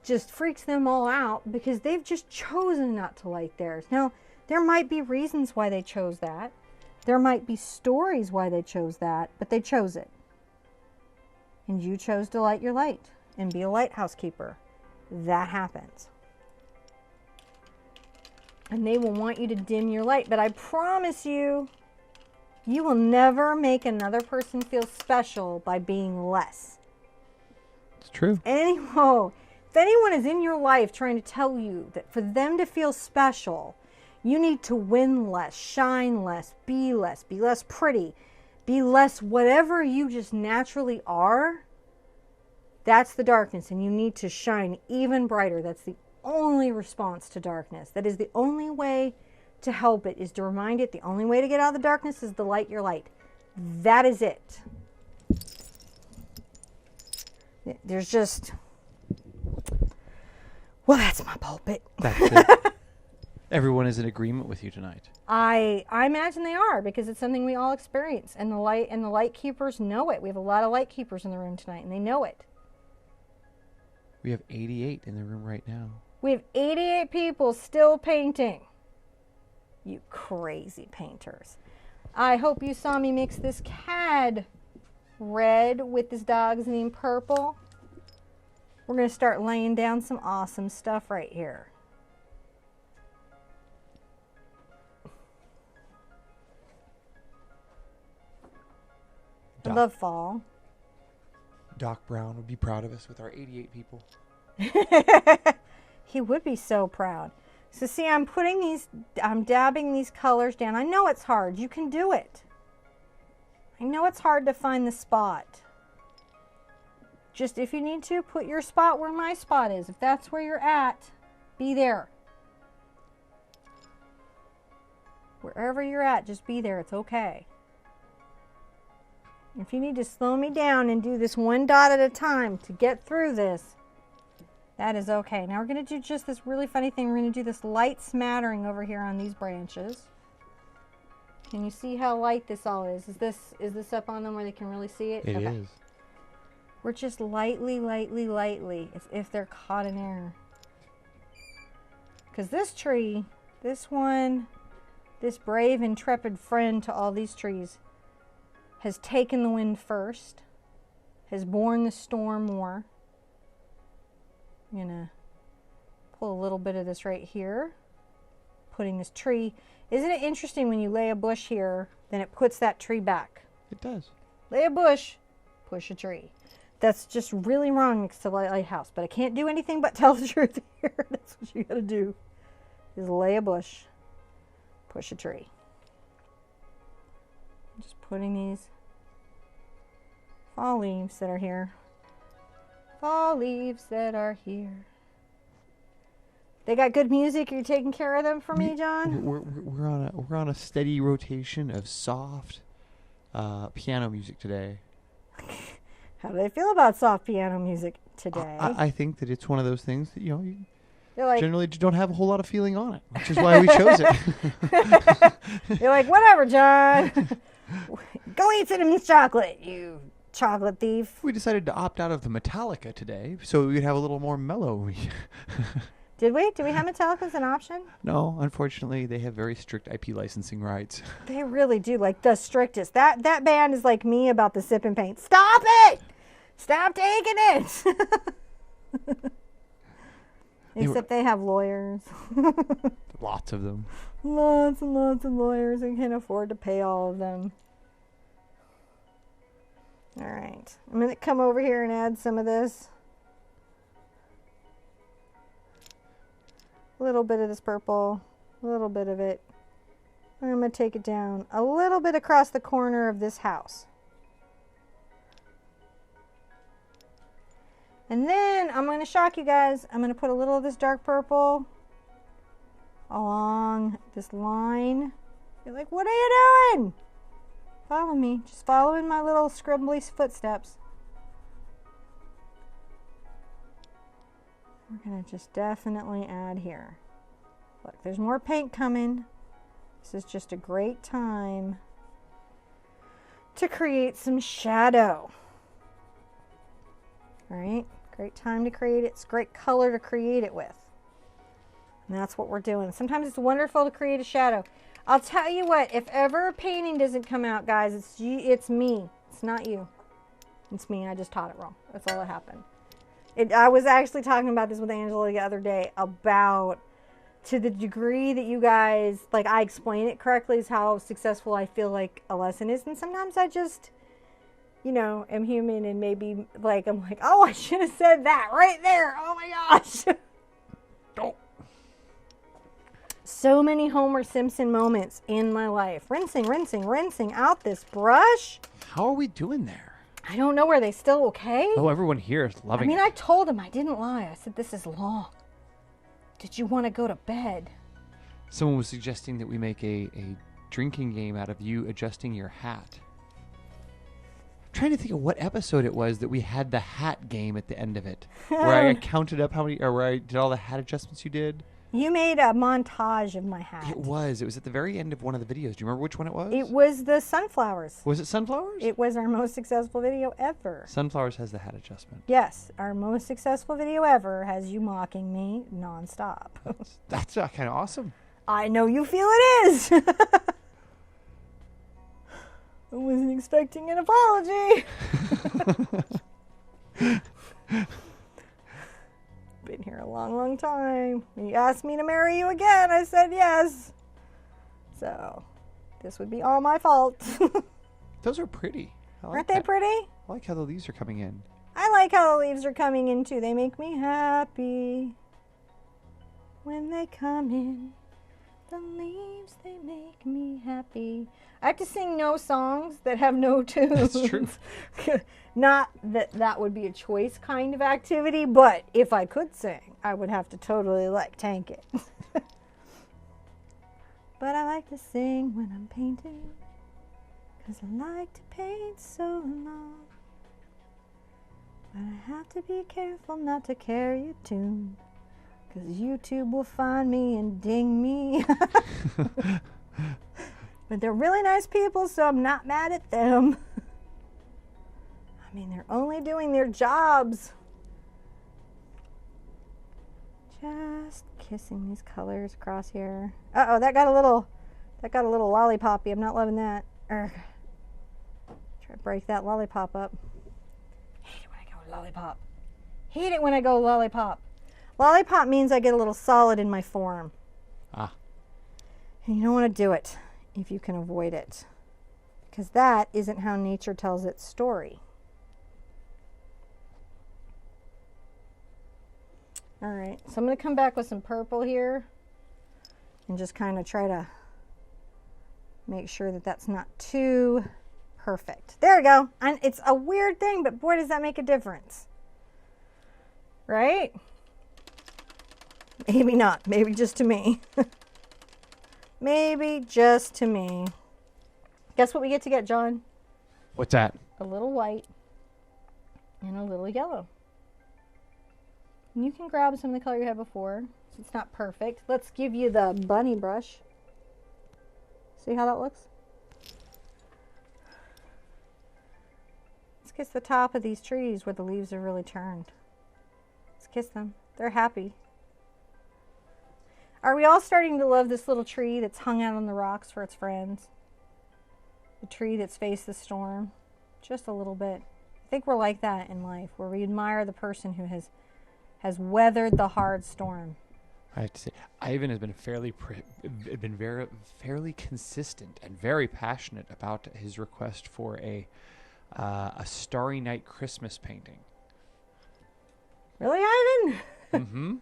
A: just freaks them all out because they've just chosen not to light theirs. Now, there might be reasons why they chose that. There might be stories why they chose that, but they chose it. and you chose to light your light and be a lighthouse keeper, that happens. And they will want you to dim your light, but I promise you, you will never make another person feel special by being less.
B: It's true.
A: If anyone is in your life trying to tell you that for them to feel special, you need to win less, shine less, be less pretty, be less whatever you just naturally are, that's the darkness, and you need to shine even brighter. That's the only response to darkness. That is the only way to help it, is to remind it the only way to get out of the darkness is to light your light. That is it. There's just, well, that's my pulpit.
B: That's it. Everyone is in agreement with you tonight.
A: I imagine they are, because it's something we all experience, and the light keepers know it. We have a lot of light keepers in the room tonight, and they know it.
B: We have 88 in the room right now.
A: We have 88 people still painting. You crazy painters. I hope you saw me mix this Cad Red with this Dioxazine Purple. We're going to start laying down some awesome stuff right here. I love fall.
B: Doc Brown would be proud of us with our 88 people.
A: He would be so proud. So see, I'm dabbing these colors down. I know it's hard. You can do it. I know it's hard to find the spot. Just if you need to, put your spot where my spot is. If that's where you're at, be there. Wherever you're at, just be there. It's okay. If you need to slow me down and do this one dot at a time to get through this, that is okay. Now we're going to do just this really funny thing. We're going to do this light smattering over here on these branches. Can you see how light this all is? Is this up on them where they can really see it?
B: It is.
A: We're just lightly, as if they're caught in air. Because this tree, this one, this brave, intrepid friend to all these trees, has taken the wind first, has borne the storm more. I'm gonna pull a little bit of this right here, putting this tree. Isn't it interesting when you lay a bush here, then it puts that tree back?
B: It does.
A: Lay a bush, push a tree. That's just really wrong next to the lighthouse, but I can't do anything but tell the truth here. That's what you gotta do, is lay a bush, push a tree. I'm just putting these fall leaves that are here. Fall leaves that are here. They got good music. Are you taking care of them for me, John?
B: We're on a steady rotation of soft piano music today.
A: How do they feel about soft piano music today?
B: I think that it's one of those things that, you
A: like,
B: generally don't have a whole lot of feeling on it, which is why we chose it.
A: You're like, whatever, John. Go eat some chocolate, you chocolate thief.
B: We decided to opt out of the Metallica today, so we could have a little more mellow.
A: Did we? Do we have Metallica as an option?
B: No, unfortunately, they have very strict IP licensing rights.
A: They really do, like the strictest. That band is like me about the sip and paint. Stop it! Stop taking it! Except they have lawyers.
B: Lots of them.
A: Lots and lots of lawyers, and can't afford to pay all of them. All right, I'm going to come over here and add some of this. A little bit of this purple, a little bit of it. And I'm going to take it down a little bit across the corner of this house. And then I'm going to shock you guys. I'm going to put a little of this dark purple along this line. You're like, what are you doing? Follow me. Just follow in my little scribbly footsteps. We're going to just definitely add here. Look, there's more paint coming. This is just a great time to create some shadow. All right, great time to create it. It's great color to create it with. And that's what we're doing. Sometimes it's wonderful to create a shadow. I'll tell you what, if ever a painting doesn't come out, guys, it's me. It's not you. It's me. I just taught it wrong. That's all that happened. I was actually talking about this with Angela the other day about, to the degree that you guys, like, I explain it correctly is how successful I feel like a lesson is. And sometimes I just, you know, am human and maybe, like, I'm like, oh, I should have said that right there. Oh my gosh.
B: Oh.
A: So many Homer Simpson moments in my life. Rinsing out this brush.
B: How are we doing there?
A: I don't know. Are they still okay?
B: Oh, everyone here is loving it.
A: I told him, I didn't lie. I said, this is long. Did you want to go to bed?
B: Someone was suggesting that we make a drinking game out of you adjusting your hat. I'm trying to think of what episode it was that we had the hat game at the end of it. Where I counted up how many, or where I did all the hat adjustments you did.
A: You made a montage of my hat.
B: It was at the very end of one of the videos. Do you remember which one it was?
A: It was the sunflowers.
B: Was it sunflowers?
A: It was our most successful video ever.
B: Sunflowers has the hat adjustment.
A: Yes, our most successful video ever has you mocking me nonstop.
B: That's kind of awesome.
A: I know you feel it is. I wasn't expecting an apology. Been here a long time. You asked me to marry you again. I said yes. So, this would be all my fault.
B: Those are pretty.
A: Aren't they pretty?
B: I like how the leaves are coming in.
A: I like how the leaves are coming in too. They make me happy when they come in. The leaves, they make me happy. I have to sing no songs that have no tunes.
B: That's true.
A: Not that that would be a choice kind of activity, but if I could sing, I would have to totally like tank it. But I like to sing when I'm painting, 'cause I like to paint so long. But I have to be careful not to carry a tune, 'cause YouTube will find me and ding me. But they're really nice people, so I'm not mad at them. I mean, they're only doing their jobs. Just kissing these colors across here. Uh-oh, that got a little lollipoppy. I'm not loving that. Urgh. Try to break that lollipop up. Hate it when I go lollipop. Hate it when I go lollipop. Lollipop means I get a little solid in my form.
B: Ah.
A: And you don't want to do it if you can avoid it, because that isn't how nature tells its story. All right, so I'm going to come back with some purple here and just kind of try to make sure that that's not too perfect. There we go. And it's a weird thing, but boy, does that make a difference. Right? Maybe not. Maybe just to me. Maybe just to me. Guess what we get, John?
B: What's that?
A: A little white and a little yellow. And you can grab some of the color you had before. So it's not perfect. Let's give you the bunny brush. See how that looks? Let's kiss the top of these trees where the leaves are really turned. Let's kiss them. They're happy. Are we all starting to love this little tree that's hung out on the rocks for its friends? The tree that's faced the storm? Just a little bit. I think we're like that in life, where we admire the person who has weathered the hard storm.
B: I have to say, Ivan has been fairly consistent and very passionate about his request for a Starry Night Christmas painting.
A: Really, Ivan?
B: Mm-hmm.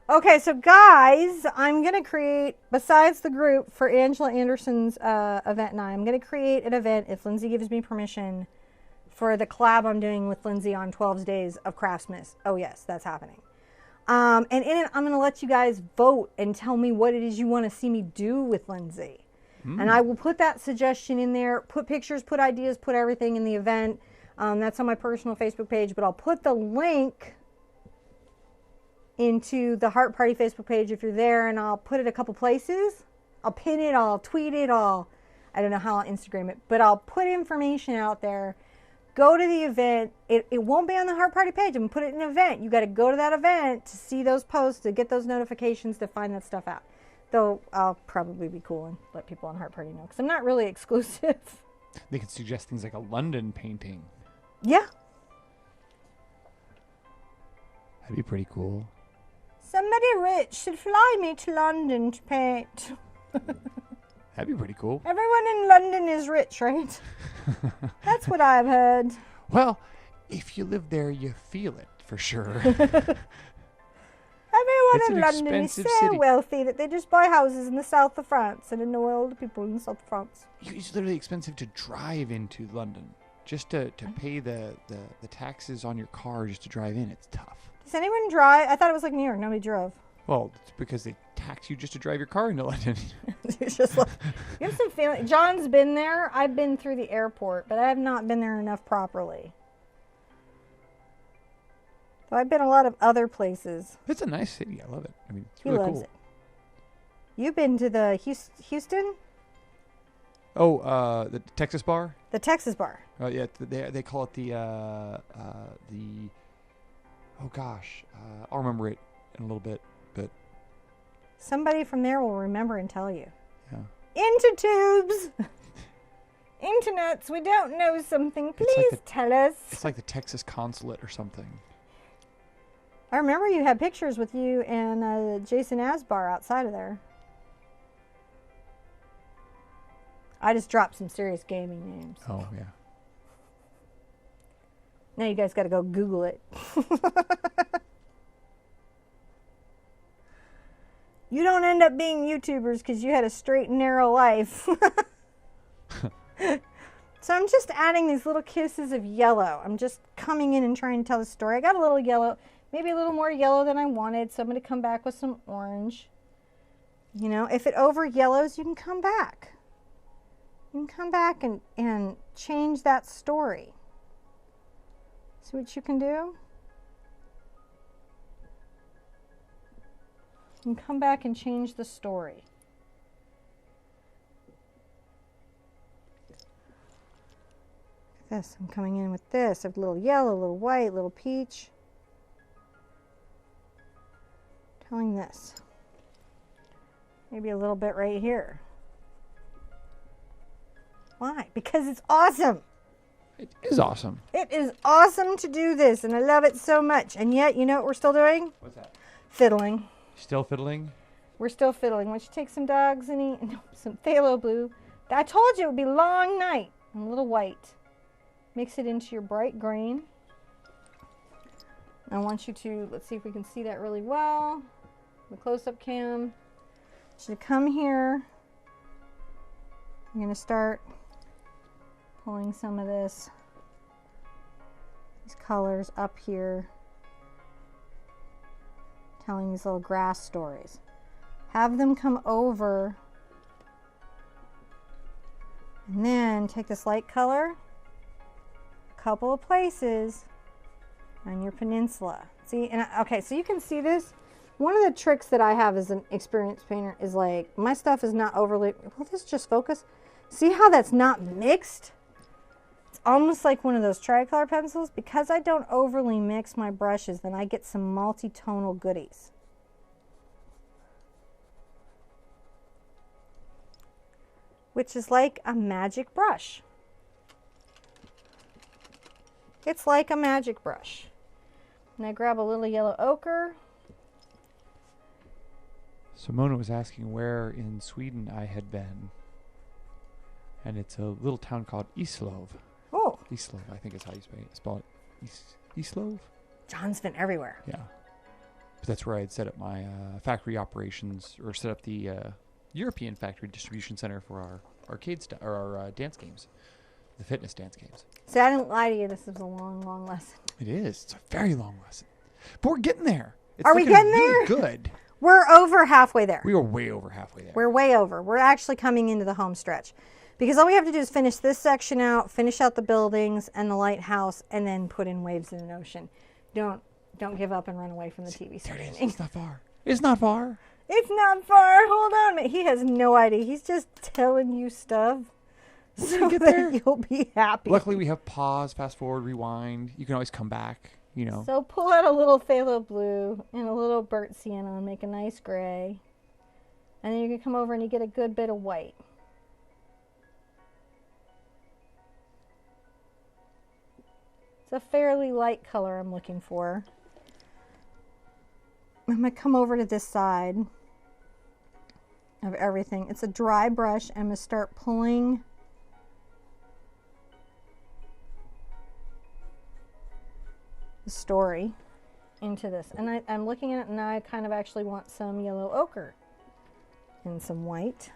A: Okay, so guys, I'm going to create, besides the group for Angela Anderson's event and I'm going to create an event, if Lindsay gives me permission, for the collab I'm doing with Lindsay on 12 Days of Craftsmas. Oh yes, that's happening. And in it, I'm going to let you guys vote and tell me what it is you want to see me do with Lindsay. And I will put that suggestion in there, put pictures, put ideas, put everything in the event. That's on my personal Facebook page, but I'll put the link into the Heart Party Facebook page if you're there, and I'll put it a couple places. I'll pin it, I'll tweet it, I don't know how I'll Instagram it, but I'll put information out there. Go to the event. It won't be on the Heart Party page. I'm going to put it in an event. You got to go to that event to see those posts, to get those notifications, to find that stuff out. Though I'll probably be cool and let people on Heart Party know, because I'm not really exclusive.
B: They can suggest things like a London painting.
A: Yeah.
B: That'd be pretty cool.
A: Somebody rich should fly me to London to paint.
B: That'd be pretty cool.
A: Everyone in London is rich, right? That's what I've heard.
B: Well, if you live there, you feel it for sure.
A: Everyone
B: It's
A: in
B: an
A: London is so
B: expensive city.
A: wealthy that they just buy houses in the south of France and annoy all the people in the south of France.
B: It's literally expensive to drive into London. Just to pay the taxes on your car just to drive in, it's tough.
A: Does anyone drive? I thought it was like New York. Nobody drove.
B: Well, it's because they tax you just to drive your car into London.
A: You're just like, you have some feeling. John's been there. I've been through the airport, but I have not been there enough properly. So I've been a lot of other places.
B: It's a nice city. I love it. I mean, it's
A: He
B: really
A: loves
B: cool.
A: it. You've been to the Houston?
B: Oh, the Texas bar?
A: The Texas bar.
B: Yeah, they call it the oh gosh, I'll remember it in a little bit, but
A: Somebody from there will remember and tell you.
B: yeah.
A: Into tubes. Internets, we don't know something. Please tell us.
B: It's like the Texas consulate or something.
A: I remember you had pictures with you and Jason Asbar outside of there. I just dropped some serious gaming names.
B: Oh yeah.
A: Now you guys got to go Google it. You don't end up being YouTubers because you had a straight and narrow life. So I'm just adding these little kisses of yellow. I'm just coming in and trying to tell the story. I got a little yellow, maybe a little more yellow than I wanted, so I'm going to come back with some orange. You know, if it over yellows, you can come back. You can come back and change that story. See what you can do? You can come back and change the story. Look at this. I'm coming in with this. I have a little yellow, a little white, a little peach. Telling this. Maybe a little bit right here. Why? Because it's awesome.
B: It is awesome.
A: It is awesome to do this, and I love it so much. And yet, you know what we're still doing?
B: What's that?
A: Fiddling.
B: Still fiddling?
A: We're still fiddling. Why don't you take some Dioxazine, some Phthalo Blue. I told you it would be long night. And a little white. Mix it into your bright green. I want you to, let's see if we can see that really well. The close-up cam. I want you to come here. I'm going to start pulling some of these colors up here, telling these little grass stories. Have them come over, and then take this light color, a couple of places on your peninsula. See, and okay, so you can see this. One of the tricks that I have as an experienced painter is like, my stuff is not overly, will this just focus? See how that's not mixed? It's almost like one of those tricolor pencils. Because I don't overly mix my brushes, then I get some multi-tonal goodies. Which is like a magic brush. It's like a magic brush. And I grab a little yellow ochre.
B: Simona was asking where in Sweden I had been. And it's a little town called Eslöv.
A: Oh.
B: Eslöv, I think is how you spell it. Eslöv?
A: John's been everywhere.
B: Yeah. But that's where I had set up my factory operations, or set up the European factory distribution center for our arcade or our dance games, the fitness dance games.
A: See, I didn't lie to you. This is a long, long lesson.
B: It is. It's a very long lesson. But we're getting there. It's
A: Are we
B: looking
A: getting
B: really
A: there?
B: good.
A: We're over halfway there.
B: We are way over halfway there.
A: We're way over. We're actually coming into the home stretch. Because all we have to do is finish this section out, finish out the buildings and the lighthouse, and then put in waves in an ocean. Don't give up and run away from the TV
B: There it is.
A: screen.
B: It's not far. It's not far.
A: It's not far. Hold on a minute. He has no idea. He's just telling you stuff so
B: get
A: that
B: there.
A: you'll be happy.
B: Luckily, we have pause, fast forward, rewind. You can always come back, you know.
A: So pull out a little phthalo blue and a little burnt sienna and make a nice gray. And then you can come over and you get a good bit of white. It's a fairly light color I'm looking for. I'm going to come over to this side of everything. It's a dry brush. I'm going to start pulling the story into this. And I'm looking at it, and I kind of actually want some yellow ochre and some white.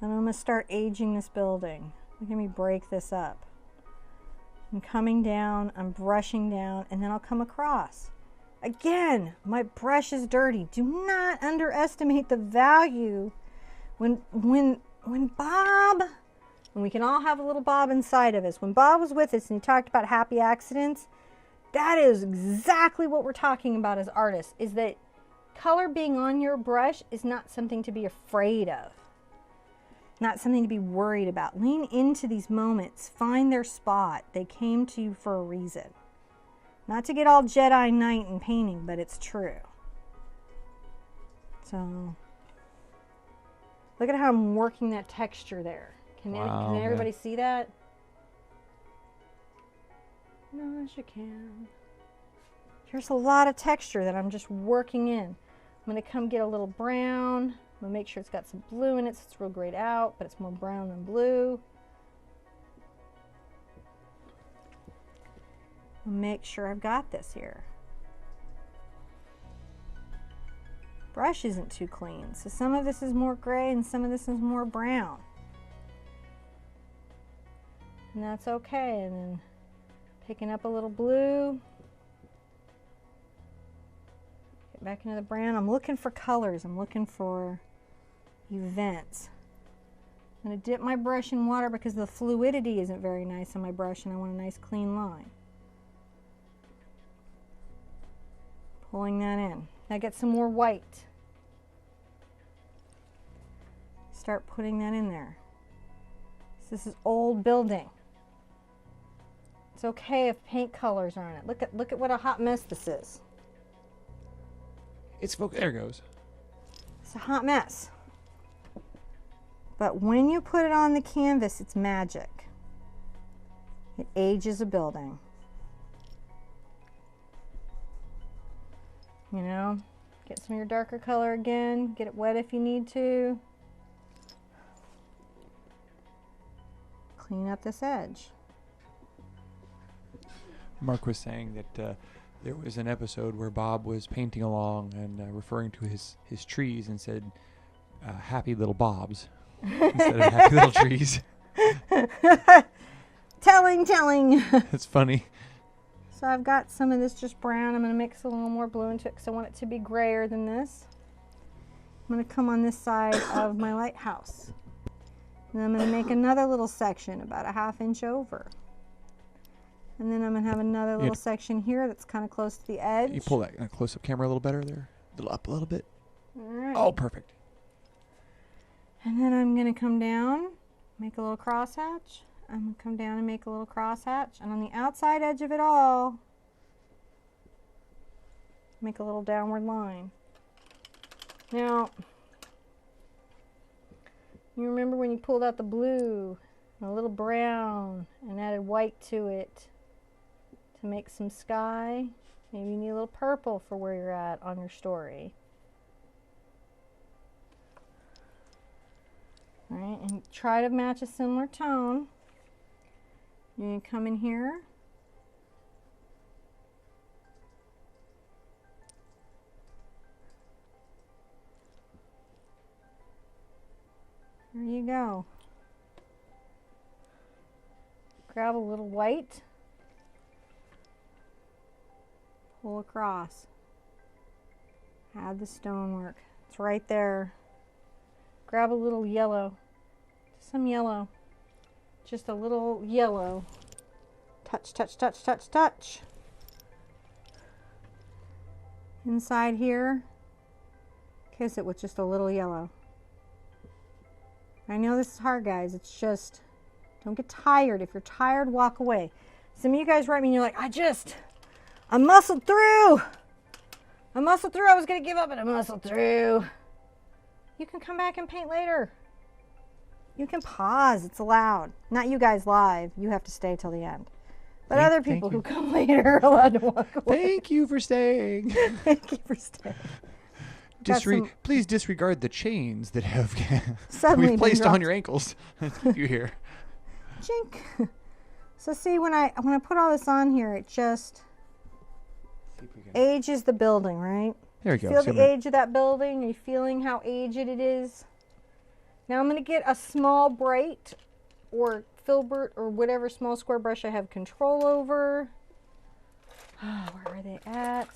A: And I'm going to start aging this building. Look at me break this up. I'm coming down, I'm brushing down, and then I'll come across. Again, my brush is dirty. Do not underestimate the value when Bob, and we can all have a little Bob inside of us. When Bob was with us and he talked about happy accidents, that is exactly what we're talking about as artists, is that color being on your brush is not something to be afraid of. Not something to be worried about. Lean into these moments. Find their spot. They came to you for a reason. Not to get all Jedi Knight in painting, but it's true. So, look at how I'm working that texture there. Can everybody see that? No, yes you can. There's a lot of texture that I'm just working in. I'm going to come get a little brown. I'm going to make sure it's got some blue in it so it's real grayed out, but it's more brown than blue. I'll make sure I've got this here. Brush isn't too clean, so some of this is more gray and some of this is more brown. And that's okay. And then picking up a little blue. Get back into the brown. I'm looking for colors. I'm looking for events. I'm going to dip my brush in water because the fluidity isn't very nice on my brush and I want a nice clean line. Pulling that in. Now get some more white. Start putting that in there. So this is old building. It's okay if paint colors are on it. Look at what a hot mess this is.
B: It's there it goes.
A: It's a hot mess. But when you put it on the canvas, it's magic. It ages a building. You know, get some of your darker color again. Get it wet if you need to. Clean up this edge.
B: Mark was saying that there was an episode where Bob was painting along and referring to his trees and said, happy little Bobs instead of happy little trees.
A: Telling.
B: It's funny.
A: So I've got some of this just brown. I'm going to mix a little more blue into it because I want it to be grayer than this. I'm going to come on this side of my lighthouse. And I'm going to make another little section about a ½ inch over. And then I'm going to have another little section here that's kind of close to the edge.
B: You pull that close-up camera a little better there. A little up a little bit.
A: All right.
B: Oh, perfect.
A: And then I'm going to come down, make a little crosshatch. I'm going to come down and make a little crosshatch. And on the outside edge of it all, make a little downward line. Now, you remember when you pulled out the blue and a little brown and added white to it to make some sky? Maybe you need a little purple for where you're at on your story. All right, and try to match a similar tone. You're going to come in here. There you go. Grab a little white. Pull across. Add the stonework. It's right there. Grab a little yellow. Some yellow. Just a little yellow. Touch, touch, touch, touch, touch. Inside here, kiss it with just a little yellow. I know this is hard, guys. It's just, don't get tired. If you're tired, walk away. Some of you guys write me and you're like, I muscled through. I was going to give up, but I muscled through. You can come back and paint later. You can pause. It's allowed. Not you guys live. You have to stay till the end. But other people who come later are allowed to walk away.
B: Thank you for staying.
A: Thank you for staying.
B: Please disregard the chains that have
A: Suddenly
B: we've
A: been
B: placed on
A: dropped.
B: your ankles to keep you here.
A: Chink. So see, when I put all this on here, it just ages the building, right?
B: There we go.
A: Feel
B: So
A: the age of that building? Are you feeling how aged it is? Now I'm going to get a small bright or filbert or whatever small square brush I have control over. Where are they at?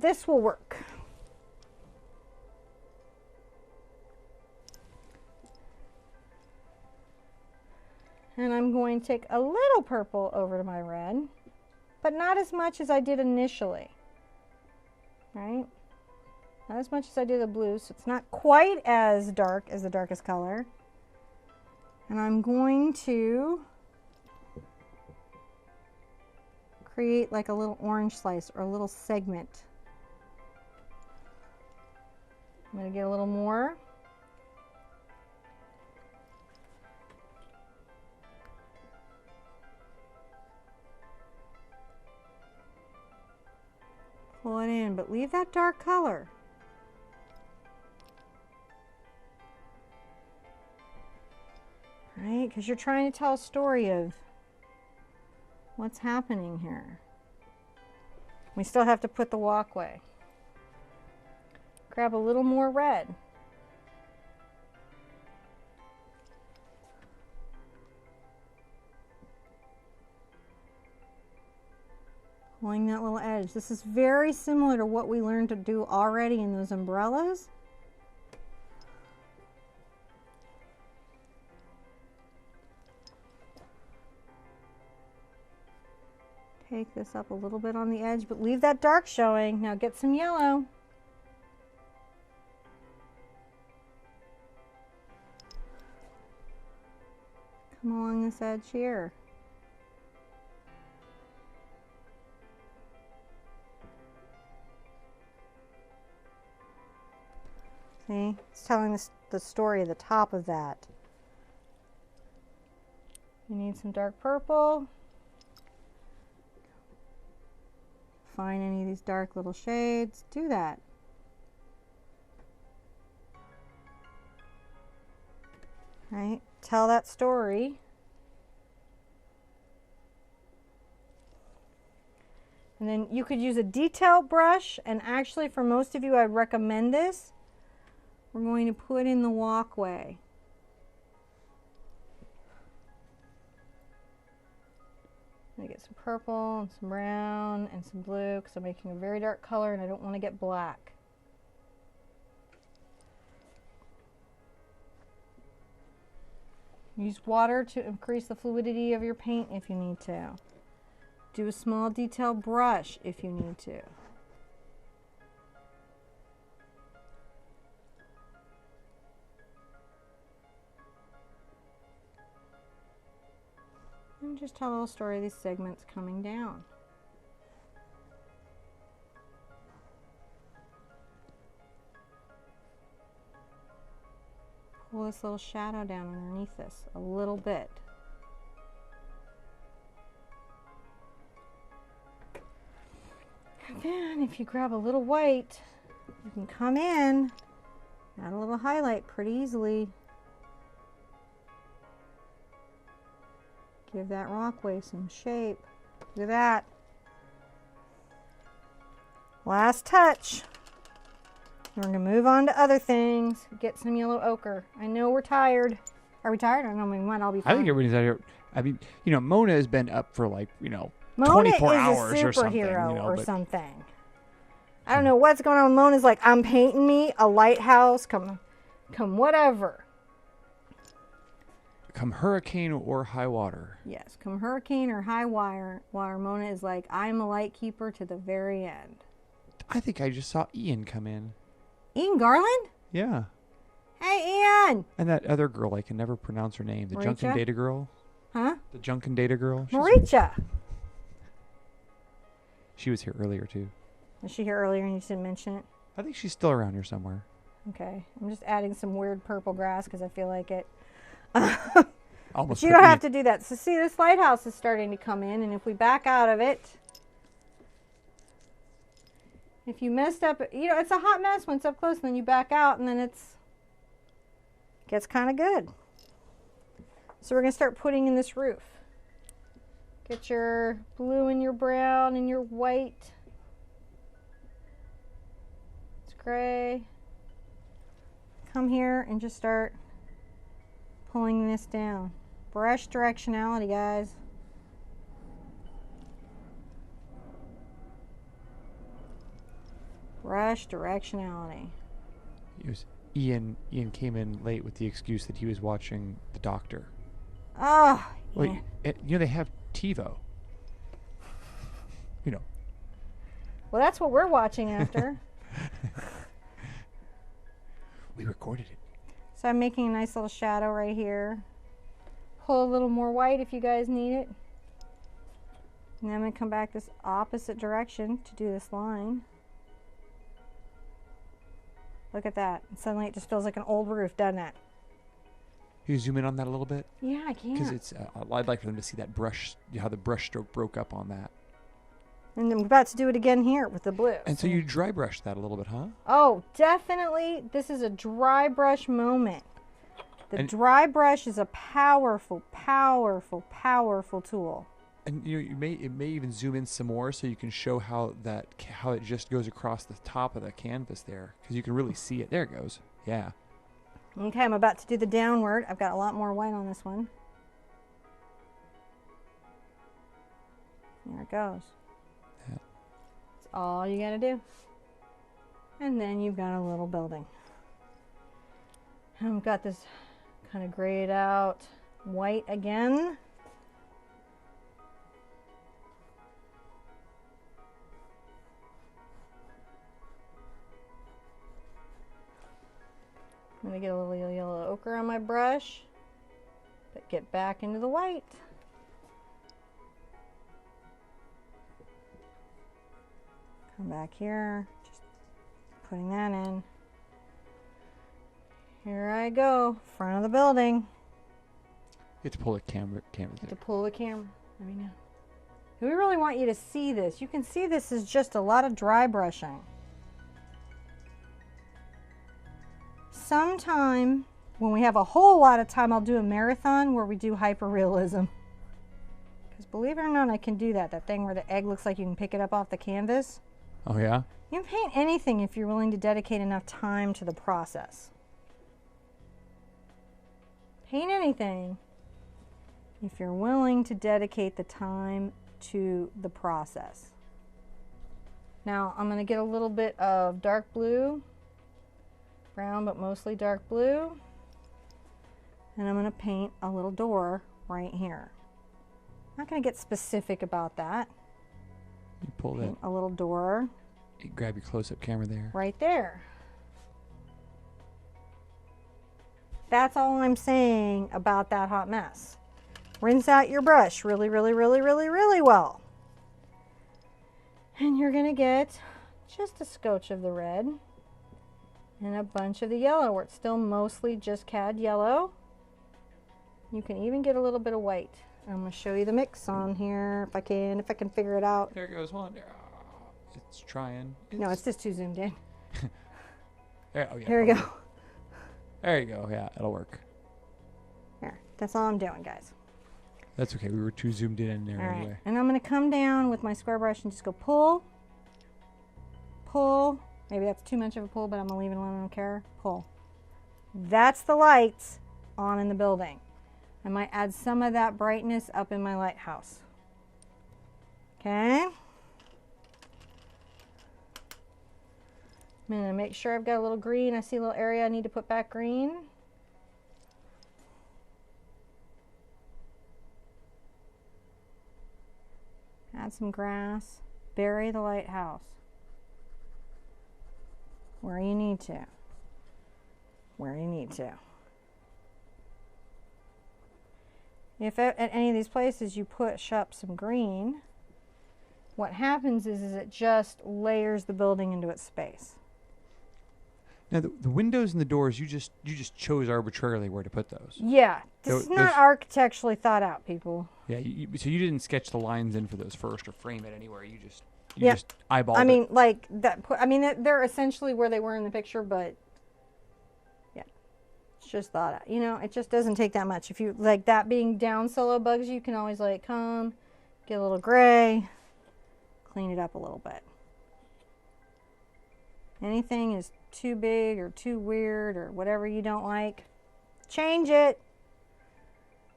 A: This will work. And I'm going to take a little purple over to my red, but not as much as I did initially, right? Not as much as I did the blue, so it's not quite as dark as the darkest color. And I'm going to create like a little orange slice or a little segment. I'm going to get a little more. Pull it in, but leave that dark color. Right? Because you're trying to tell a story of what's happening here. We still have to put the walkway. Grab a little more red. Pulling that little edge. This is very similar to what we learned to do already in those umbrellas. Take this up a little bit on the edge, but leave that dark showing. Now get some yellow. Come along this edge here. See, it's telling the story at the top of that. You need some dark purple. Find any of these dark little shades, do that. Right? Tell that story. And then you could use a detail brush, and actually for most of you I'd recommend this. We're going to put in the walkway. I'm going to get some purple and some brown and some blue because I'm making a very dark color and I don't want to get black. Use water to increase the fluidity of your paint if you need to. Do a small detail brush if you need to. And just tell a little story of these segments coming down. Pull this little shadow down underneath this a little bit. And then if you grab a little white, you can come in, add a little highlight pretty easily. Give that rockway some shape. Look at that. Last touch. We're going to move on to other things. Get some yellow ochre. I know we're tired. Are we tired? I don't know. We might all be fine.
B: I think everybody's out here. I mean, Mona has been up for like,
A: Mona
B: 24
A: is
B: hours
A: a
B: or something.
A: superhero or something. I don't know what's going on. Mona's like, I'm painting me a lighthouse. Come whatever.
B: Come hurricane or high water.
A: Yes, come hurricane or high water. Mona is like, I'm a light keeper to the very end.
B: I think I just saw Ian come in.
A: Ian Garland?
B: Yeah.
A: Hey, Ian!
B: And that other girl, I can never pronounce her name. The Junkin' Data girl.
A: Huh?
B: The Junkin' Data girl.
A: Maricha.
B: She was here earlier, too.
A: Was she here earlier and you just didn't mention it?
B: I think she's still around here somewhere.
A: Okay. I'm just adding some weird purple grass because I feel like it.
B: Almost
A: But you don't have to do that. So see, this lighthouse is starting to come in, and if we back out of it, if you messed up, you know, it's a hot mess when it's up close, and then you back out, and then gets kind of good. So we're going to start putting in this roof. Get your blue and your brown and your white. It's gray. Come here and just start pulling this down. Brush directionality, guys. Brush directionality.
B: Ian came in late with the excuse that he was watching The Doctor.
A: Oh,
B: Well,
A: yeah.
B: you know, they have TiVo. You know.
A: Well, that's what we're watching after.
B: We recorded it.
A: So I'm making a nice little shadow right here. Pull a little more white if you guys need it. And then I'm going to come back this opposite direction to do this line. Look at that. Suddenly it just feels like an old roof, doesn't it?
B: Can you zoom in on that a little bit?
A: Yeah, I can.
B: Because it's, I'd like for them to see that brush, how the brush stroke broke up on that.
A: And I'm about to do it again here with the blue.
B: And so you dry brush that a little bit, huh?
A: Oh, definitely. This is a dry brush moment. The dry brush is a powerful, powerful, powerful tool.
B: And you know, it may even zoom in some more so you can show how it just goes across the top of the canvas there, because you can really see it. There it goes. Yeah.
A: Okay, I'm about to do the downward. I've got a lot more white on this one. There it goes.
B: Yeah.
A: That's all you gotta do. And then you've got a little building. And I've got this kind of grayed out white again. I'm going to get a little yellow ochre on my brush, but get back into the white. Come back here, just putting that in. Here I go, front of the building.
B: You have to pull the camera.
A: To pull the camera. Let me know. We really want you to see this. You can see this is just a lot of dry brushing. Sometime when we have a whole lot of time, I'll do a marathon where we do hyperrealism. Because believe it or not, I can do that. That thing where the egg looks like you can pick it up off the canvas.
B: Oh, yeah?
A: You can paint anything if you're willing to dedicate enough time to the process. Paint anything if you're willing to dedicate the time to the process. Now I'm going to get a little bit of dark blue, brown, but mostly dark blue, and I'm going to paint a little door right here. I'm not going to get specific about that.
B: You pull
A: Paint a little door.
B: You grab your close-up camera there.
A: Right there. That's all I'm saying about that hot mess. Rinse out your brush really, really, really, really, really well. And you're going to get just a scotch of the red and a bunch of the yellow, where it's still mostly just cad yellow. You can even get a little bit of white. I'm going to show you the mix on here if I can figure it out.
B: There goes one. It's trying.
A: No, it's just too zoomed in.
B: There, oh, yeah.
A: Here we go.
B: There you go. Yeah, it'll work.
A: There. That's all I'm doing, guys.
B: That's okay. We were too zoomed in there
A: All
B: anyway.
A: right. And I'm going to come down with my square brush and just go pull, pull. Maybe that's too much of a pull, but I'm going to leave it alone. I don't care. Pull. That's the lights on in the building. I might add some of that brightness up in my lighthouse. Okay. I'm going to make sure I've got a little green. I see a little area I need to put back green. Add some grass. Bury the lighthouse where you need to. Where you need to. If at any of these places you push up some green, what happens is it just layers the building into its space.
B: Now the windows and the doors, you just chose arbitrarily where to put those.
A: Yeah, this is not architecturally thought out, people.
B: Yeah, so you didn't sketch the lines in for those first or frame it anywhere. You just eyeballed it.
A: I mean, like that. I mean, they're essentially where they were in the picture, but yeah, it's just thought out. You know, it just doesn't take that much. If you like that being down solo bugs, you can always like come, get a little gray, clean it up a little bit. Anything is too big or too weird or whatever you don't like, change it.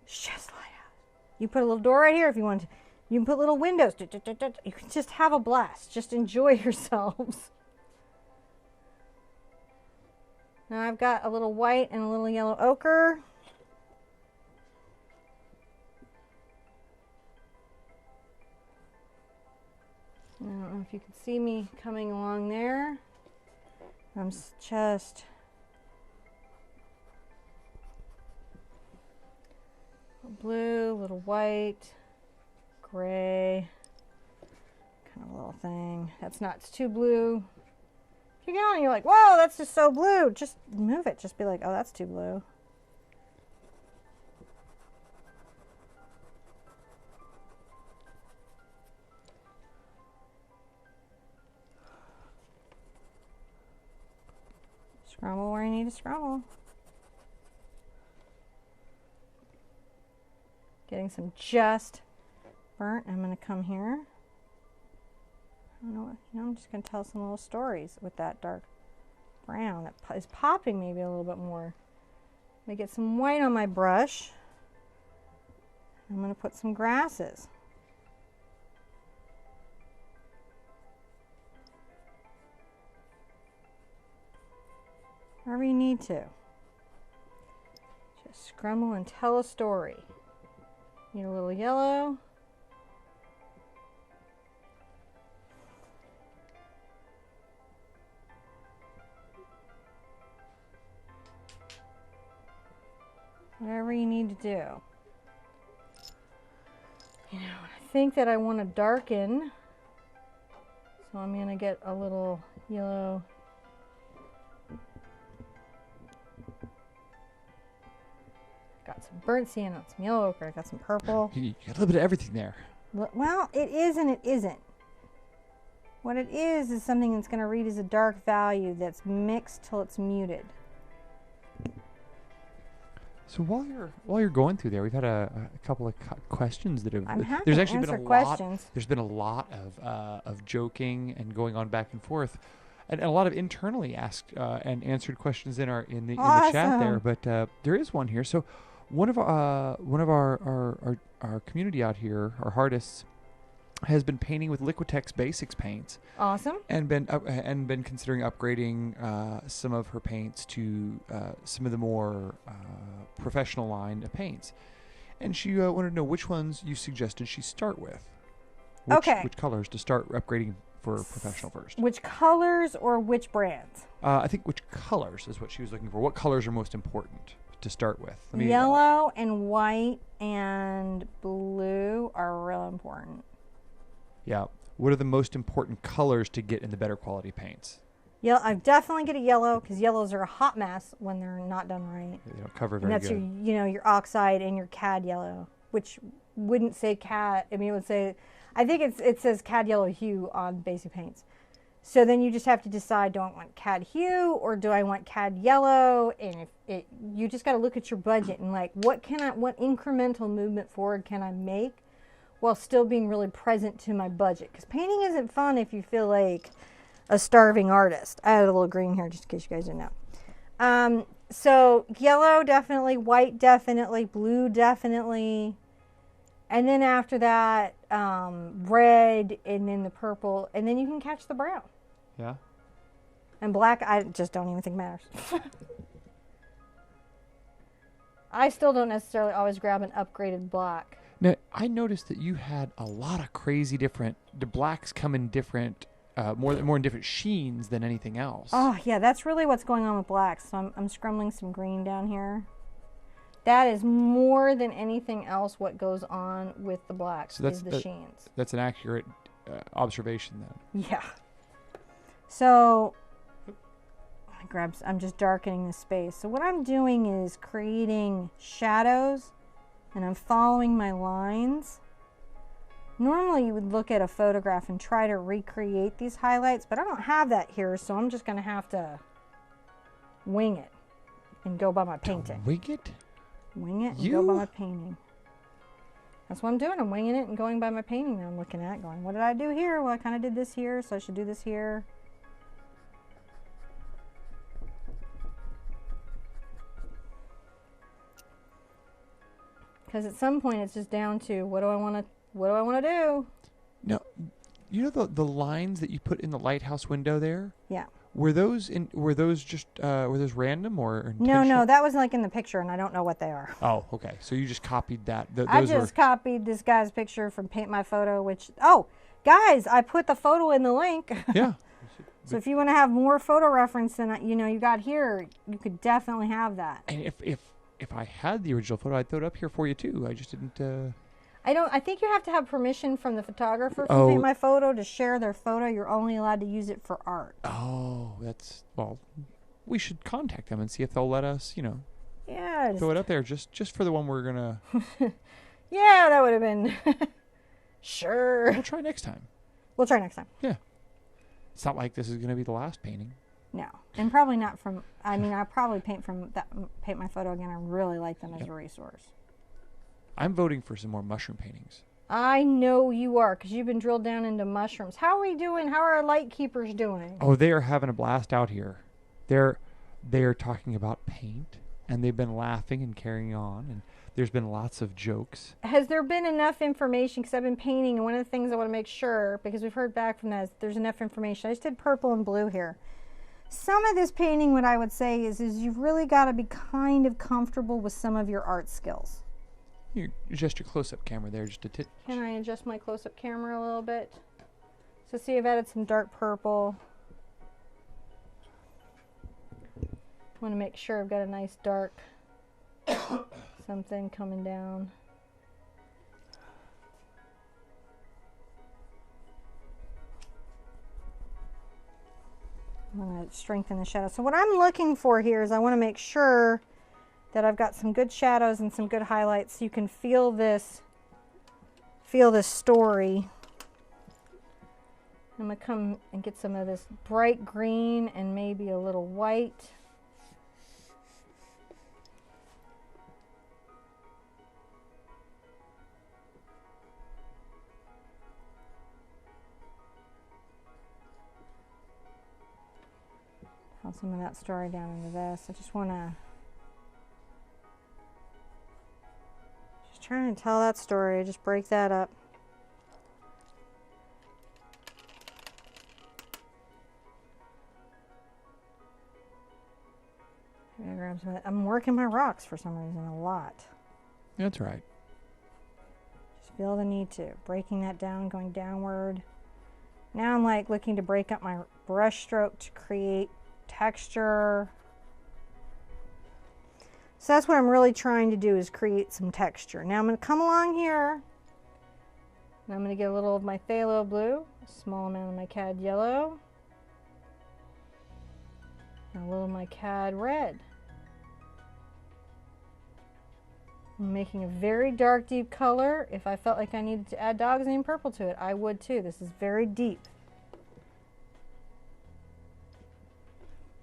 A: It's just Lighthouse. You put a little door right here if you want to. You can put little windows. You can just have a blast. Just enjoy yourselves. Now I've got a little white and a little yellow ochre. I don't know if you can see me coming along there. I'm just blue, little white, gray, kind of a little thing. That's not, it's too blue. If you get on and you're like, whoa, that's just so blue, just move it. Just be like, oh, that's too blue. Scrumble where you need to scrumble. Getting some just burnt. I'm going to come here. I don't know what, you know, I'm just going to tell some little stories with that dark brown that is popping maybe a little bit more. I'm going to get some white on my brush. I'm going to put some grasses. Wherever you need to. Just scrumble and tell a story. Need a little yellow. Whatever you need to do. You know, I think that I want to darken. So I'm going to get a little yellow. Got some burnt sienna, some yellow ochre, I got some purple.
B: You got a little bit of everything there.
A: Well, it is and it isn't. What it is something that's going to read as a dark value that's mixed till it's muted.
B: So while you're going through there, we've had a couple of questions that have.
A: I'm happy
B: there's
A: to
B: actually
A: answer
B: been a
A: questions.
B: lot. There's been a lot of joking and going on back and forth, and a lot of internally asked and answered questions in the chat there. But there is one here. So one of our community out here, our artists, has been painting with Liquitex Basics paints.
A: Awesome.
B: And been considering upgrading some of her paints to some of the more professional line of paints. And she wanted to know which ones you suggested she start with. Which colors to start upgrading for professional first.
A: Which colors or which brands?
B: I think which colors is what she was looking for. What colors are most important to start with?
A: Yellow and white and blue are real important.
B: Yeah. What are the most important colors to get in the better quality paints?
A: Yeah, I definitely get a yellow because yellows are a hot mess when they're not done right.
B: They don't cover
A: And
B: very
A: that's
B: good.
A: your oxide and your cad yellow, which wouldn't say cad. I mean, it would say, I think it says cad yellow hue on basic paints. So then you just have to decide, do I want cad hue or do I want cad yellow? And you just got to look at your budget and like, what incremental movement forward can I make while still being really present to my budget? Because painting isn't fun if you feel like a starving artist. I had a little green here just in case you guys didn't know. So yellow definitely, white definitely, blue definitely. And then after that, red, and then the purple, and then you can catch the brown.
B: Yeah.
A: And black, I just don't even think matters. I still don't necessarily always grab an upgraded black.
B: Now, I noticed that you had a lot of crazy the blacks come in different, more in different sheens than anything else.
A: Oh, yeah, that's really what's going on with blacks. So I'm scrumbling some green down here. That is more than anything else what goes on with the blacks is the sheens.
B: That's an accurate observation then.
A: Yeah. So I'm just darkening the space. So what I'm doing is creating shadows, and I'm following my lines. Normally you would look at a photograph and try to recreate these highlights, but I don't have that here, so I'm just gonna have to wing it and go by my painting.
B: Wing it?
A: Wing it and go by my painting. That's what I'm doing. I'm winging it and going by my painting that I'm looking at, going, what did I do here? Well, I kind of did this here, so I should do this here. Because at some point it's just down to what do I want to do?
B: Now, you know the lines that you put in the lighthouse window there?
A: Yeah.
B: Were those random or
A: No,
B: intentional?
A: that was like in the picture, and I don't know what they are.
B: Oh, okay. So you just copied that.
A: I just copied this guy's picture from Paint My Photo, which, oh, guys, I put the photo in the link.
B: Yeah.
A: So if you want to have more photo reference than you got here, you could definitely have that.
B: And if I had the original photo, I'd throw it up here for you too. I just didn't.
A: I think you have to have permission from the photographer from Paint My Photo to share their photo. You're only allowed to use it for art.
B: Oh, well, we should contact them and see if they'll let us,
A: Yeah.
B: throw it up there just for the one we're gonna.
A: Yeah, that would have been. Sure.
B: We'll try next time.
A: We'll try next time.
B: Yeah. It's not like this is gonna be the last painting.
A: No, and probably not from. I mean, I probably Paint My Photo again. I really like them as a resource.
B: I'm voting for some more mushroom paintings.
A: I know you are, because you've been drilled down into mushrooms. How are we doing? How are our light keepers doing?
B: Oh, they are having a blast out here. They're talking about paint, and they've been laughing and carrying on, and there's been lots of jokes.
A: Has there been enough information? Because I've been painting, and one of the things I want to make sure, because we've heard back from that, is there's enough information. I just did purple and blue here. Some of this painting, what I would say is you've really got to be kind of comfortable with some of your art skills.
B: You adjust your close-up camera there just a tit.
A: Can I adjust my close-up camera a little bit? So see, I've added some dark purple. Want to make sure I've got a nice dark something coming down. I'm going to strengthen the shadow. So what I'm looking for here is I want to make sure that I've got some good shadows and some good highlights so you can feel this story. I'm going to come and get some of this bright green and maybe a little white. Tell some of that story down into this. I just want to trying to tell that story, just break that up. I'm working my rocks for some reason a lot.
B: That's right.
A: Just feel the need to. Breaking that down, going downward. Now I'm like looking to break up my brush stroke to create texture. So that's what I'm really trying to do, is create some texture. Now I'm going to come along here, and I'm going to get a little of my phthalo blue, a small amount of my cad yellow, and a little of my cad red. I'm making a very dark, deep color. If I felt like I needed to add Dioxazine Purple to it, I would too. This is very deep.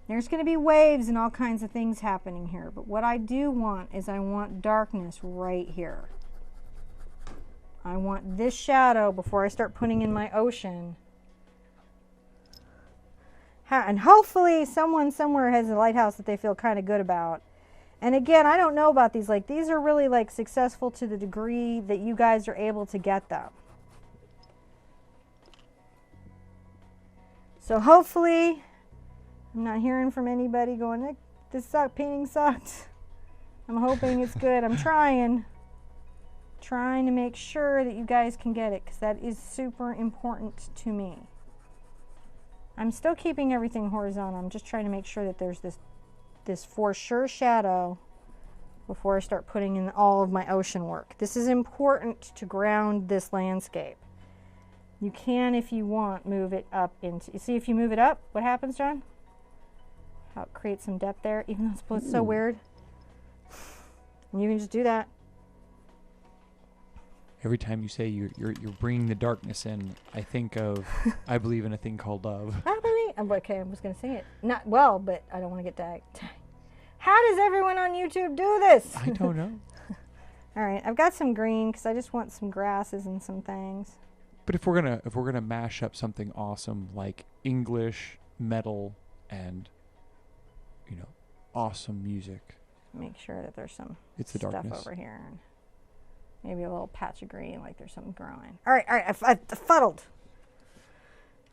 A: There's going to be waves and all kinds of things happening here, but what I do want is I want darkness right here. I want this shadow before I start putting in my ocean. And hopefully someone somewhere has a lighthouse that they feel kind of good about. And again, I don't know about these. Like, these are really like successful to the degree that you guys are able to get them. So hopefully I'm not hearing from anybody going, this painting sucked. I'm hoping it's good. I'm trying to make sure that you guys can get it, because that is super important to me. I'm still keeping everything horizontal. I'm just trying to make sure that there's this for sure shadow before I start putting in all of my ocean work. This is important to ground this landscape. You can, if you want, move it up into, you see if you move it up, what happens, John? How it creates some depth there, even though it's so weird. And you can just do that.
B: Every time you say you're bringing the darkness in, I think of I believe in a thing called love.
A: Okay, I was going to sing it. Not well, but I don't want to get tagged. How does everyone on YouTube do this?
B: I don't know.
A: All right, I've got some green because I just want some grasses and some things.
B: But if we're gonna mash up something awesome like English, metal, and awesome music,
A: Make sure that there's some
B: it's the
A: stuff
B: darkness
A: over here. And maybe a little patch of green, like there's something growing. All right, I fuddled.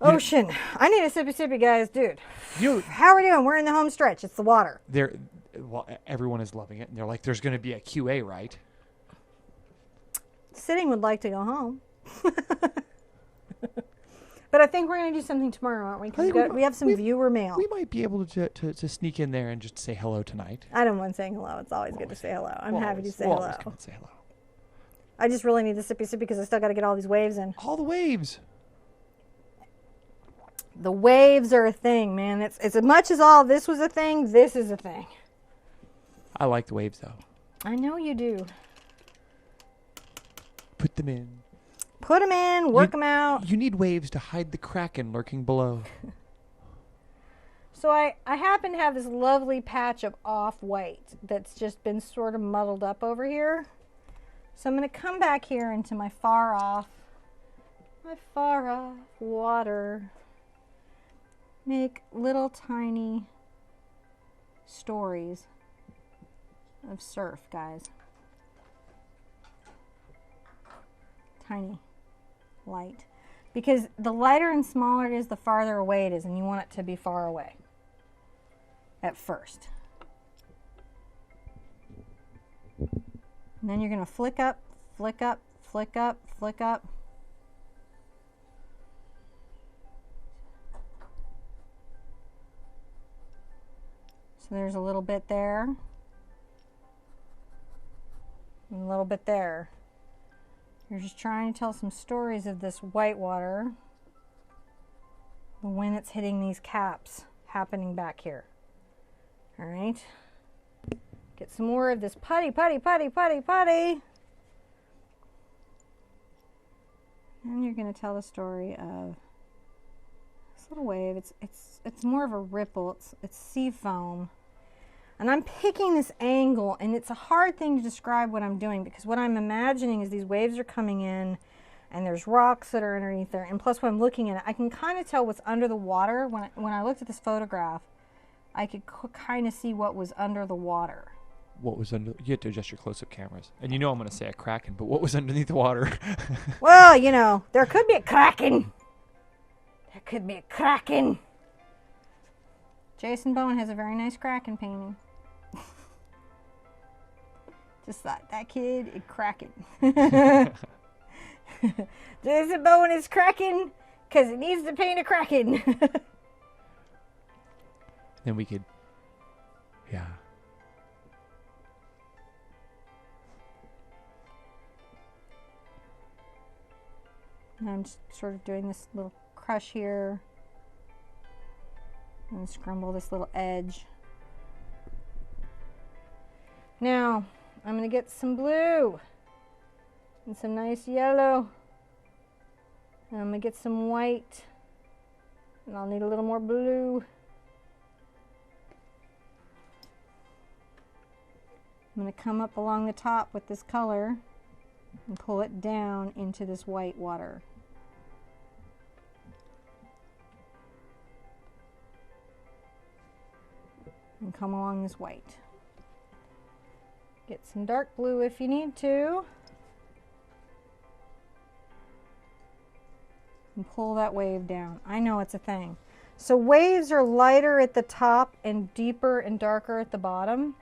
A: Ocean. I need a sippy, guys, dude. How are we doing? We're in the home stretch. It's the water.
B: Everyone is loving it, and they're like, "There's going to be a QA, right?"
A: Sitting would like to go home. But I think we're going to do something tomorrow, aren't we? Because we have some viewer mail.
B: We might be able to sneak in there and just say hello tonight.
A: I don't mind saying hello. It's always good to say hello. I'm happy to say hello.
B: Always come and say hello.
A: I just really need the sippy because I still got to get all these waves in.
B: All the waves.
A: The waves are a thing, man. It's as much as all this was a thing, this is a thing.
B: I like the waves, though.
A: I know you do.
B: Put them in.
A: Put them in, work them out.
B: You need waves to hide the kraken lurking below.
A: So I happen to have this lovely patch of off-white that's just been sort of muddled up over here. So I'm going to come back here into my far off water. Make little tiny stories of surf, guys. Tiny, light. Because the lighter and smaller it is, the farther away it is, and you want it to be far away at first. And then you're going to flick up, flick up, flick up, flick up. So there's a little bit there, and a little bit there. You're just trying to tell some stories of this white water when it's hitting these caps happening back here. All right. Get some more of this putty. And you're going to tell the story of this little wave. It's more of a ripple. It's sea foam. And I'm picking this angle, and it's a hard thing to describe what I'm doing because what I'm imagining is these waves are coming in and there's rocks that are underneath there. And plus, when I'm looking at it, I can kind of tell what's under the water. When I looked at this photograph, I could kind of see what was under the water.
B: What was under? You have to adjust your close-up cameras. And you know I'm going to say a kraken, but what was underneath the water?
A: Well, you know, there could be a kraken. There could be a kraken. Jason Bowen has a very nice kraken painting. Just thought, that kid is cracking. Jason Bowen is cracking because he needs to paint a kraken.
B: Then we could, yeah.
A: And I'm just sort of doing this little crush here. And scrumble this little edge. Now, I'm going to get some blue and some nice yellow. And I'm going to get some white. And I'll need a little more blue. I'm going to come up along the top with this color and pull it down into this white water. And come along this white. Get some dark blue if you need to. And pull that wave down. I know it's a thing. So waves are lighter at the top and deeper and darker at the bottom.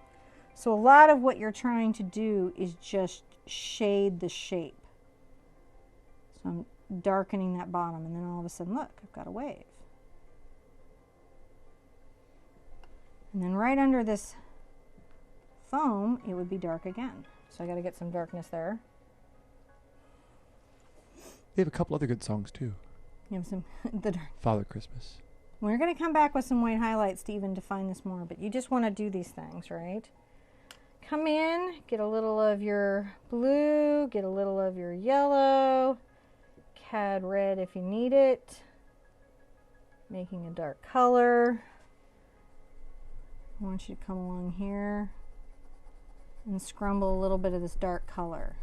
A: So a lot of what you're trying to do is just shade the shape. So I'm darkening that bottom, and then all of a sudden, look, I've got a wave. And then right under this foam, it would be dark again. So I got to get some darkness there.
B: They have a couple other good songs too.
A: You have some the dark.
B: Father Christmas.
A: We're going to come back with some white highlights to even define this more, but you just want to do these things, right? Come in, get a little of your blue, get a little of your yellow, Cad red if you need it, making a dark color. I want you to come along here and scrumble a little bit of this dark color.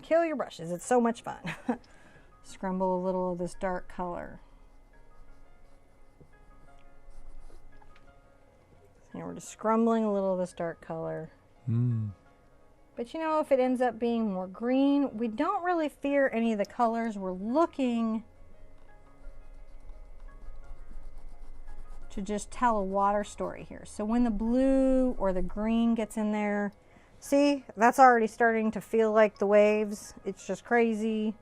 A: Kill your brushes, it's so much fun. Scrumble a little of this dark color. And we're just scrumbling a little of this dark color. But you know, if it ends up being more green, we don't really fear any of the colors. We're looking to just tell a water story here. So when the blue or the green gets in there, see, that's already starting to feel like the waves. It's just crazy,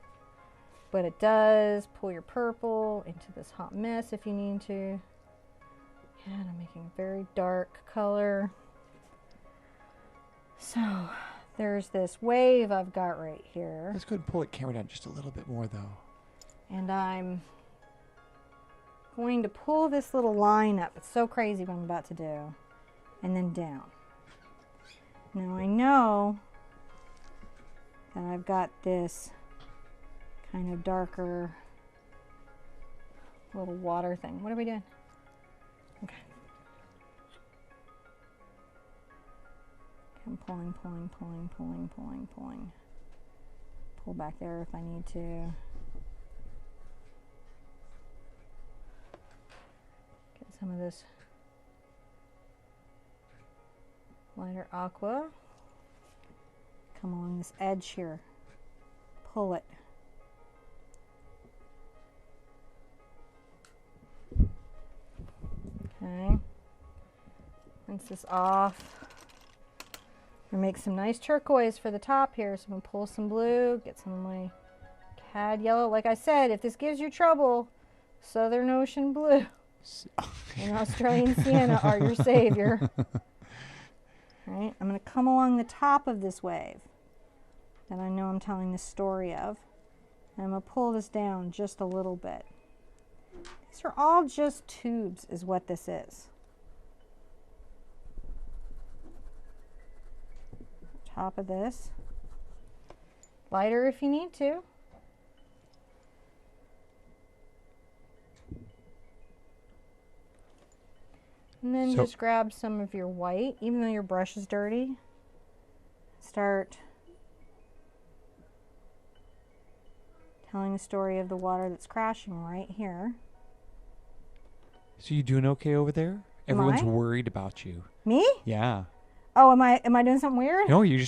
A: but it does. Pull your purple into this hot mess if you need to. And I'm making a very dark color. So there's this wave I've got right here.
B: Let's go ahead and pull the camera down just a little bit more, though.
A: And I'm going to pull this little line up. It's so crazy what I'm about to do. And then down. Now I know that I've got this kind of darker little water thing. What are we doing? Okay. I'm pulling, pulling, pulling, pulling, pulling, pulling. Pull back there if I need to. Get some of this lighter aqua. Come along this edge here. Pull it. Okay. Rinse this off. I'm gonna make some nice turquoise for the top here. So I'm gonna pull some blue, get some of my Cad yellow. Like I said, if this gives you trouble, Southern Ocean blue and Australian sienna are your savior. All right, I'm gonna come along the top of this wave that I know I'm telling the story of. And I'm gonna pull this down just a little bit. These are all just tubes is what this is. Top of this. Lighter if you need to. And then just grab some of your white, even though your brush is dirty. Start telling the story of the water that's crashing right here.
B: So you doing okay over there? Everyone's worried about you.
A: Me?
B: Yeah.
A: Oh, am I doing something weird?
B: No, you're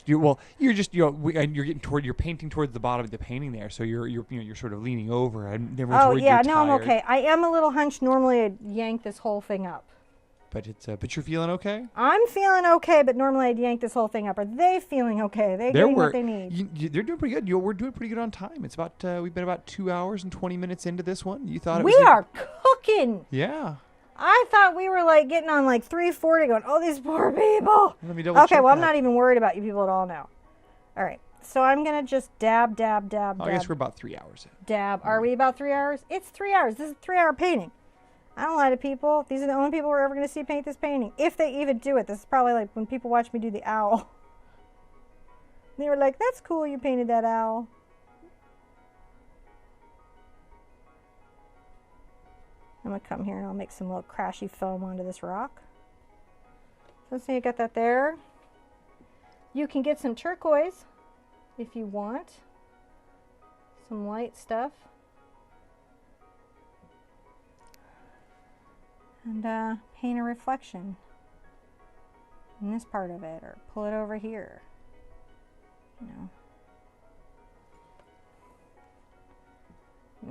B: painting towards the bottom of the painting there, so you're sort of leaning over, and everyone's worried you're tired.
A: I'm okay. I am a little hunched. Normally, I'd yank this whole thing up.
B: But but you're feeling okay.
A: I'm feeling okay, but normally I'd yank this whole thing up. Are they feeling okay? They're getting what they need.
B: They're doing pretty good. We're doing pretty good on time. It's about we've been about 2 hours and 20 minutes into this one. You thought
A: we are cooking.
B: Yeah.
A: I thought we were like getting on like 340 going, oh, these poor people.
B: Let me double check
A: well, I'm
B: that.
A: not even worried about you people at all now. All right. So I'm going to just dab, dab, dab,
B: I guess we're about 3 hours in.
A: Dab. Are we about 3 hours? It's 3 hours. This is a 3-hour painting. I don't lie to people. These are the only people we're ever going to see paint this painting. If they even do it. This is probably like when people watch me do the owl. They were like, that's cool you painted that owl. I'm going to come here and I'll make some little crashy foam onto this rock. So let's say you got that there. You can get some turquoise if you want. Some light stuff. And paint a reflection in this part of it, or pull it over here. And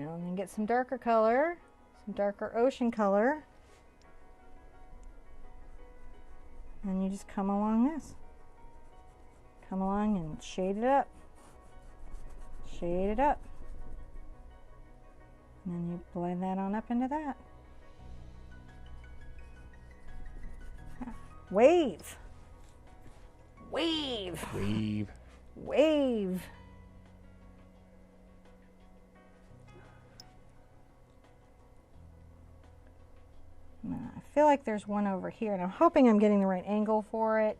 A: then get some darker color. Darker ocean color, and you just come along this. Come along and shade it up. Shade it up. And then you blend that on up into that. Wave. Wave.
B: Wave.
A: Wave. feel like there's one over here, and I'm hoping I'm getting the right angle for it.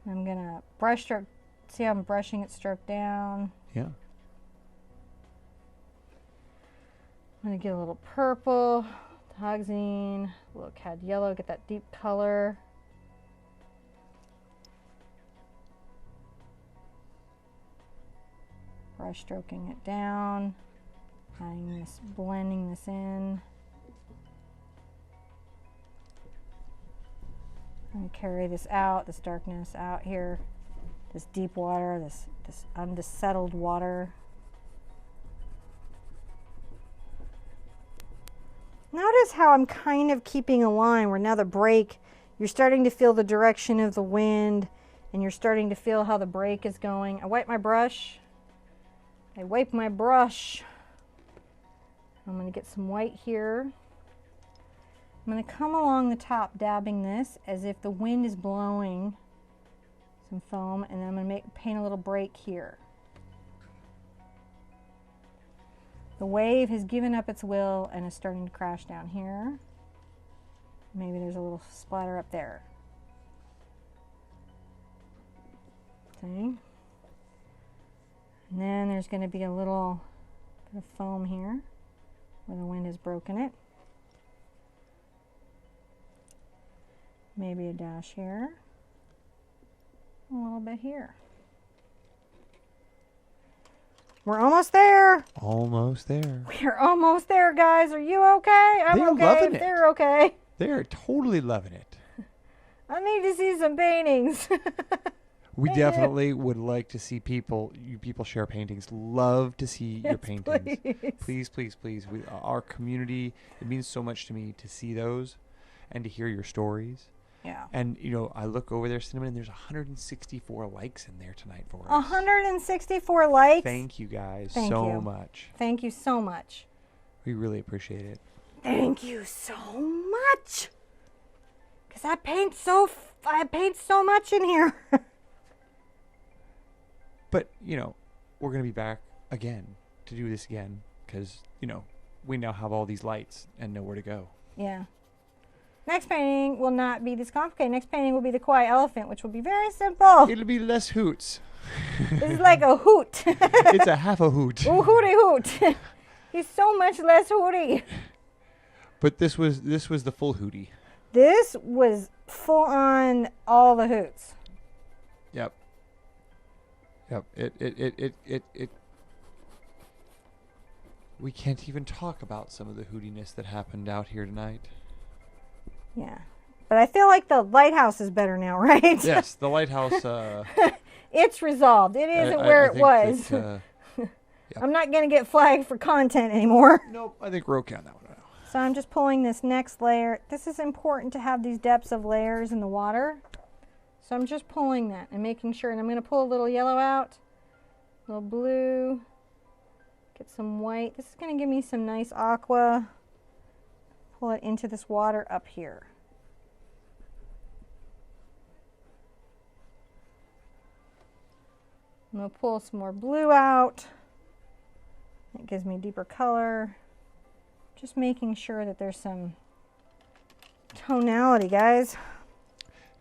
A: I'm gonna brush stroke, see how I'm brushing it stroke down.
B: Yeah.
A: I'm gonna get a little purple, Dioxazine, a little Cad Yellow, get that deep color. Brush stroking it down, blending this in. I'm gonna carry this out, this darkness out here, this deep water, this unsettled water. Notice how I'm kind of keeping a line where now the break, you're starting to feel the direction of the wind, and you're starting to feel how the break is going. I wipe my brush. I'm going to get some white here. I'm going to come along the top dabbing this as if the wind is blowing some foam, and then I'm going to paint a little break here. The wave has given up its will and is starting to crash down here. Maybe there's a little splatter up there. See? And then there's going to be a little bit of foam here where the wind has broken it. Maybe a dash here. A little bit here. We're almost there.
B: Almost there.
A: We're almost there, guys. Are you okay? I'm
B: They're
A: okay.
B: loving it.
A: They're okay.
B: They're totally loving it.
A: I need to see some paintings.
B: We definitely would like to see you people share paintings. Love to see your paintings.
A: Please.
B: Please. Our community, it means so much to me to see those and to hear your stories.
A: Yeah.
B: And, I look over there, Cinnamon, and there's 164 likes in there tonight for us.
A: 164 likes.
B: Thank you guys
A: Thank
B: so
A: you.
B: much.
A: Thank you so much.
B: We really appreciate it.
A: Thank you so much. Because I paint so much in here.
B: But, we're going to be back again to do this again because, we now have all these lights and know where to go.
A: Yeah. Next painting will not be this complicated. Next painting will be the quiet elephant, which will be very simple.
B: It'll be less hoots.
A: This is like a hoot.
B: It's a half a hoot.
A: Oh, hooty hoot. He's so much less hooty.
B: But this was the full hootie.
A: This was full on all the hoots.
B: Yep. It we can't even talk about some of the hootiness that happened out here tonight.
A: Yeah. But I feel like the lighthouse is better now, right?
B: Yes, the lighthouse.
A: It's resolved. It isn't where it was.
B: Yep.
A: I'm not going to get flagged for content anymore.
B: Nope, I think we're okay on that one now.
A: So I'm just pulling this next layer. This is important to have these depths of layers in the water. So I'm just pulling that and making sure. And I'm going to pull a little yellow out, a little blue, get some white. This is going to give me some nice aqua. Pull it into this water up here. I'm going to pull some more blue out. It gives me deeper color. Just making sure that there's some tonality, guys.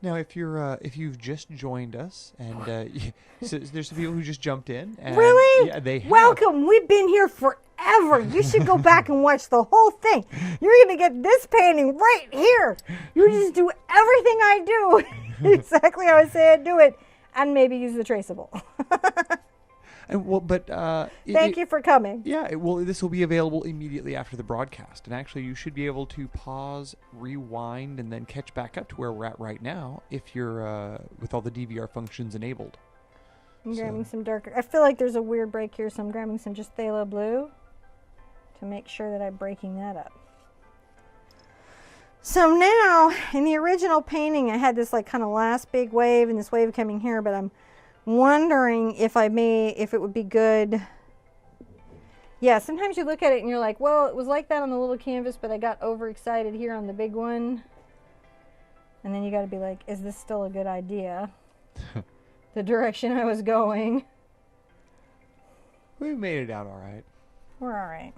B: Now, if you've just joined us, and so there's some people who just jumped in. And
A: Really?
B: Yeah, they have.
A: Welcome. We've been here forever. You should go back and watch the whole thing. You're going to get this painting right here. You just do everything I do exactly how I say I'd do it, and maybe use the traceable.
B: And
A: Thank you for coming.
B: Yeah, this will be available immediately after the broadcast. And actually, you should be able to pause, rewind, and then catch back up to where we're at right now if you're with all the DVR functions enabled.
A: I'm grabbing some darker. I feel like there's a weird break here, so I'm grabbing some just phthalo blue to make sure that I'm breaking that up. So now, in the original painting, I had this like kind of last big wave and this wave coming here, but I'm wondering if it would be good. Yeah, sometimes you look at it and you're like, well, it was like that on the little canvas, but I got overexcited here on the big one. And then you got to be like, is this still a good idea? The direction I was going.
B: We made it out all right.
A: We're all right.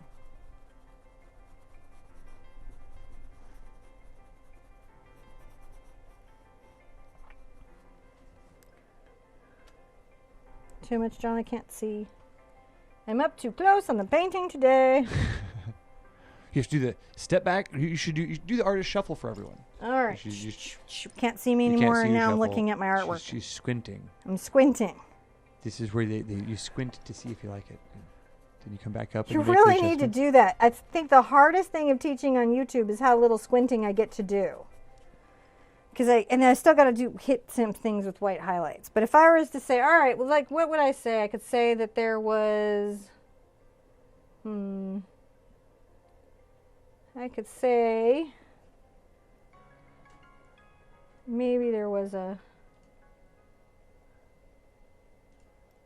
A: Too much, John, I can't see. I'm up too close on the painting today.
B: You have to do the step back. You should do the artist shuffle for everyone.
A: All right. Can't see me
B: You can't
A: anymore,
B: see
A: and
B: your
A: now I'm
B: shuffle.
A: looking at my artwork.
B: She's squinting.
A: I'm squinting.
B: This is where you squint to see if you like it. Then you come back up.
A: You
B: and make
A: really
B: the
A: need to
B: adjustment.
A: do that. I think the hardest thing of teaching on YouTube is how little squinting I get to do. Because I still got to hit some things with white highlights. But if I was to say, all right, well, like, what would I say? I could say that there was, I could say, maybe there was a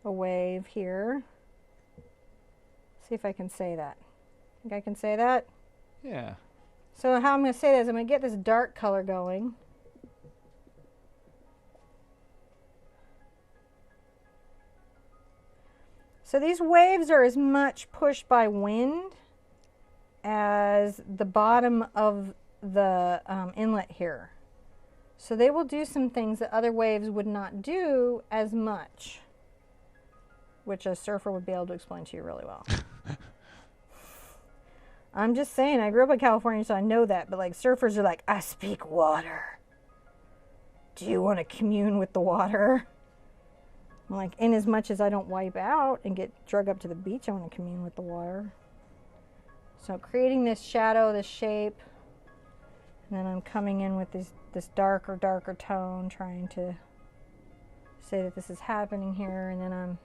A: wave here. See if I can say that. Think I can say that?
B: Yeah.
A: So how I'm going to say that is I'm going to get this dark color going. So these waves are as much pushed by wind as the bottom of the inlet here. So they will do some things that other waves would not do as much, which a surfer would be able to explain to you really well. I'm just saying, I grew up in California, so I know that, but like surfers are like, I speak water. Do you want to commune with the water? I'm like, in as much as I don't wipe out and get drug up to the beach, I want to commune with the water. So creating this shadow, this shape, and then I'm coming in with this darker tone, trying to say that this is happening here, and then I'm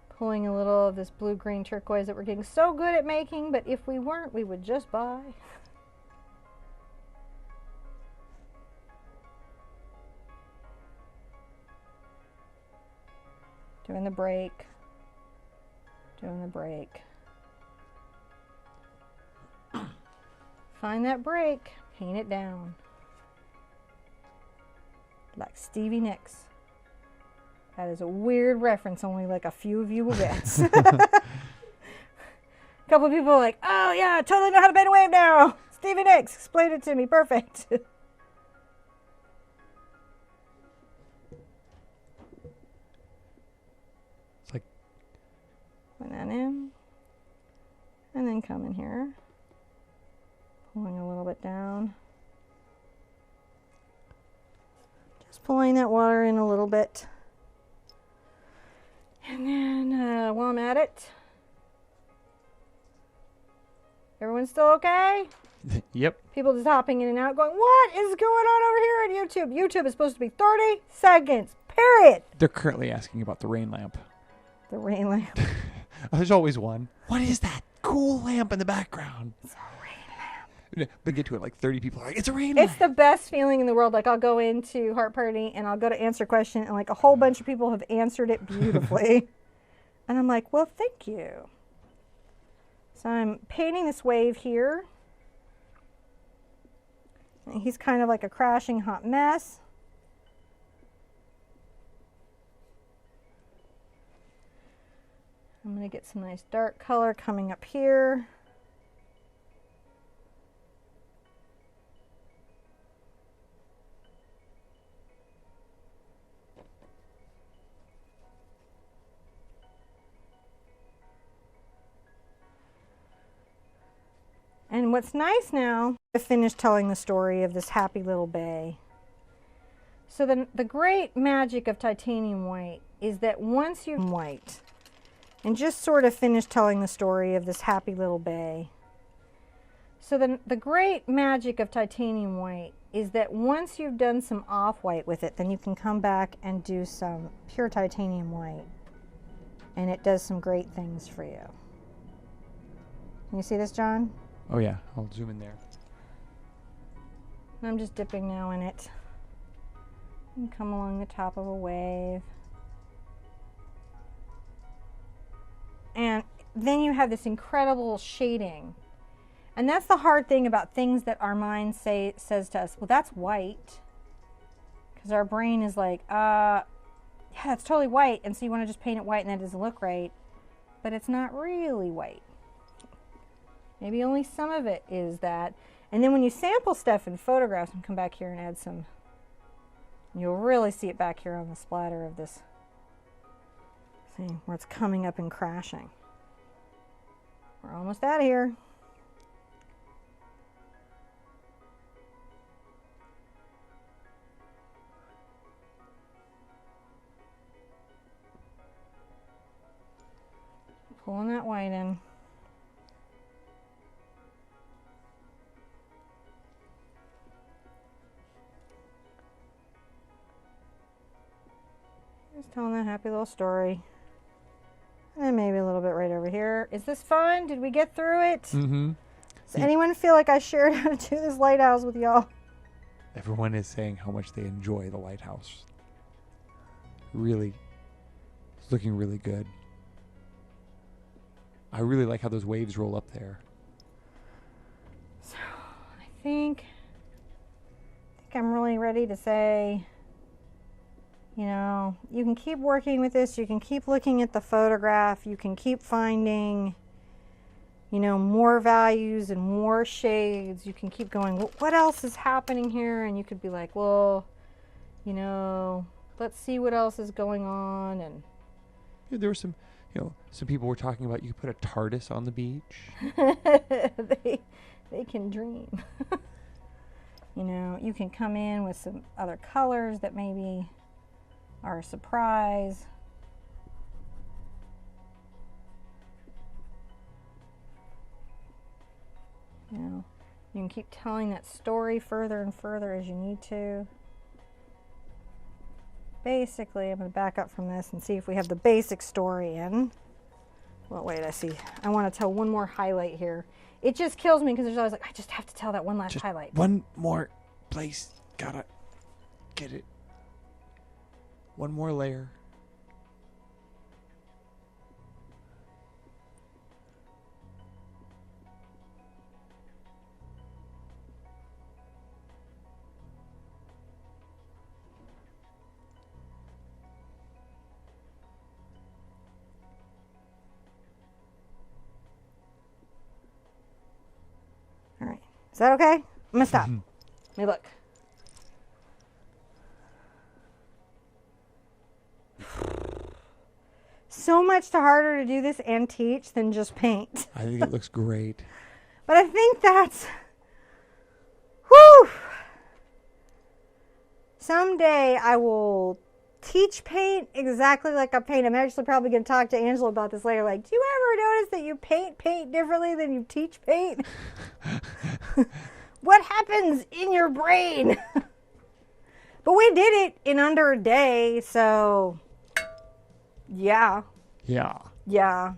A: pulling a little of this blue-green turquoise that we're getting so good at making, but if we weren't, we would just buy. Doing the break, doing the break. Find that break, paint it down. Like Stevie Nicks. That is a weird reference, only like a few of you will get. A couple of people are like, oh yeah, I totally know how to paint a wave now. Stevie Nicks, explain it to me, perfect.
B: It's like
A: Put that in. And then come in here. Pulling a little bit down. Just pulling that water in a little bit. And then while I'm at it, everyone still okay?
B: Yep.
A: People just hopping in and out going, what is going on over here on YouTube? YouTube is supposed to be 30 seconds, period.
B: They're currently asking about the rain lamp.
A: The rain lamp.
B: There's always one. What is that cool lamp in the background?
A: It's a rain lamp.
B: But get to it, like 30 people are like, it's a rain lamp.
A: It's the best feeling in the world. Like I'll go into Heart Party and I'll go to answer a question and like a whole bunch of people have answered it beautifully. And I'm like, well, thank you. So I'm painting this wave here. And he's kind of like a crashing hot mess. I'm going to get some nice dark color coming up here. And what's nice now, I finished telling the story of this happy little bay. So the great magic of titanium white is that once you white, and just sort of finish telling the story of this happy little bay. So the great magic of titanium white is that once you've done some off-white with it, then you can come back and do some pure titanium white. And it does some great things for you. Can you see this, John?
B: Oh yeah, I'll zoom in there.
A: I'm just dipping now in it. And come along the top of a wave. And then you have this incredible shading. And that's the hard thing about things that our mind says to us, well, that's white. Because our brain is like, yeah, that's totally white. And so you want to just paint it white and that doesn't look right. But it's not really white. Maybe only some of it is that. And then when you sample stuff in photographs and come back here and add some, you'll really see it back here on the splatter of this See, where it's coming up and crashing. We're almost out of here. Pulling that white in. Just telling that happy little story. And then maybe a little bit right over here. Is this fun? Did we get through it?
B: Mm-hmm.
A: Does anyone feel like I shared how to do this lighthouse with y'all?
B: Everyone is saying how much they enjoy the lighthouse. Really, it's looking really good. I really like how those waves roll up there.
A: So I think I'm really ready to say, you know, you can keep working with this. You can keep looking at the photograph. You can keep finding, you know, more values and more shades. You can keep going, what else is happening here? And you could be like, well, you know, let's see what else is going on. And
B: Yeah, there were some, some people were talking about you could put a TARDIS on the beach.
A: they can dream. You know, you can come in with some other colors that maybe are a surprise. You know, you can keep telling that story further and further as you need to. Basically, I'm going to back up from this and see if we have the basic story in. Well, wait, I want to tell one more highlight here. It just kills me because there's always like, I just have to tell that one last highlight.
B: One more place. Gotta get it. One more layer.
A: All right. Is that okay? I'm going to stop. Let me look. So much harder to do this and teach than just paint.
B: I think it looks great.
A: But I think that's, whew. Someday I will teach paint exactly like I paint. I'm actually probably going to talk to Angela about this later. Like, do you ever notice that you paint differently than you teach paint? What happens in your brain? But we did it in under a day, so yeah.
B: Yeah.
A: Yeah.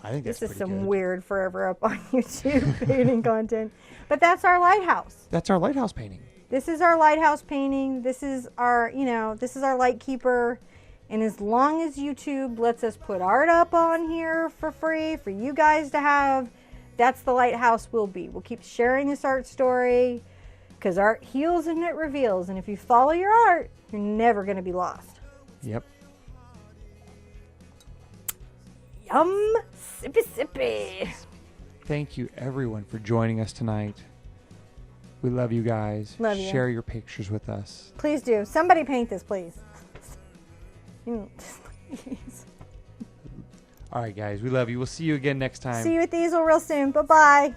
B: I think that's
A: This is
B: pretty
A: some
B: good.
A: weird forever up on YouTube painting content. But that's our lighthouse.
B: That's our lighthouse painting.
A: This is our lighthouse painting. This is our, this is our light keeper. And as long as YouTube lets us put art up on here for free for you guys to have, that's the lighthouse will be. We'll keep sharing this art story because art heals and it reveals. And if you follow your art, you're never going to be lost.
B: Yep.
A: Yum, sippy sippy.
B: Thank you, everyone, for joining us tonight. We love you guys.
A: Love you.
B: Share your pictures with us.
A: Please do. Somebody paint this, please. Please.
B: All right, guys. We love you. We'll see you again next time.
A: See you at the easel real soon. Bye-bye.